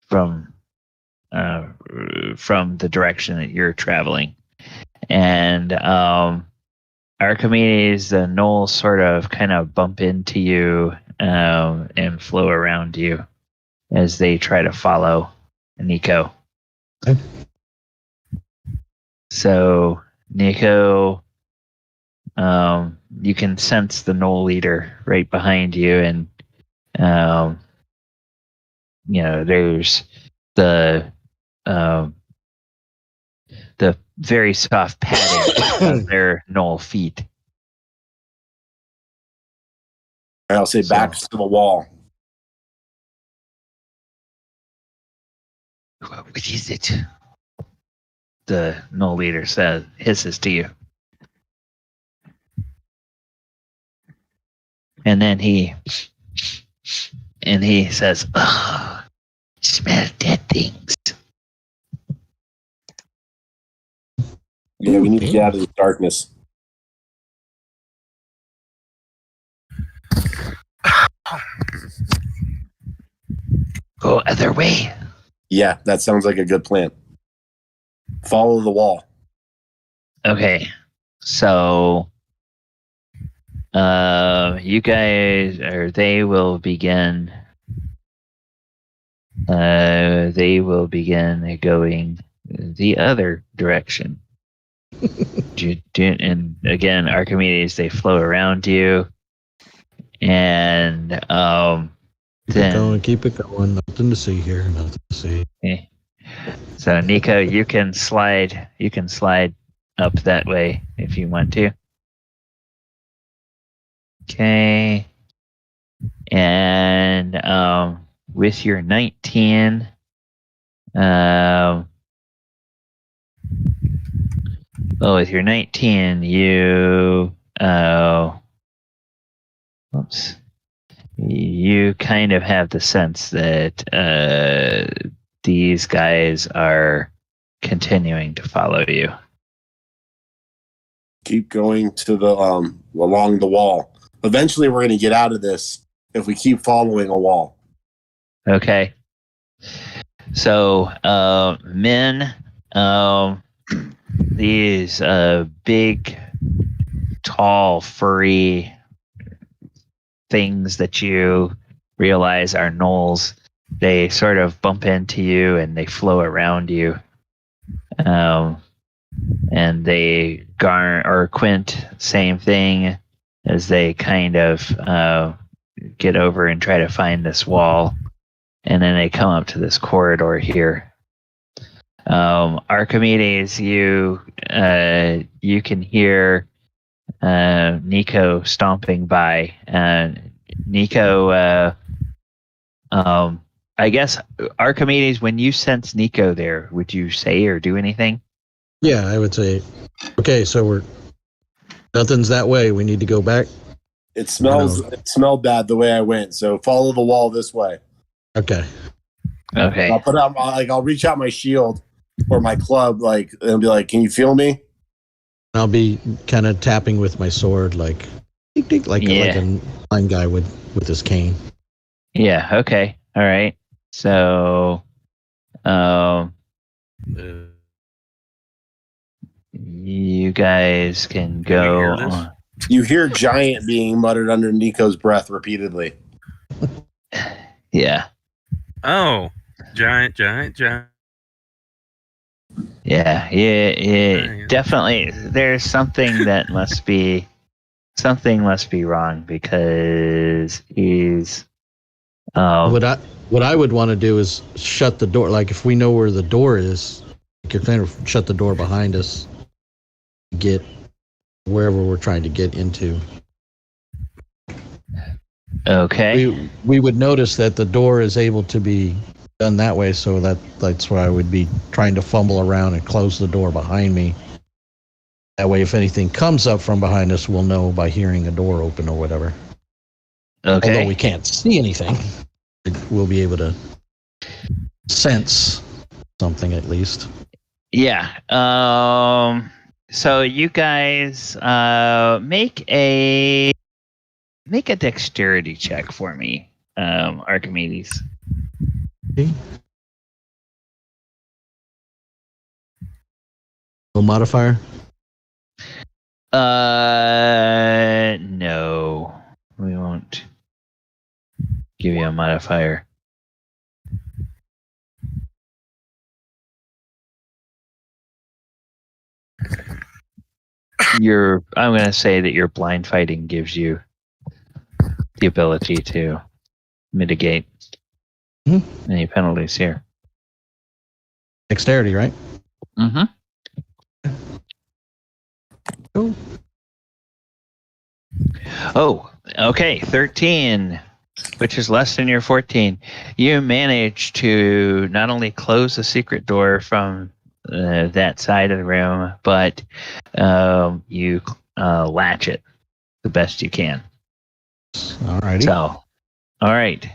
[SPEAKER 1] from the direction that you're traveling, and Archimedes, the gnolls sort of kind of bump into you and flow around you as they try to follow Nico.
[SPEAKER 3] Okay.
[SPEAKER 1] So Nico, you can sense the gnoll leader right behind you, and there's the very soft padding of their gnoll feet.
[SPEAKER 2] I'll say back to the wall.
[SPEAKER 1] What is it? The gnoll leader hisses to you. And then he says, "Oh, smell dead things."
[SPEAKER 2] Yeah, we need to get out of the darkness.
[SPEAKER 1] Go other way.
[SPEAKER 2] Yeah, that sounds like a good plan. Follow the wall.
[SPEAKER 1] Okay, so you guys, or they will begin. They will begin going the other direction. And again, Archimedes, they flow around you, and
[SPEAKER 3] keep it going. Nothing to see here. Nothing to see.
[SPEAKER 1] Okay. So Nico, you can slide up that way if you want to. Okay. And with your 19, with your 19, you kind of have the sense that these guys are continuing to follow you.
[SPEAKER 2] Keep going to the along the wall. Eventually, we're going to get out of this if we keep following a wall.
[SPEAKER 1] Okay. So, men, these big, tall, furry things that you realize are gnolls, they sort of bump into you and they flow around you. And they or Quint, same thing, as they kind of get over and try to find this wall. And then they come up to this corridor here. Archimedes, you can hear Nico stomping by. Nico, I guess, Archimedes, when you sense Nico there, would you say or do anything?
[SPEAKER 3] Yeah, I would say, okay, so nothing's that way. We need to go back.
[SPEAKER 2] It smelled bad the way I went, so follow the wall this way.
[SPEAKER 3] Okay.
[SPEAKER 1] Okay.
[SPEAKER 2] I'll reach out my shield or my club, and be like, "Can you feel me?"
[SPEAKER 3] I'll be kind of tapping with my sword, like a blind guy would with his cane.
[SPEAKER 1] Yeah. Okay. All right. So, you guys can go.
[SPEAKER 2] You hear giant being muttered under Nico's breath repeatedly.
[SPEAKER 1] Yeah.
[SPEAKER 5] Oh, giant.
[SPEAKER 1] Yeah. Definitely. There's something that must be wrong because he's.
[SPEAKER 3] What I would want to do is shut the door. Like if we know where the door is, we could kind of shut the door behind us, get wherever we're trying to get into.
[SPEAKER 1] Okay.
[SPEAKER 3] We would notice that the door is able to be done that way, so that's why I would be trying to fumble around and close the door behind me. That way, if anything comes up from behind us, we'll know by hearing a door open or whatever.
[SPEAKER 1] Okay.
[SPEAKER 3] Although we can't see anything, we'll be able to sense something at least.
[SPEAKER 1] Yeah. So you guys make a dexterity check for me, Archimedes.
[SPEAKER 3] Okay. No modifier?
[SPEAKER 1] No. We won't give you a modifier. I'm going to say that your blind fighting gives you the ability to mitigate any penalties here.
[SPEAKER 3] Dexterity, right?
[SPEAKER 1] Mm-hmm.
[SPEAKER 3] Cool.
[SPEAKER 1] Oh, okay. 13, which is less than your 14. You manage to not only close the secret door from that side of the room, but you latch it the best you can.
[SPEAKER 3] Alrighty.
[SPEAKER 1] So, all right.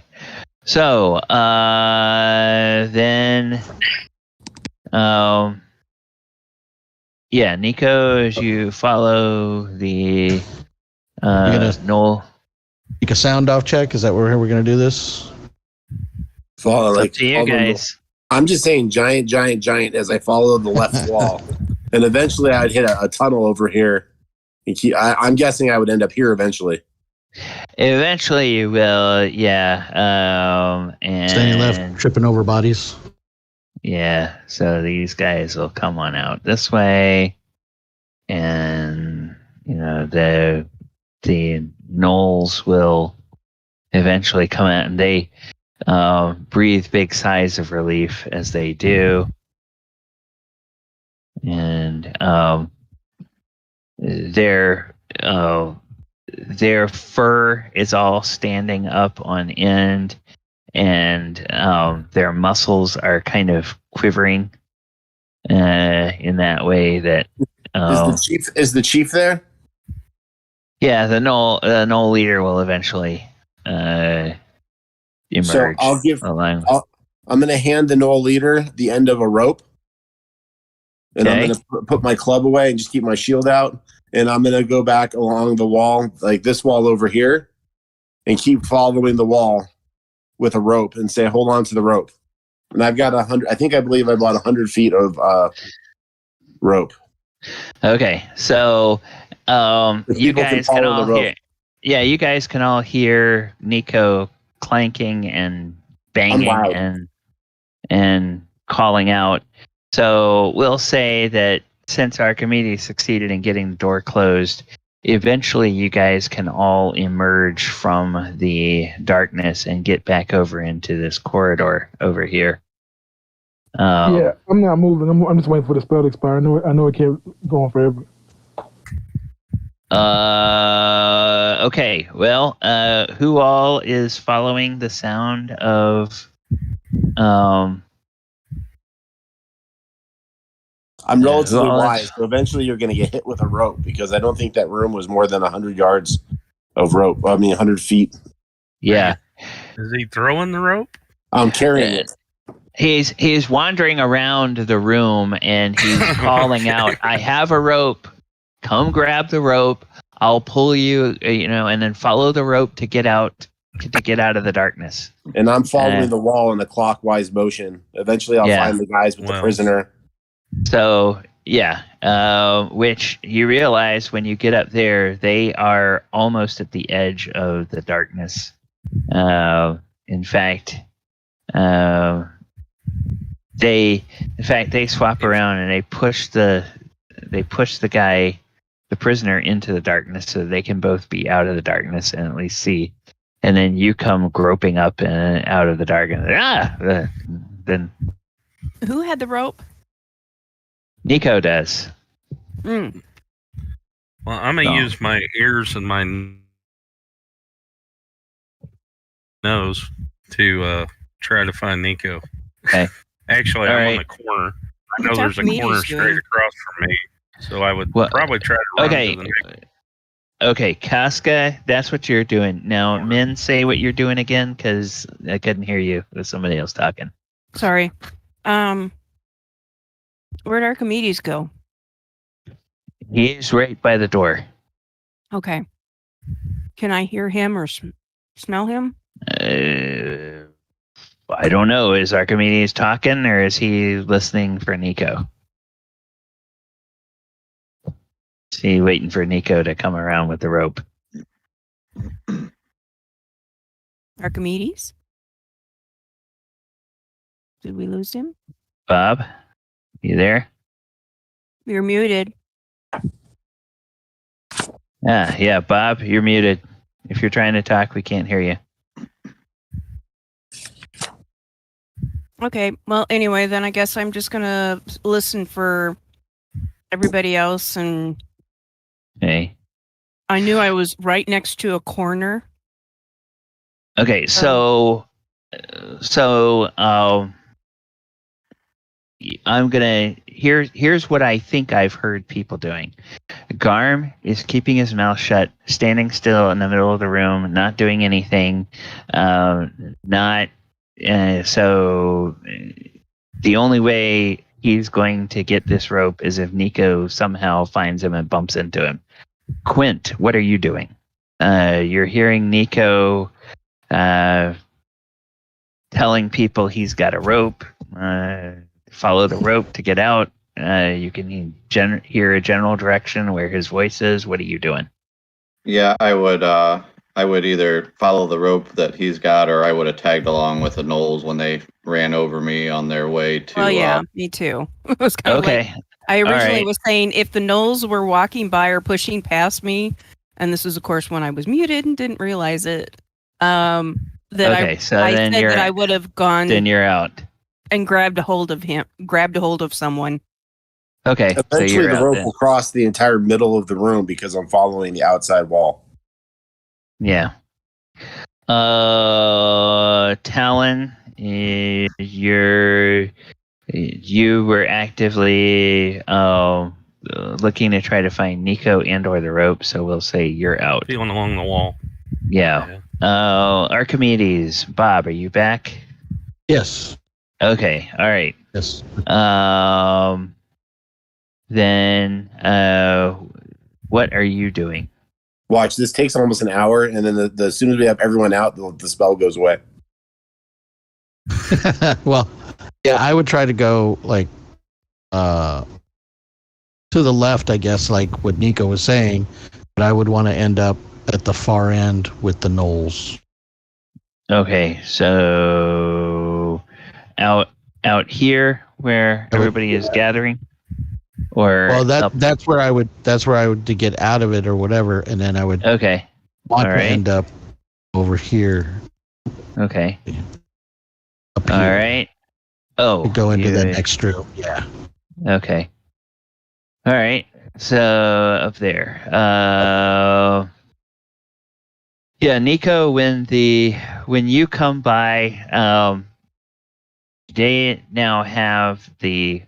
[SPEAKER 1] So, then, Nico, as you follow the Noel.
[SPEAKER 3] Make a sound off check. Is that where we're going to do this?
[SPEAKER 2] Follow,
[SPEAKER 1] Up to you guys.
[SPEAKER 2] I'm just saying giant as I follow the left wall. And eventually I'd hit a tunnel over here. And I'm guessing I would end up here eventually.
[SPEAKER 1] Eventually you will, yeah. And
[SPEAKER 3] Standing left, tripping over bodies.
[SPEAKER 1] Yeah, so these guys will come on out this way. And, the gnolls will eventually come out, and they breathe big sighs of relief as they do. And their fur is all standing up on end, and their muscles are kind of quivering in that way that.
[SPEAKER 2] Is the chief there?
[SPEAKER 1] Yeah, the Knoll leader will eventually emerge.
[SPEAKER 2] So I'm going to hand the Knoll leader the end of a rope, and I'm going to put my club away and just keep my shield out, and I'm going to go back along the wall, like this wall over here, and keep following the wall with a rope and say, hold on to the rope. And I've got 100, I believe I bought 100 feet of rope.
[SPEAKER 1] Okay, so you guys can all hear. Yeah, you guys can all hear Nico clanking and banging and calling out. So we'll say that since Archimedes succeeded in getting the door closed, eventually you guys can all emerge from the darkness and get back over into this corridor over here.
[SPEAKER 6] Yeah, I'm not moving. I'm just waiting for the spell to expire. I know it can't go on forever.
[SPEAKER 1] Okay. Well, who all is following the sound of
[SPEAKER 2] I'm relatively wise, so eventually you're going to get hit with a rope because I don't think that room was more than 100 yards of rope. 100 feet.
[SPEAKER 1] Yeah.
[SPEAKER 5] Is he throwing the rope?
[SPEAKER 2] I'm carrying it.
[SPEAKER 1] He's wandering around the room and he's calling out, I have a rope. Come grab the rope. I'll pull you, and then follow the rope to get out of the darkness.
[SPEAKER 2] And I'm following the wall in a clockwise motion. Eventually I'll find the guys with the prisoner.
[SPEAKER 1] So, which you realize when you get up there, they are almost at the edge of the darkness. In fact, they swap around and they push the prisoner into the darkness so they can both be out of the darkness and at least see. And then you come groping up and out of the darkness. Then
[SPEAKER 7] who had the rope?
[SPEAKER 1] Nico does.
[SPEAKER 5] Well, I'm gonna use my ears and my nose to try to find Nico.
[SPEAKER 1] Okay.
[SPEAKER 5] Actually, I'm on the corner. I know there's a corner straight across from me, so I would probably try to run to the next.
[SPEAKER 1] Okay, Casca, that's what you're doing. Now, Min, say what you're doing again, because I couldn't hear you with somebody else talking.
[SPEAKER 7] Sorry. Where'd Archimedes go?
[SPEAKER 1] He's right by the door.
[SPEAKER 7] Okay. Can I hear him or smell him?
[SPEAKER 1] I don't know. Is Archimedes talking or is he listening for Nico? Is he waiting for Nico to come around with the rope?
[SPEAKER 7] Archimedes? Did we lose him?
[SPEAKER 1] Bob? You there?
[SPEAKER 7] You're muted.
[SPEAKER 1] Yeah, Bob, you're muted. If you're trying to talk, we can't hear you.
[SPEAKER 7] Okay, well, anyway, then I guess I'm just going to listen for everybody else. And
[SPEAKER 1] Hey.
[SPEAKER 7] I knew I was right next to a corner.
[SPEAKER 1] Okay, so I'm gonna here's what I think I've heard people doing. Garm is keeping his mouth shut, standing still in the middle of the room, not doing anything. So the only way he's going to get this rope is if Nico somehow finds him and bumps into him. Quint, what are you doing? You're hearing Nico telling people he's got a rope. Follow the rope to get out. You can hear a general direction where his voice is. What are you doing?
[SPEAKER 4] Yeah, I would either follow the rope that he's got, or I would have tagged along with the Knolls when they ran over me on their way to.
[SPEAKER 7] Oh yeah, me too. It was kind of like, I originally was saying if the Knolls were walking by or pushing past me, and this was of course when I was muted and didn't realize it. I said that I would have gone.
[SPEAKER 1] Then you're out.
[SPEAKER 7] And grabbed a hold of someone.
[SPEAKER 1] Okay.
[SPEAKER 2] Eventually the rope will cross the entire middle of the room because I'm following the outside wall.
[SPEAKER 1] Yeah. Talon, you were actively looking to try to find Nico and/or the rope, so we'll say you're out.
[SPEAKER 5] Feeling along the wall.
[SPEAKER 1] Yeah. Archimedes, Bob, are you back?
[SPEAKER 3] Yes.
[SPEAKER 1] Okay. All right.
[SPEAKER 3] Yes.
[SPEAKER 1] Then, what are you doing?
[SPEAKER 2] Watch, this takes almost an hour, and then as soon as we have everyone out, the spell goes away.
[SPEAKER 3] Well, yeah, I would try to go like to the left, I guess, like what Nico was saying, but I would want to end up at the far end with the gnolls.
[SPEAKER 1] Okay, so out here where everybody is gathering, or
[SPEAKER 3] well, that's where I would to get out of it or whatever, and then I would want to end up over here.
[SPEAKER 1] Okay.
[SPEAKER 3] Up here.
[SPEAKER 1] All right. Oh,
[SPEAKER 3] go into the next room. Yeah.
[SPEAKER 1] Okay. All right. So up there. Yeah, Nico. When you come by, they now have the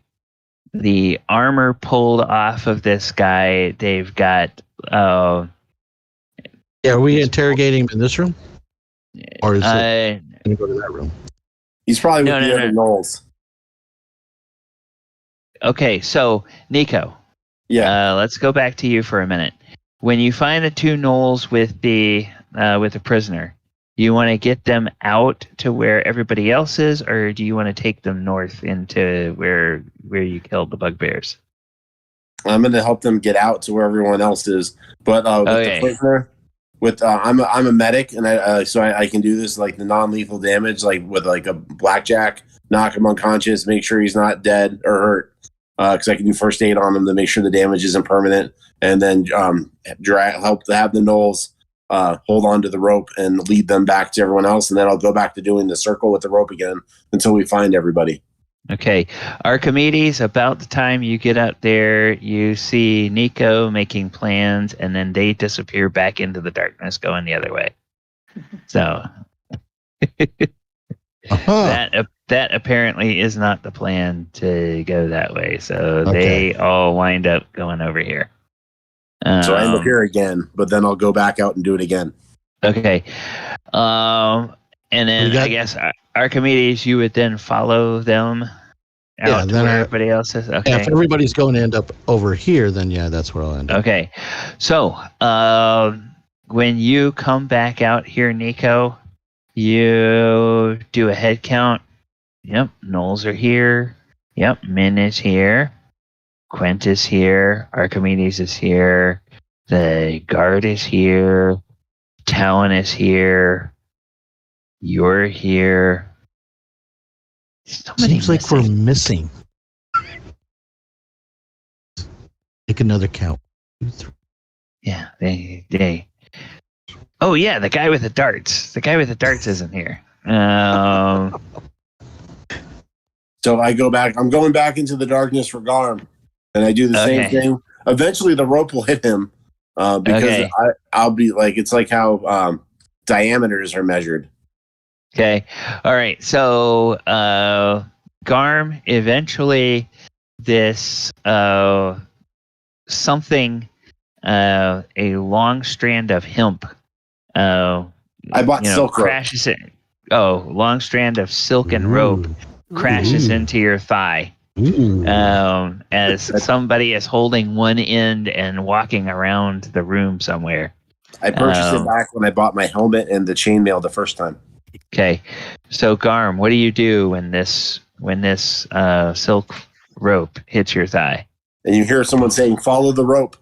[SPEAKER 1] armor pulled off of this guy. They've got.
[SPEAKER 3] Yeah, are we interrogating him in this room, or is it going to go to that room?
[SPEAKER 2] He's probably with the other gnolls.
[SPEAKER 1] Okay, so Nico.
[SPEAKER 2] Yeah.
[SPEAKER 1] Let's go back to you for a minute. When you find the two gnolls with the prisoner, do you want to get them out to where everybody else is, or do you want to take them north into where you killed the bugbears?
[SPEAKER 2] I'm going to help them get out to where everyone else is. But with the prisoner, I'm a medic, and I can do this like the non-lethal damage, like with like a blackjack, knock him unconscious, make sure he's not dead or hurt. Because I can do first aid on them to make sure the damage isn't permanent, and then help to have the gnolls hold on to the rope and lead them back to everyone else, and then I'll go back to doing the circle with the rope again until we find everybody.
[SPEAKER 1] Okay. Archimedes, about the time you get out there, you see Nico making plans, and then they disappear back into the darkness going the other way. So that apparently is not the plan to go that way. So they all wind up going over here.
[SPEAKER 2] So I end up here again, but then I'll go back out and do it again.
[SPEAKER 1] Okay. And then I guess Archimedes, you would then follow them out to where everybody else is. Okay.
[SPEAKER 3] Yeah, if everybody's going to end up over here, then that's where I'll end up.
[SPEAKER 1] Okay. So when you come back out here, Nico, you do a head count. Yep, gnolls are here. Yep, Min is here. Quent is here. Archimedes is here. The guard is here. Talon is here. You're here.
[SPEAKER 3] Seems like we're missing. Take another count. 2, 3.
[SPEAKER 1] Yeah, they. Oh yeah, the guy with the darts. The guy with the darts isn't here.
[SPEAKER 2] So I go back. I'm going back into the darkness for Garm, and I do the same thing. Eventually, the rope will hit him because I'll be like, it's like how diameters are measured.
[SPEAKER 1] Okay. All right. So Garm, eventually, this something, a long strand of hemp.
[SPEAKER 2] I bought silk
[SPEAKER 1] crashes rope. Long strand of silken rope. Crashes into your thigh as somebody is holding one end and walking around the room somewhere.
[SPEAKER 2] I purchased it back when I bought my helmet and the chainmail the first time.
[SPEAKER 1] Okay, so Garm, what do you do when this silk rope hits your thigh?
[SPEAKER 2] And you hear someone saying, "Follow the rope,"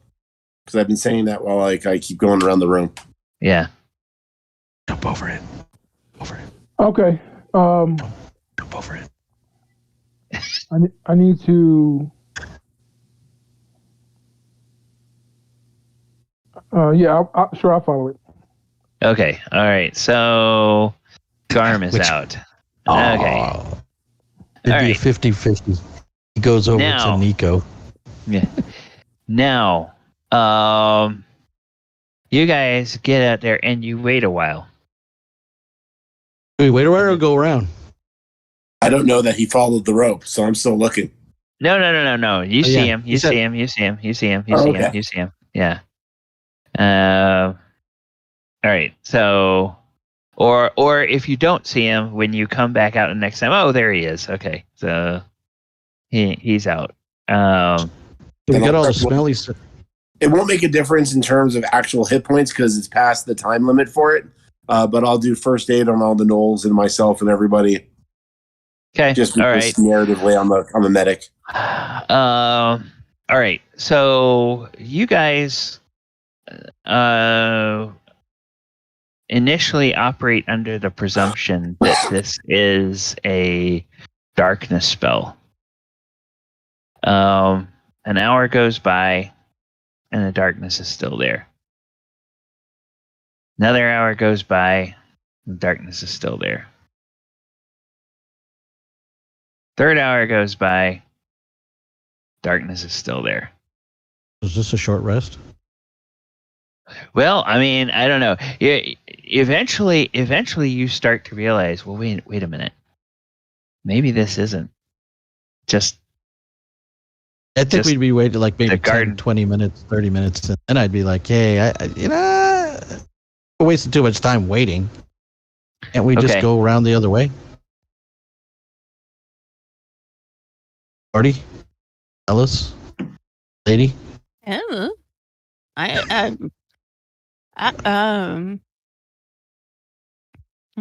[SPEAKER 2] because I've been saying that while I keep going around the room.
[SPEAKER 1] Yeah.
[SPEAKER 3] Jump over it. Over it.
[SPEAKER 6] Okay.
[SPEAKER 3] Jump over it.
[SPEAKER 6] I need to. I'll follow it.
[SPEAKER 1] Okay. All right. So Garm is out. Okay.
[SPEAKER 3] It'd be a 50-50. He goes over to Nico.
[SPEAKER 1] Yeah. Now, You guys get out there and you wait a while.
[SPEAKER 3] Do we wait around or go around?
[SPEAKER 2] I don't know that he followed the rope, so I'm still looking.
[SPEAKER 1] No. You see him. You see him. Yeah. All right. So, or if you don't see him when you come back out the next time, oh, there he is. Okay. So he's out.
[SPEAKER 3] We got all the smelly stuff.
[SPEAKER 2] It won't make a difference in terms of actual hit points because it's past the time limit for it. But I'll do first aid on all the gnolls and myself and everybody.
[SPEAKER 1] Okay.
[SPEAKER 2] Just
[SPEAKER 1] all right.
[SPEAKER 2] Narratively, I'm a medic.
[SPEAKER 1] All right. So you guys initially operate under the presumption that this is a darkness spell. An hour goes by, and the darkness is still there. Another hour goes by, and the darkness is still there. Third hour goes by, darkness is still there.
[SPEAKER 3] Is this a short rest?
[SPEAKER 1] Well, I mean, I don't know. Eventually you start to realize, well, wait a minute. Maybe this isn't just...
[SPEAKER 3] I think we'd be waiting like maybe 10, 20 minutes, 30 minutes, and then I'd be like, hey, we're wasting too much time waiting. Can't we just go around the other way? Party? Ellis? Lady?
[SPEAKER 7] Oh. I'm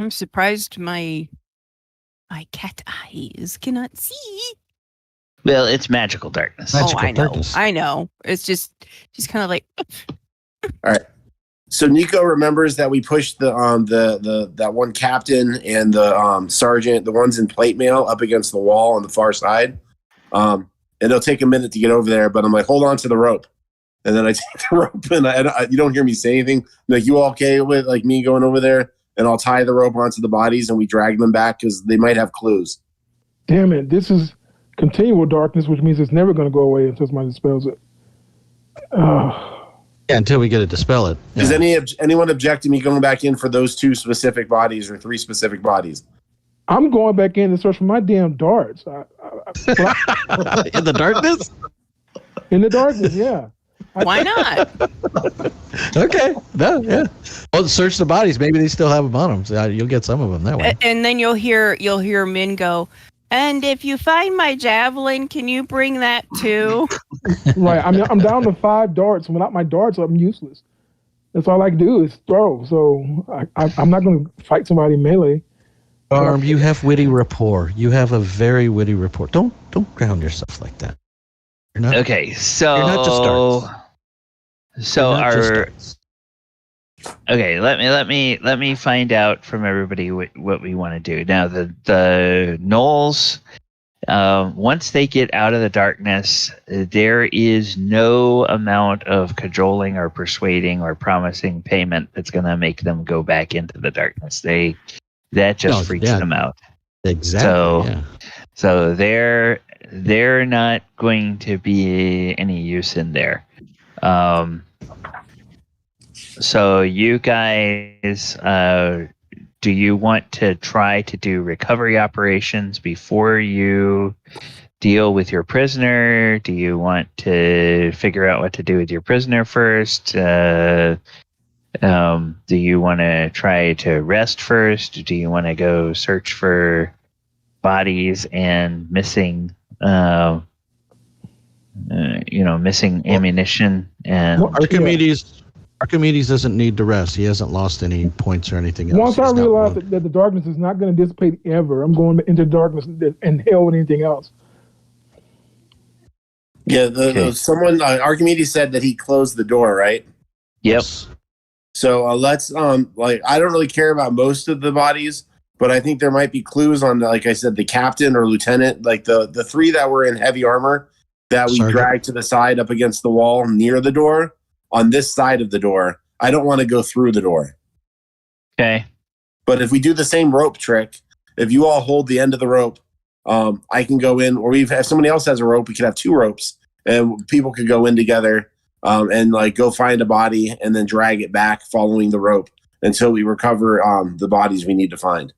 [SPEAKER 7] surprised my cat eyes cannot see.
[SPEAKER 1] Well, it's magical darkness.
[SPEAKER 7] I know. It's just she's kind of like.
[SPEAKER 2] All right. So Nico remembers that we pushed the that one captain and the sergeant, the ones in plate mail, up against the wall on the far side. And it'll take a minute to get over there, but I'm like, hold on to the rope. And then I take the rope, and you don't hear me say anything. I'm like, you all okay with like me going over there? And I'll tie the rope onto the bodies, and we drag them back because they might have clues.
[SPEAKER 6] Damn it! This is continual darkness, which means it's never going to go away until somebody dispels it.
[SPEAKER 3] Yeah, until we get to dispel it. Yeah.
[SPEAKER 2] Does anyone object to me going back in for those 2 specific bodies or 3 specific bodies?
[SPEAKER 6] I'm going back in and search for my damn darts.
[SPEAKER 3] In the darkness?
[SPEAKER 6] In the darkness, yeah.
[SPEAKER 7] Why not?
[SPEAKER 3] Okay. No, yeah. Well, search the bodies. Maybe they still have them on them. So you'll get some of them that way.
[SPEAKER 7] And then you'll hear Min go, and if you find my javelin, can you bring that too?
[SPEAKER 6] Right. I mean, I'm down to 5 darts. Without my darts, I'm useless. That's all I can do is throw. So I'm not going to fight somebody melee.
[SPEAKER 3] You have witty rapport. You have a very witty rapport. Don't ground yourself like that. You're not,
[SPEAKER 1] okay, so
[SPEAKER 3] you're not just darts.
[SPEAKER 1] So let me find out from everybody what we want to do. Now the gnolls, once they get out of the darkness, there is no amount of cajoling or persuading or promising payment that's going to make them go back into the darkness. That just freaks them out.
[SPEAKER 3] Exactly.
[SPEAKER 1] So they're not going to be any use in there. So you guys, do you want to try to do recovery operations before you deal with your prisoner? Do you want to figure out what to do with your prisoner first? Do you want to try to rest first? Do you want to go search for bodies and missing missing ammunition? And
[SPEAKER 3] Archimedes doesn't need to rest. He hasn't lost any points or anything else.
[SPEAKER 6] Once I realize that the darkness is not going to dissipate ever, I'm going into darkness and hell with anything else.
[SPEAKER 2] Yeah, someone Archimedes said that he closed the door, right?
[SPEAKER 1] Yep.
[SPEAKER 2] So let's I don't really care about most of the bodies, but I think there might be clues on, like I said, the captain or lieutenant, like the 3 that were in heavy armor that we dragged to the side up against the wall near the door. On this side of the door, I don't want to go through the door.
[SPEAKER 1] Okay.
[SPEAKER 2] But if we do the same rope trick, if you all hold the end of the rope, I can go in, or if somebody else has a rope, we could have 2 ropes, and people could go in together and like go find a body and then drag it back following the rope until we recover the bodies we need to find.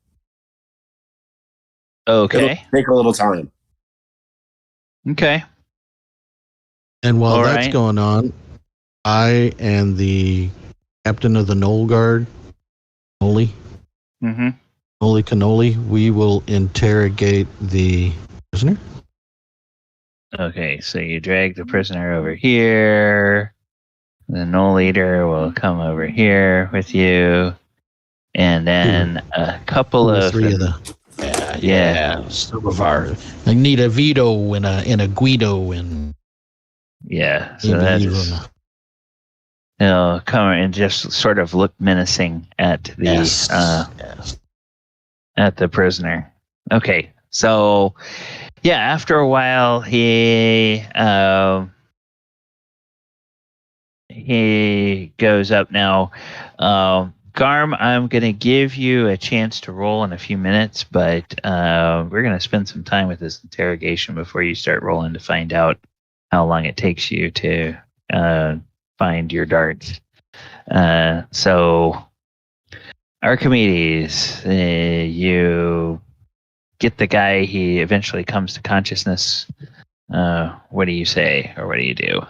[SPEAKER 1] Okay.
[SPEAKER 2] It'll take a little time.
[SPEAKER 1] Okay.
[SPEAKER 3] And while
[SPEAKER 1] All
[SPEAKER 3] that's
[SPEAKER 1] right.
[SPEAKER 3] going on, I and the captain of the Knoll Guard, Noli Cannoli, we will interrogate the prisoner.
[SPEAKER 1] Okay, so you drag the prisoner over here. The Knoll leader will come over here with you. And then a couple of
[SPEAKER 3] three of the some of our. I need a Vito and a Guido and
[SPEAKER 1] so that is, he'll come and just sort of look menacing at the at the prisoner. Okay, so after a while he goes up now. Garm, I'm going to give you a chance to roll in a few minutes, but we're going to spend some time with this interrogation before you start rolling to find out how long it takes you to find your darts. So, Archimedes, you get the guy, he eventually comes to consciousness. What do you say, or what do you do?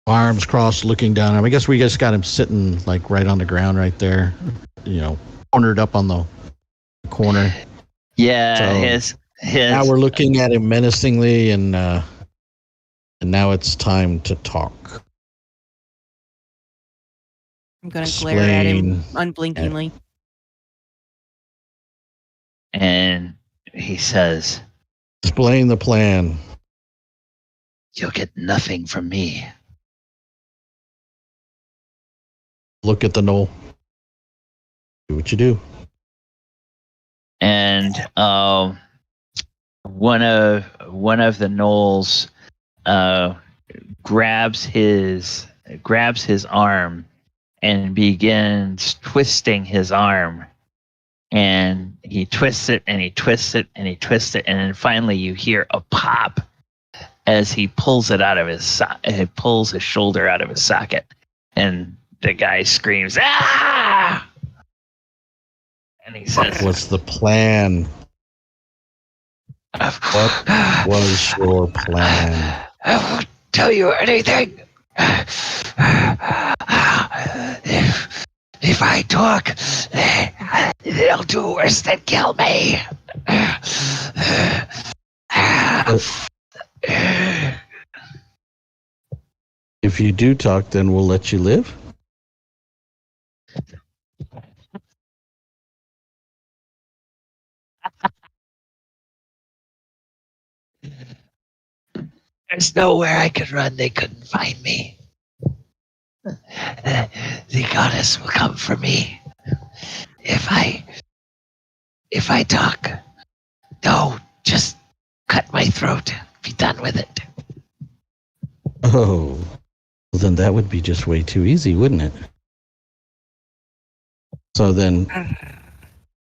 [SPEAKER 3] Arms crossed, looking down. I guess we just got him sitting like right on the ground, right there. Cornered up on the corner.
[SPEAKER 1] Yeah,
[SPEAKER 3] so
[SPEAKER 1] his.
[SPEAKER 3] Now we're looking at him menacingly, and now it's time to talk.
[SPEAKER 7] I'm gonna glare at him unblinkingly.
[SPEAKER 1] And he says,
[SPEAKER 3] "Explain the plan."
[SPEAKER 1] You'll get nothing from me.
[SPEAKER 3] Look at the knoll. Do what you do.
[SPEAKER 1] And one of the gnolls grabs his arm and begins twisting his arm. And he twists it and he twists it and he twists it, and then finally you hear a pop as he pulls it out of he pulls his shoulder out of his socket, and the guy screams, "Ah!" And he says,
[SPEAKER 3] "What's the plan? What was your plan?"
[SPEAKER 1] I won't tell you anything. If I talk, they'll do worse than kill me.
[SPEAKER 3] If you do talk, then we'll let you live.
[SPEAKER 1] There's nowhere I could run. They couldn't find me. The goddess will come for me if I talk. No, just cut my throat. Be done with it.
[SPEAKER 3] Oh, well, then that would be just way too easy, wouldn't it? So then,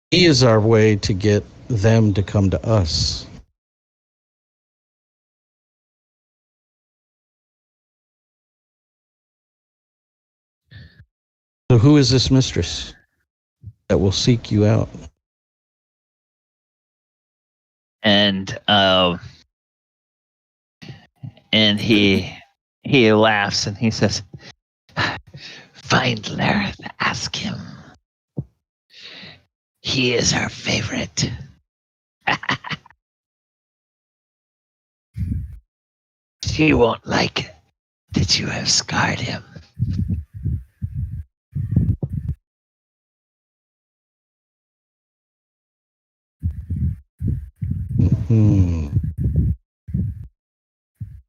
[SPEAKER 3] he is our way to get them to come to us. So who is this mistress that will seek you out?
[SPEAKER 1] And he laughs and he says, "Find Lareth, ask him. He is our favorite." She won't like that you have scarred him.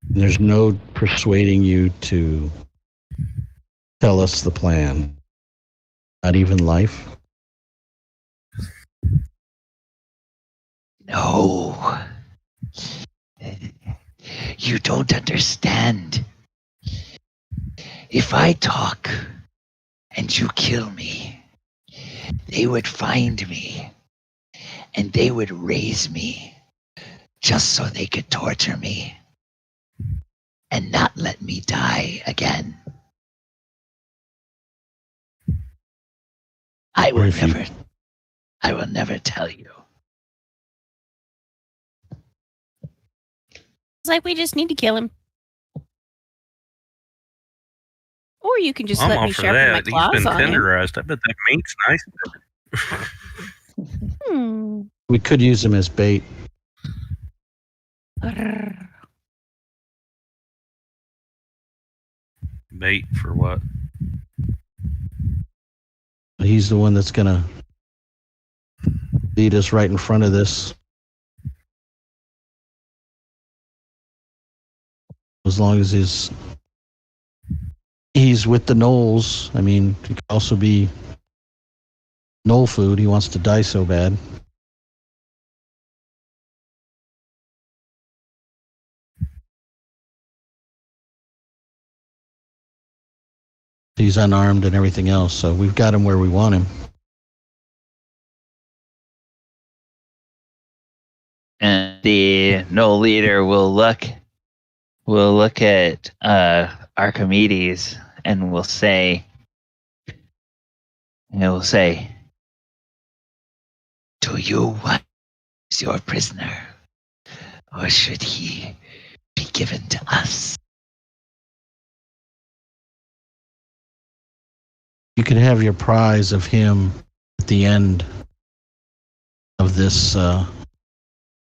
[SPEAKER 3] There's no persuading you to tell us the plan. Not even life?
[SPEAKER 1] No. You don't understand. If I talk and you kill me, they would find me and they would raise me just so they could torture me. and not let me die again. I will never tell you.
[SPEAKER 7] It's like we just need to kill him. Or you can just let me sharpen my claws
[SPEAKER 5] He's been
[SPEAKER 7] on him.
[SPEAKER 5] tenderized. I bet that meat's nice.
[SPEAKER 3] We could use him as bait.
[SPEAKER 5] Bait for what?
[SPEAKER 3] He's the one that's going to lead us right in front of this. As long as he's with the gnolls. I mean, he could also be gnoll food. He wants to die so bad. He's unarmed and everything else, so we've got him where we want him.
[SPEAKER 1] And the gnoll leader will look at Archimedes and will say, "Do you want your prisoner, or should he be given to us?"
[SPEAKER 3] You can have your prize of him at the end of this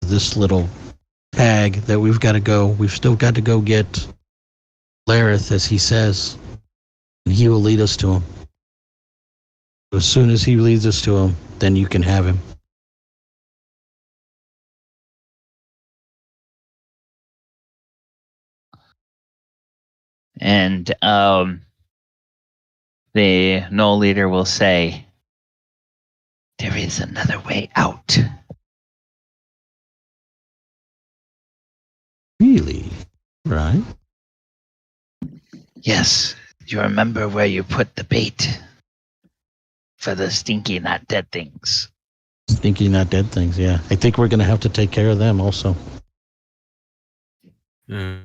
[SPEAKER 3] this little tag that we've got to go. We've still got to go get Lareth, as he says, and he will lead us to him. As soon as he leads us to him, then you can have him.
[SPEAKER 1] And the gnoll leader will say, "There is another way out."
[SPEAKER 3] Really? Right?
[SPEAKER 1] Yes, you remember where you put the bait for the stinky, not dead things.
[SPEAKER 3] Stinky, not dead things, yeah. I think we're going to have to take care of them also.
[SPEAKER 5] Mm.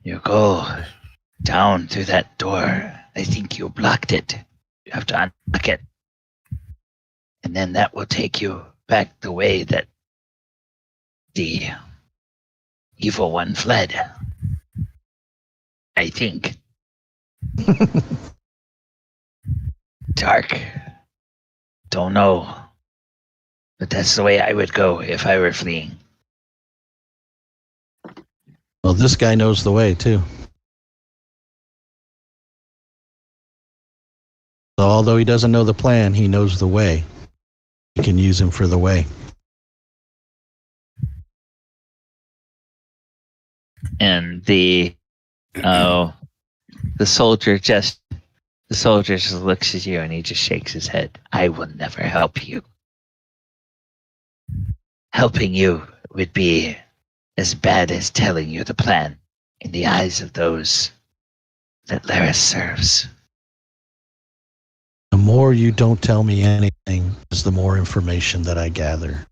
[SPEAKER 1] You go down through that door. I think you blocked it. You have to unlock it. And then that will take you back the way that the evil one fled. I think. Dark. Don't know. But that's the way I would go if I were fleeing.
[SPEAKER 3] Well, this guy knows the way, too. So although he doesn't know the plan, he knows the way. You can use him for the way.
[SPEAKER 1] And the soldier just looks at you and he just shakes his head. I will never help you. Helping you would be as bad as telling you the plan in the eyes of those that Lareth serves.
[SPEAKER 3] The more you don't tell me anything, is the more information that I gather.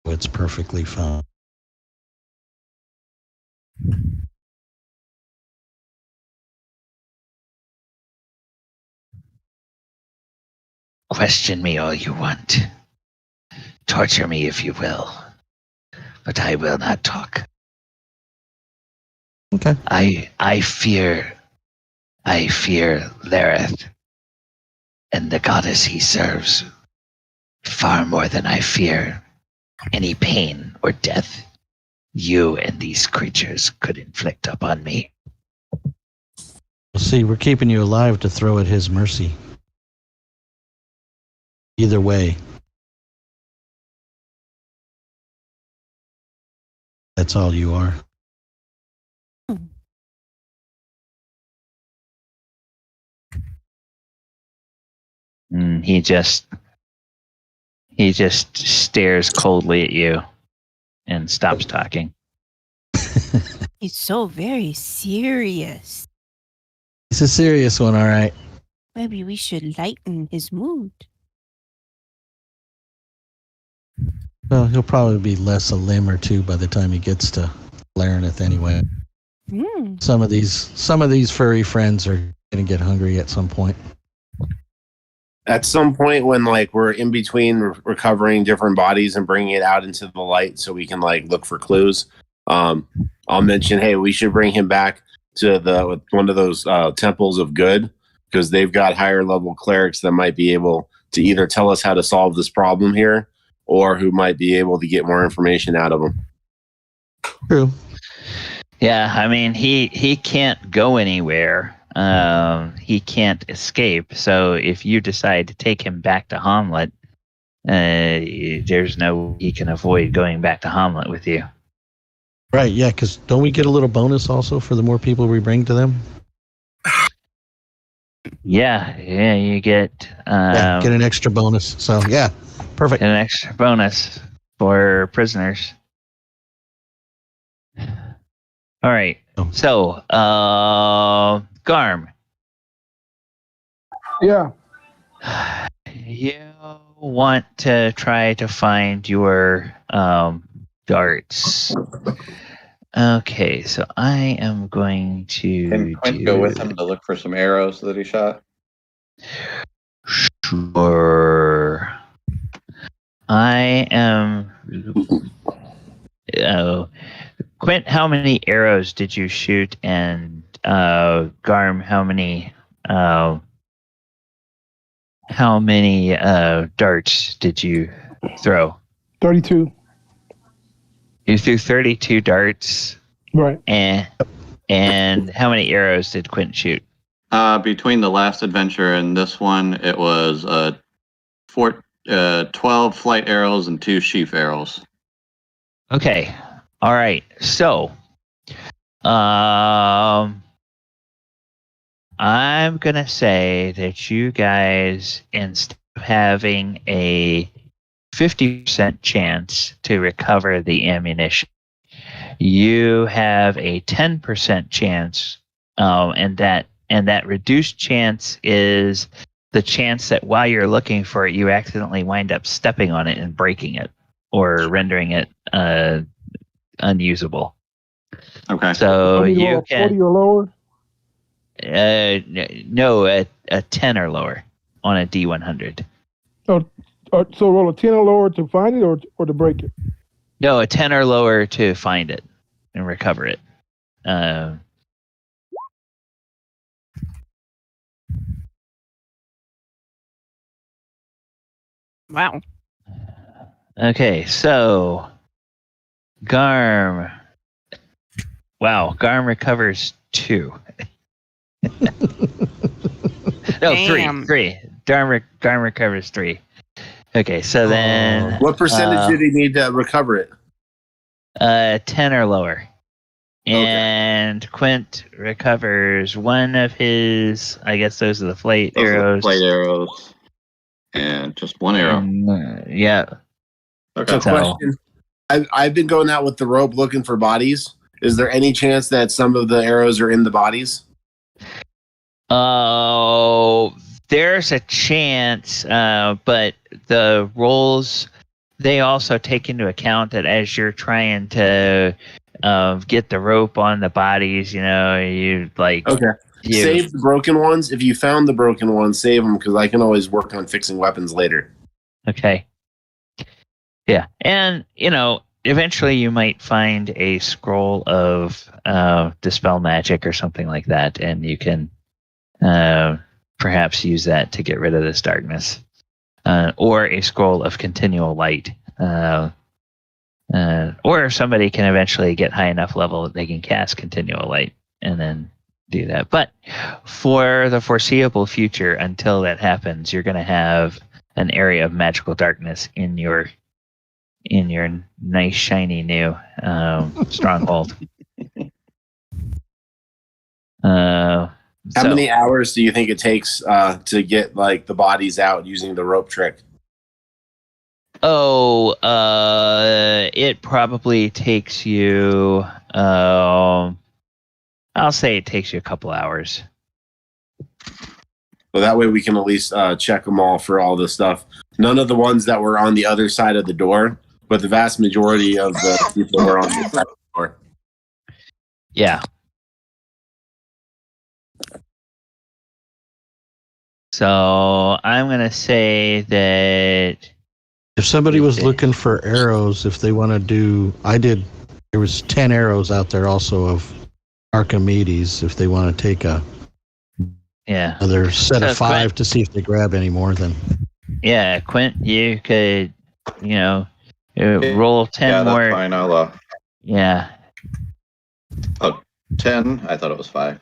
[SPEAKER 3] It's perfectly fine.
[SPEAKER 1] Question me all you want. Torture me if you will. But I will not talk.
[SPEAKER 3] Okay.
[SPEAKER 1] I fear Lareth and the goddess he serves far more than I fear any pain or death you and these creatures could inflict upon me.
[SPEAKER 3] Well, see, we're keeping you alive to throw at his mercy. Either way. That's all you are.
[SPEAKER 1] He just stares coldly at you and stops talking.
[SPEAKER 7] He's so very serious.
[SPEAKER 3] It's a serious one, all right.
[SPEAKER 7] Maybe we should lighten his mood.
[SPEAKER 3] Well, he'll probably be less a limb or two by the time he gets to Lareth anyway. Some of these furry friends are going to get hungry at some point.
[SPEAKER 2] At some point when like we're in between recovering different bodies and bringing it out into the light so we can like look for clues, I'll mention, hey, we should bring him back to one of those temples of good, because they've got higher level clerics that might be able to either tell us how to solve this problem here or who might be able to get more information out of them.
[SPEAKER 3] True.
[SPEAKER 1] Yeah, I mean, he can't go anywhere. He can't escape. So if you decide to take him back to Hommlet, there's no he can avoid going back to Hommlet with you.
[SPEAKER 3] Right, yeah, because don't we get a little bonus also for the more people we bring to them?
[SPEAKER 1] Yeah, you get
[SPEAKER 3] get an extra bonus. So yeah, perfect.
[SPEAKER 1] An extra bonus for prisoners. All right. So, Garm.
[SPEAKER 6] Yeah.
[SPEAKER 1] You want to try to find your darts. Okay, so I am going to.
[SPEAKER 4] Can Quint go with him to look for some arrows that he shot?
[SPEAKER 1] Sure. I am. Quint, how many arrows did you shoot? And Garm, how many darts did you throw?
[SPEAKER 6] 32.
[SPEAKER 1] You threw 32 darts.
[SPEAKER 6] Right.
[SPEAKER 1] And how many arrows did Quint shoot?
[SPEAKER 4] Between the last adventure and this one, it was 12 flight arrows and 2 sheaf arrows.
[SPEAKER 1] Okay. All right. So, I'm going to say that you guys, instead of having a 50% chance to recover the ammunition, you have a 10% chance, and that reduced chance is the chance that while you're looking for it, you accidentally wind up stepping on it and breaking it or rendering it unusable.
[SPEAKER 4] Okay.
[SPEAKER 1] So you can
[SPEAKER 6] 40 or lower.
[SPEAKER 1] No, a 10 or lower on a D100.
[SPEAKER 6] So roll a 10 or lower to find it or to break it?
[SPEAKER 1] No, a 10 or lower to find it and recover it.
[SPEAKER 7] Wow.
[SPEAKER 1] Okay, so Garm. Wow, Garm recovers 2. No,
[SPEAKER 7] Damn.
[SPEAKER 1] 3. Garm recovers 3. Okay, so then
[SPEAKER 2] What percentage did he need to recover it?
[SPEAKER 1] 10 or lower. And Quint recovers 1 of his, I guess those are the flight arrows.
[SPEAKER 4] Flight arrows. And just 1 arrow.
[SPEAKER 1] Yeah.
[SPEAKER 2] So
[SPEAKER 4] Okay.
[SPEAKER 2] question. I've been going out with the rope looking for bodies. Is there any chance that some of the arrows are in the bodies?
[SPEAKER 1] Oh, there's a chance, but the rolls, they also take into account that as you're trying to get the rope on the bodies, you like...
[SPEAKER 2] Okay. Save the broken ones. If you found the broken ones, save them, because I can always work on fixing weapons later.
[SPEAKER 1] Okay. Yeah, and, eventually you might find a scroll of Dispel Magic or something like that, and you can perhaps use that to get rid of this darkness. Or a scroll of Continual Light. Or somebody can eventually get high enough level that they can cast Continual Light and then do that. But for the foreseeable future, until that happens, you're going to have an area of magical darkness in your nice shiny new stronghold.
[SPEAKER 2] How many hours do you think it takes to get like the bodies out using the rope trick?
[SPEAKER 1] Oh, it probably takes you. I'll say it takes you a couple hours.
[SPEAKER 2] Well, that way we can at least check them all for all this stuff. None of the ones that were on the other side of the door, but the vast majority of the people were on the side of the door.
[SPEAKER 1] Yeah. So I'm gonna say that
[SPEAKER 3] if somebody was looking for arrows, if they want to do, there was 10 arrows out there also of Archimedes. If they want to take another set of 5
[SPEAKER 1] Quint,
[SPEAKER 3] to see if they grab any more, then
[SPEAKER 1] Quint, you could, roll 10 more.
[SPEAKER 4] Yeah, that's fine. I'll.
[SPEAKER 1] Yeah.
[SPEAKER 4] Oh, 10? I thought it was 5.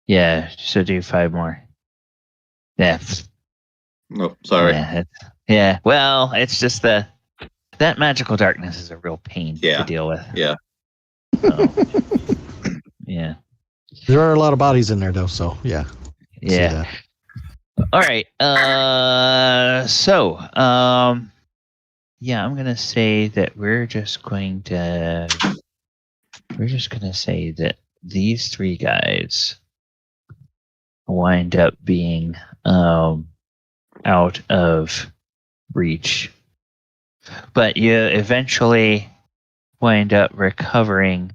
[SPEAKER 1] Yeah, so do 5 more. Yeah.
[SPEAKER 4] Oh, sorry.
[SPEAKER 1] Yeah. Well, it's just that magical darkness is a real pain to deal with.
[SPEAKER 4] Yeah.
[SPEAKER 1] So, yeah.
[SPEAKER 3] There are a lot of bodies in there, though. So yeah.
[SPEAKER 1] Yeah. All right. Yeah, I'm gonna say that we're just gonna say that these 3 guys wind up being out of reach, but you eventually wind up recovering.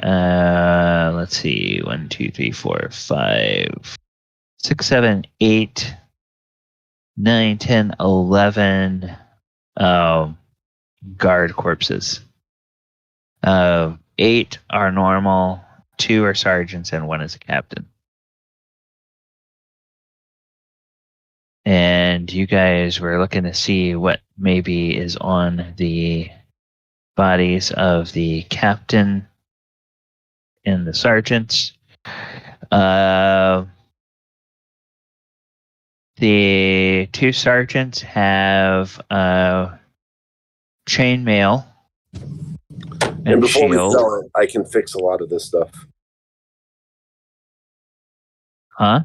[SPEAKER 1] Let's see, 1, 2, 3, 4, 5, 6, 7, 8, 9, 10, 11 guard corpses. 8 are normal, 2 are sergeants, and 1 is a captain. And you guys were looking to see what maybe is on the bodies of the captain and the sergeants. The 2 sergeants have chainmail and
[SPEAKER 2] before
[SPEAKER 1] shield.
[SPEAKER 2] we sell it, I can fix a lot of this stuff.
[SPEAKER 1] Huh?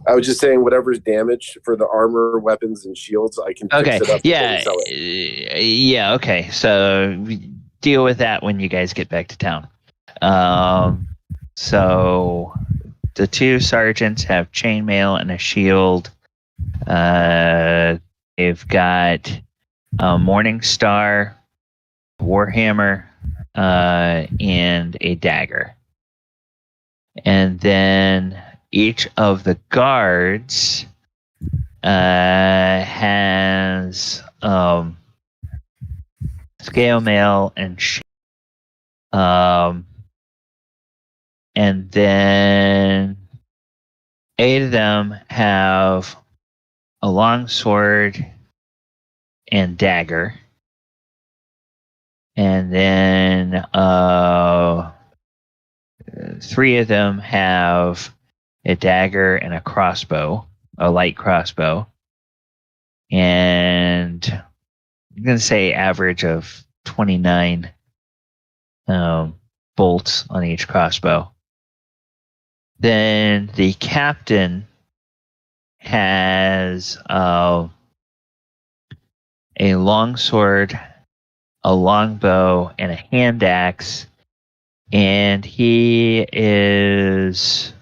[SPEAKER 2] I was just saying, whatever's damaged for the armor, weapons, and shields, I can fix it up.
[SPEAKER 1] Yeah. Yeah. Okay. So we deal with that when you guys get back to town. So the 2 sergeants have chainmail and a shield. They've got a Morning Star, Warhammer, and a dagger. And then each of the guards has scale mail and shield. And then 8 of them have a long sword and dagger. And then 3 of them have a dagger and a crossbow, a light crossbow. And I'm going to say average of 29 bolts on each crossbow. Then the captain has a long sword, a long bow, and a hand axe, and he is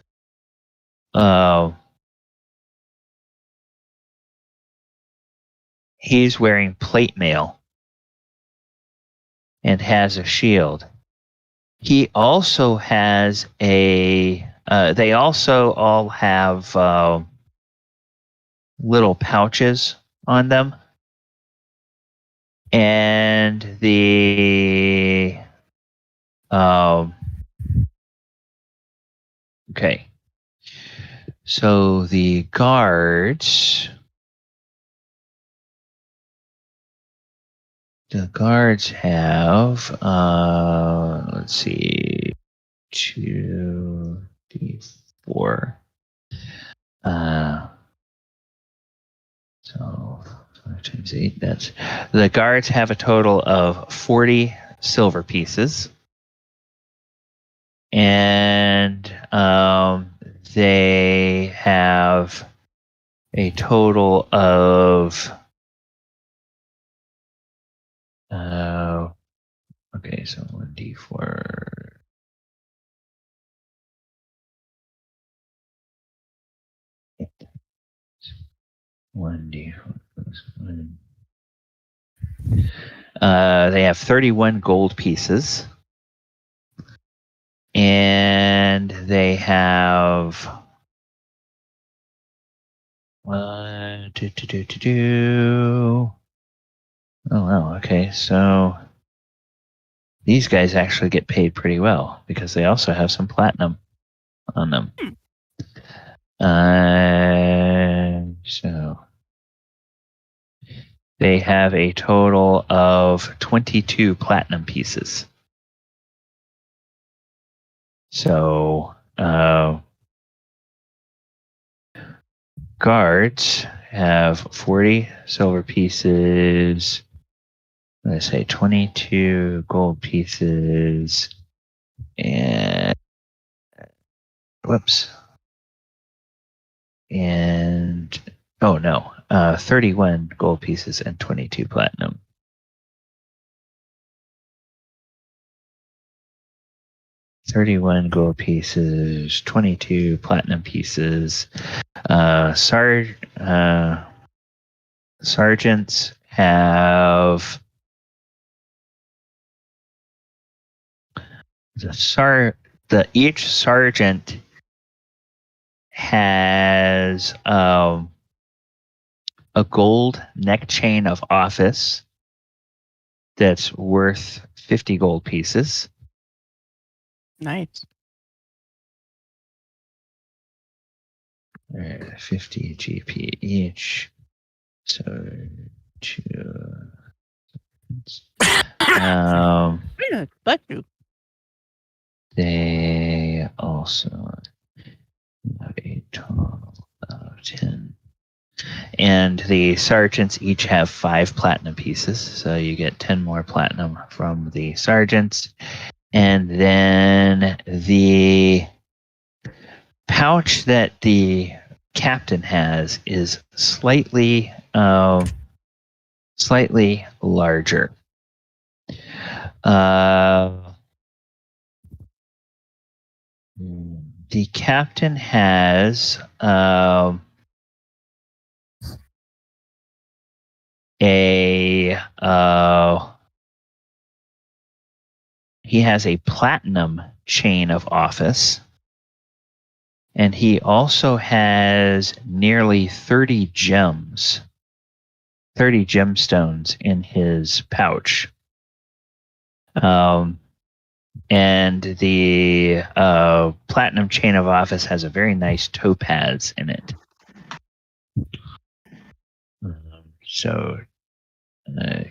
[SPEAKER 1] he's wearing plate mail and has a shield. He also has they also all have little pouches on them. And the okay. So the guards have let's see, 2d4. So 5 times 8. The guards have a total of 40 silver pieces, and they have a total of okay, so 1d4. One D. They have 31 gold pieces. And they have Oh wow, okay, so these guys actually get paid pretty well because they also have some platinum on them. So they have a total of 22 platinum pieces. So guards have 40 silver pieces. Let's say 22 gold pieces and whoops. And 31 gold pieces and 22 platinum. $31 gold pieces, 22 platinum pieces. Sergeants have each sergeant has a gold neck chain of office that's worth 50 gold pieces.
[SPEAKER 7] Nice.
[SPEAKER 1] 50 GP each. So
[SPEAKER 7] Bless you.
[SPEAKER 1] They also have a total of 10. And the sergeants each have 5 platinum pieces, so you get 10 more platinum from the sergeants. And then the pouch that the captain has is slightly larger. The captain has he has a platinum chain of office, and he also has nearly 30 gemstones in his pouch. And the platinum chain of office has a very nice topaz in it. So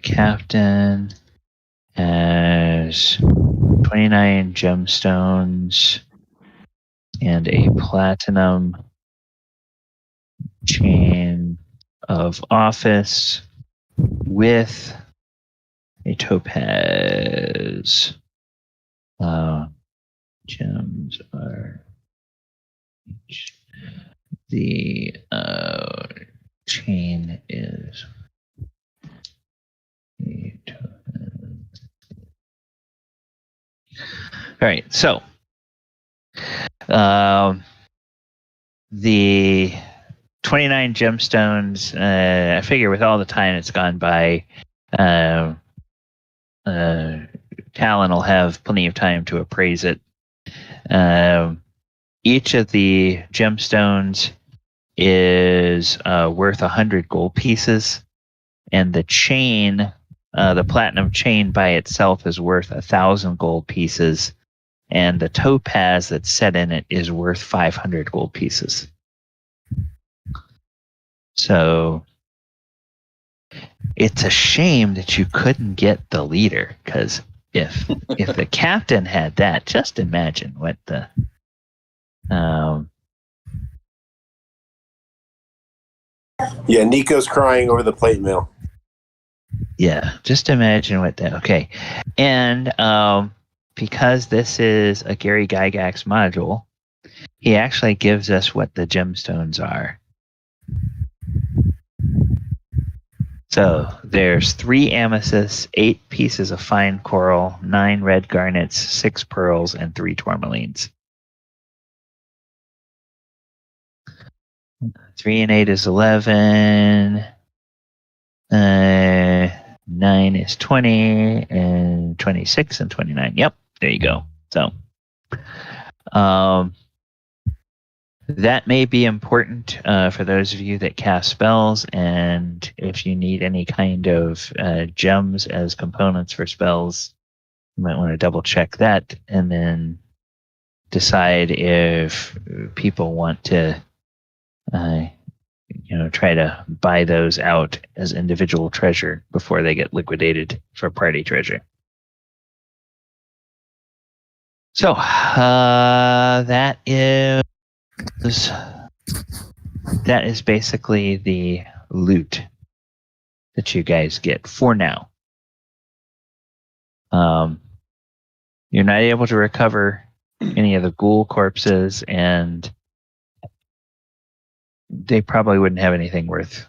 [SPEAKER 1] captain has 29 gemstones and a platinum chain of office with a topaz. Gems are the chain is all right, so the 29 gemstones, I figure with all the time it's gone by, Talon will have plenty of time to appraise it. Each of the gemstones is worth 100 gold pieces, and the chain, the platinum chain by itself is worth 1,000 gold pieces, and the topaz that's set in it is worth 500 gold pieces. So it's a shame that you couldn't get the leader, because if the captain had that, just imagine what the
[SPEAKER 2] yeah, Nico's crying over the plate mill.
[SPEAKER 1] Yeah, just imagine what that. Okay, and because this is a Gary Gygax module, he actually gives us what the gemstones are. So there's 3 amethysts, 8 pieces of fine coral, 9 red garnets, 6 pearls, and 3 tourmalines. 3 and 8 is 11. 9 is 20, and 26 and 29. Yep, there you go. So, that may be important for those of you that cast spells, and if you need any kind of gems as components for spells, you might want to double check that, and then decide if people want to, try to buy those out as individual treasure before they get liquidated for party treasure. So that is basically the loot that you guys get for now. You're not able to recover any of the ghoul corpses, and they probably wouldn't have anything worth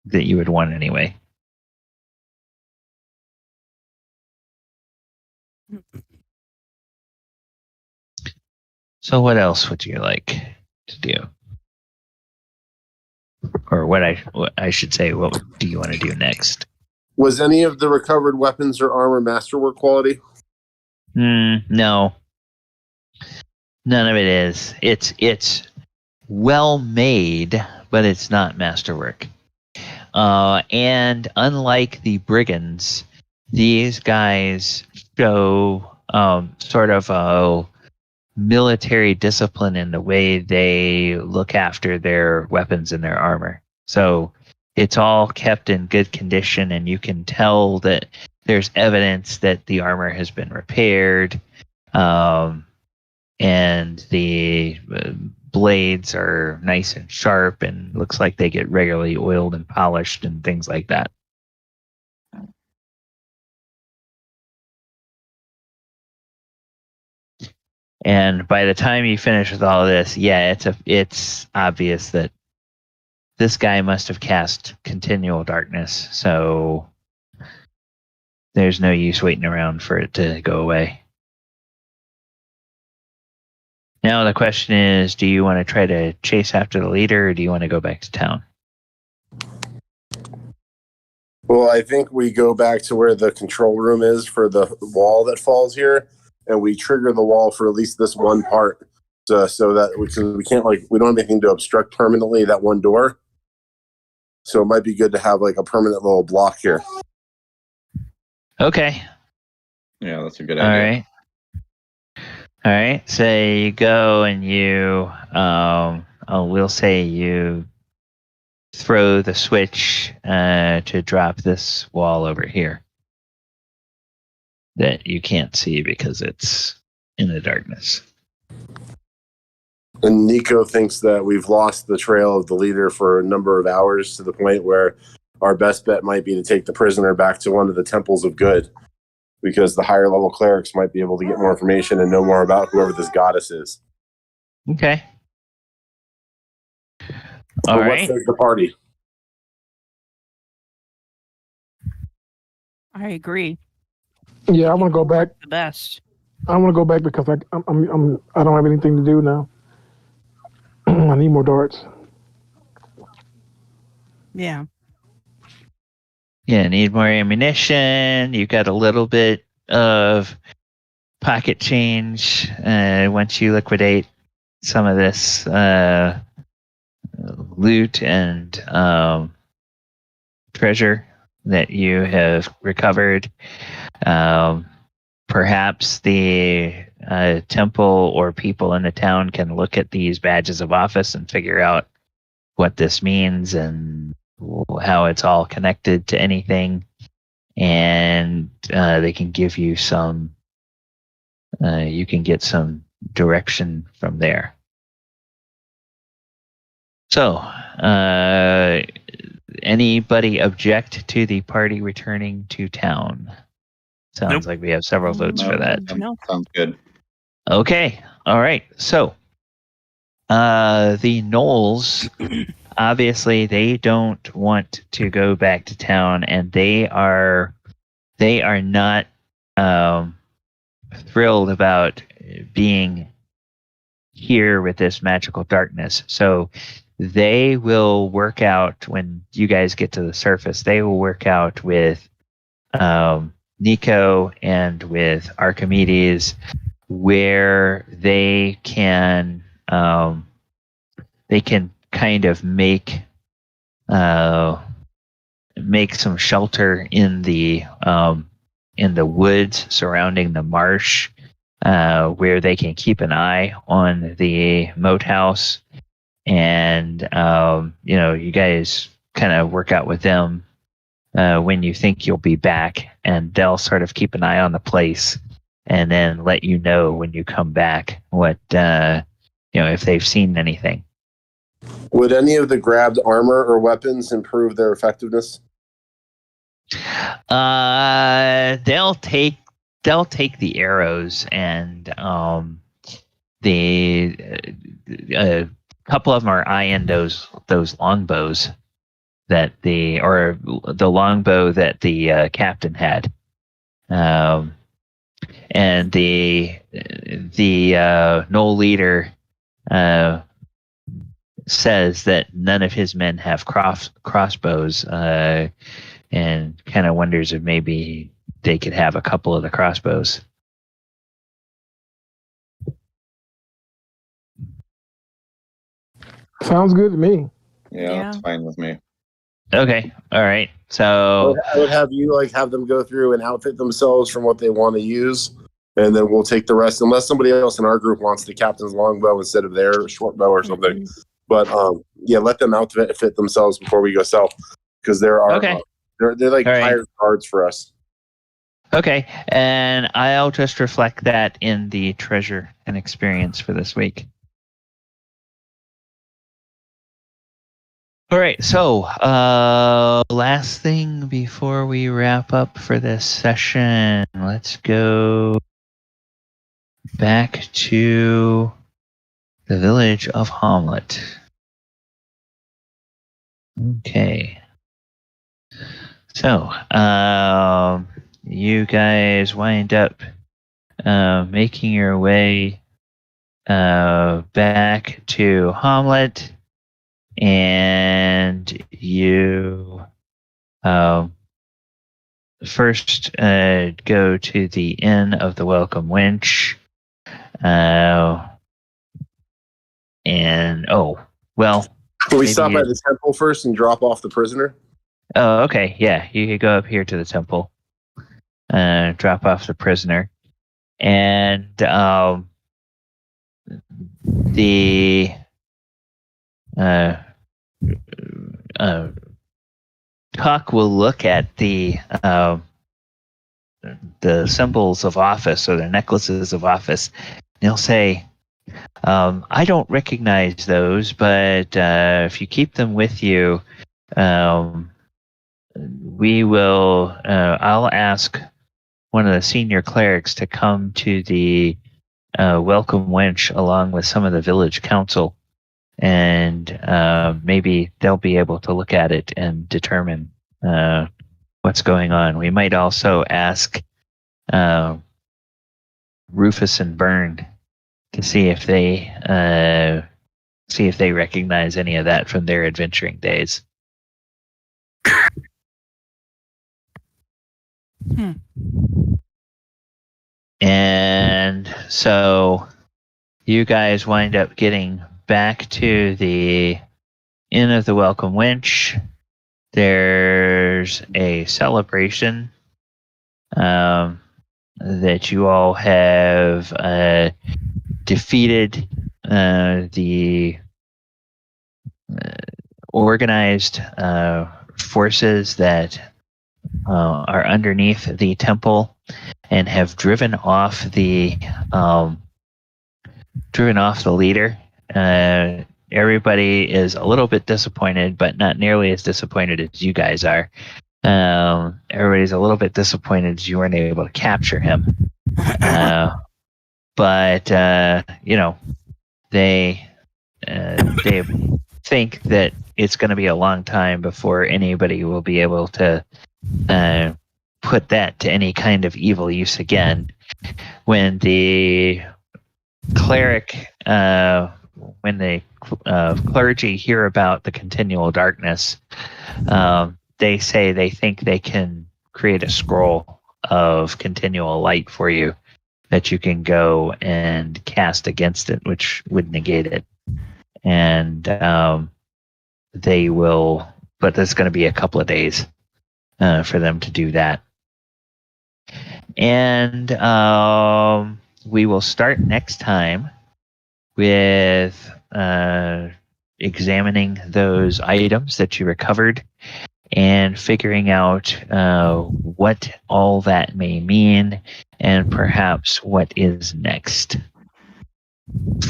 [SPEAKER 1] that you would want anyway. So what else would you like to do? Or what I should say, what do you want to do next?
[SPEAKER 2] Was any of the recovered weapons or armor masterwork quality?
[SPEAKER 1] No. None of it is. It's well made, but it's not masterwork. And unlike the brigands, these guys show sort of a military discipline in the way they look after their weapons and their armor. So it's all kept in good condition, and you can tell that there's evidence that the armor has been repaired, and the blades are nice and sharp, and looks like they get regularly oiled and polished and things like that. And by the time you finish with all of this, it's obvious that this guy must have cast Continual Darkness, so there's no use waiting around for it to go away. Now the question is, do you want to try to chase after the leader, or do you want to go back to town?
[SPEAKER 2] Well, I think we go back to where the control room is for the wall that falls here, and we trigger the wall for at least this one part, so that we can't, we don't have anything to obstruct permanently that one door. So it might be good to have a permanent little block here.
[SPEAKER 1] Okay.
[SPEAKER 4] Yeah, that's a good idea.
[SPEAKER 1] All right. So you go and you, we'll say you throw the switch to drop this wall over here that you can't see because it's in the darkness.
[SPEAKER 2] And Nico thinks that we've lost the trail of the leader for a number of hours, to the point where our best bet might be to take the prisoner back to one of the temples of good, because the higher level clerics might be able to get more information and know more about whoever this goddess is.
[SPEAKER 1] Okay. All right.
[SPEAKER 2] What says the party?
[SPEAKER 7] I agree.
[SPEAKER 6] Yeah, I want to go back.
[SPEAKER 7] The best.
[SPEAKER 6] I want to go back because I don't have anything to do now. I need more darts.
[SPEAKER 7] Yeah.
[SPEAKER 1] Yeah, need more ammunition. You got a little bit of pocket change once you liquidate some of this loot and treasure that you have recovered. Perhaps the temple or people in the town can look at these badges of office and figure out what this means and how it's all connected to anything, and they can give you some. You can get some direction from there. So, anybody object to the party returning to town? Sounds like we have several votes for that.
[SPEAKER 4] No. Sounds good.
[SPEAKER 1] Okay. All right. So, the Knolls, obviously, they don't want to go back to town, and they are not thrilled about being here with this magical darkness. So, they will work out when you guys get to the surface. They will work out with Nico and with Archimedes where they can kind of make some shelter in the woods surrounding the marsh, where they can keep an eye on the moat house, and you guys kind of work out with them when you think you'll be back, and they'll sort of keep an eye on the place and then let you know when you come back what if they've seen anything.
[SPEAKER 2] Would any of the grabbed armor or weapons improve their effectiveness?
[SPEAKER 1] They'll take the arrows, and a couple of them are eyeing those longbows that the longbow that the captain had, and the Knoll leader says that none of his men have crossbows, and kind of wonders if maybe they could have a couple of the crossbows.
[SPEAKER 6] Sounds good to me.
[SPEAKER 4] Yeah, that's fine with me.
[SPEAKER 1] Okay, all right. So
[SPEAKER 2] I would have you have them go through and outfit themselves from what they want to use, and then we'll take the rest, unless somebody else in our group wants the captain's longbow instead of their short bow or something. But let them outfit themselves before we go south, because there are they're like hired guards for us.
[SPEAKER 1] Okay, and I'll just reflect that in the treasure and experience for this week. All right, so last thing before we wrap up for this session, let's go back to the village of Hommlet. Okay. So, you guys wind up making your way back to Hommlet, and you first go to the Inn of the Welcome Wench,
[SPEAKER 2] Can we stop at the temple first and drop off the prisoner?
[SPEAKER 1] Oh, okay. Yeah, you could go up here to the temple, drop off the prisoner, and the Tuck will look at the symbols of office, or the necklaces of office, and he'll say, I don't recognize those, but if you keep them with you, we will. I'll ask one of the senior clerics to come to the Welcome Wench along with some of the village council, and maybe they'll be able to look at it and determine what's going on. We might also ask Rufus and Byrne to see if they recognize any of that from their adventuring days. And so you guys wind up getting back to the Inn of the Welcome Wench. There's a celebration that you all have defeated the organized forces that are underneath the temple, and have driven off the leader. Everybody is a little bit disappointed, but not nearly as disappointed as you guys are. Everybody's a little bit disappointed as you weren't able to capture him. But they think that it's going to be a long time before anybody will be able to put that to any kind of evil use again. When the cleric when the clergy hear about the continual darkness, they say they think they can create a scroll of continual light for you that you can go and cast against it, which would negate it. And they will, but there's going to be a couple of days for them to do that. And we will start next time with examining those items that you recovered and figuring out what all that may mean and perhaps what is next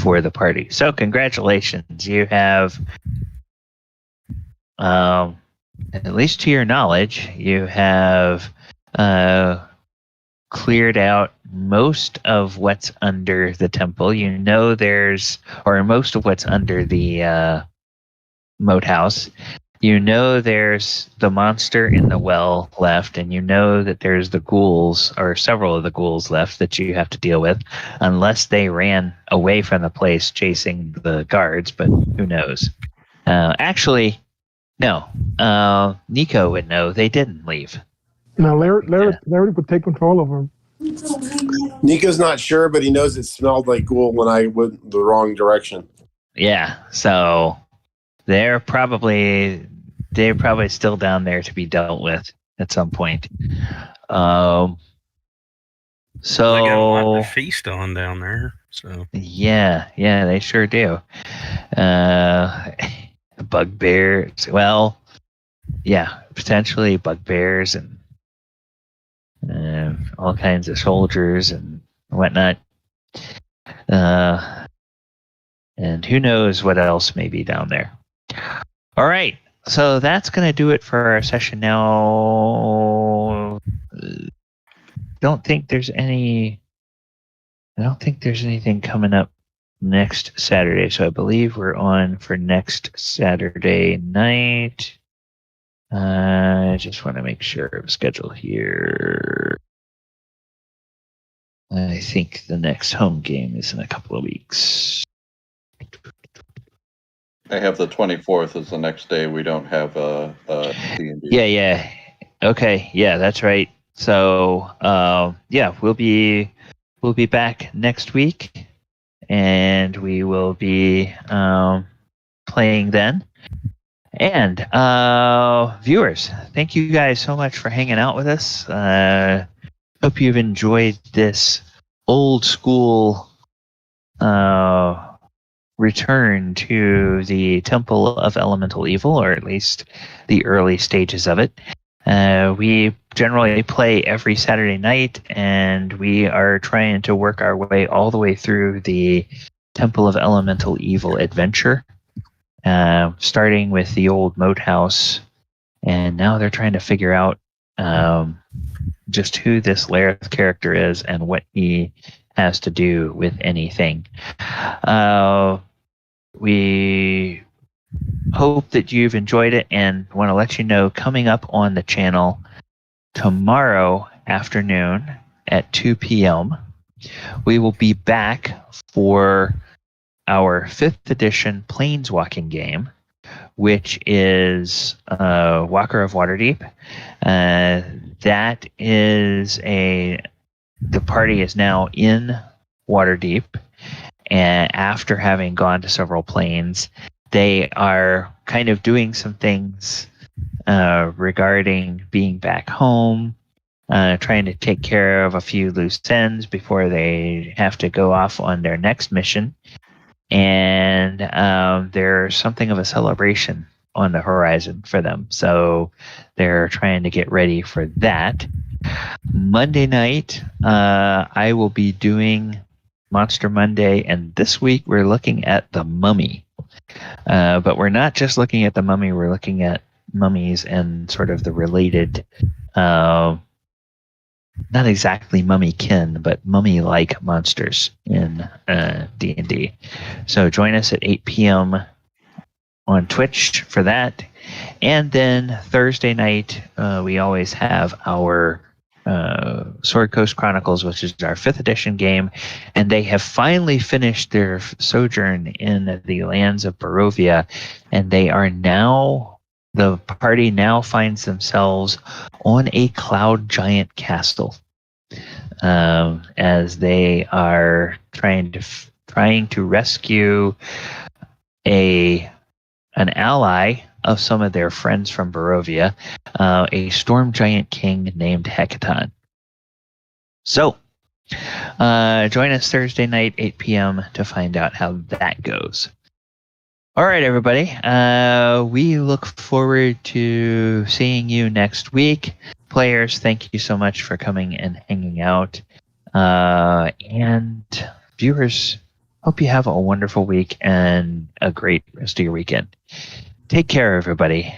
[SPEAKER 1] for the party. So congratulations. You have, at least to your knowledge, you have cleared out most of what's under the temple. You know or most of what's under the moat house. You know there's the monster in the well left, and you know that there's the ghouls, or several of the ghouls left that you have to deal with, unless they ran away from the place chasing the guards, but who knows? Actually, no. Nico would know they didn't leave.
[SPEAKER 6] Now, Lareth would take control over him.
[SPEAKER 2] Nico's not sure, but he knows it smelled like ghoul when I went the wrong direction.
[SPEAKER 1] Yeah, so they're probably still down there to be dealt with at some point. So
[SPEAKER 5] they got a lot to feast on down there. So
[SPEAKER 1] yeah, they sure do. Bugbears. Well, yeah, potentially bugbears and all kinds of soldiers and whatnot. And who knows what else may be down there. All right, so that's going to do it for our session now. I don't think there's anything coming up next Saturday, so I believe we're on for next Saturday night. I just want to make sure of schedule here. I think the next home game is in a couple of weeks.
[SPEAKER 4] I have the 24th as the next day. We don't have a D&D.
[SPEAKER 1] Yeah. Okay, yeah, that's right. So, we'll be back next week, and we will be playing then. And viewers, thank you guys so much for hanging out with us. Hope you've enjoyed this old school return to the Temple of Elemental Evil, or at least the early stages of it. We generally play every Saturday night, and we are trying to work our way all the way through the Temple of Elemental Evil adventure, starting with the old moat house, and now they're trying to figure out just who this Lareth character is and what he has to do with anything. We hope that you've enjoyed it, and want to let you know, coming up on the channel tomorrow afternoon at 2 p.m., we will be back for our 5th edition Planeswalking game, which is Walker of Waterdeep. The party is now in Waterdeep, and after having gone to several planes, they are kind of doing some things regarding being back home, trying to take care of a few loose ends before they have to go off on their next mission. And there's something of a celebration on the horizon for them. So they're trying to get ready for that. Monday night, I will be doing Monster Monday, and this week we're looking at the Mummy. But we're not just looking at the Mummy, we're looking at mummies and sort of the related, not exactly mummy-kin, but mummy-like monsters in D&D. So join us at 8 p.m. on Twitch for that. And then Thursday night, we always have our Sword Coast Chronicles, which is our 5th edition game, and they have finally finished their sojourn in the lands of Barovia, and they are now, the party now finds themselves on a cloud giant castle, as they are trying to rescue an ally of some of their friends from Barovia, a storm giant king named Hecaton. So, join us Thursday night, 8 p.m. to find out how that goes. All right, everybody. We look forward to seeing you next week. Players, thank you so much for coming and hanging out. And viewers, hope you have a wonderful week and a great rest of your weekend. Take care, everybody.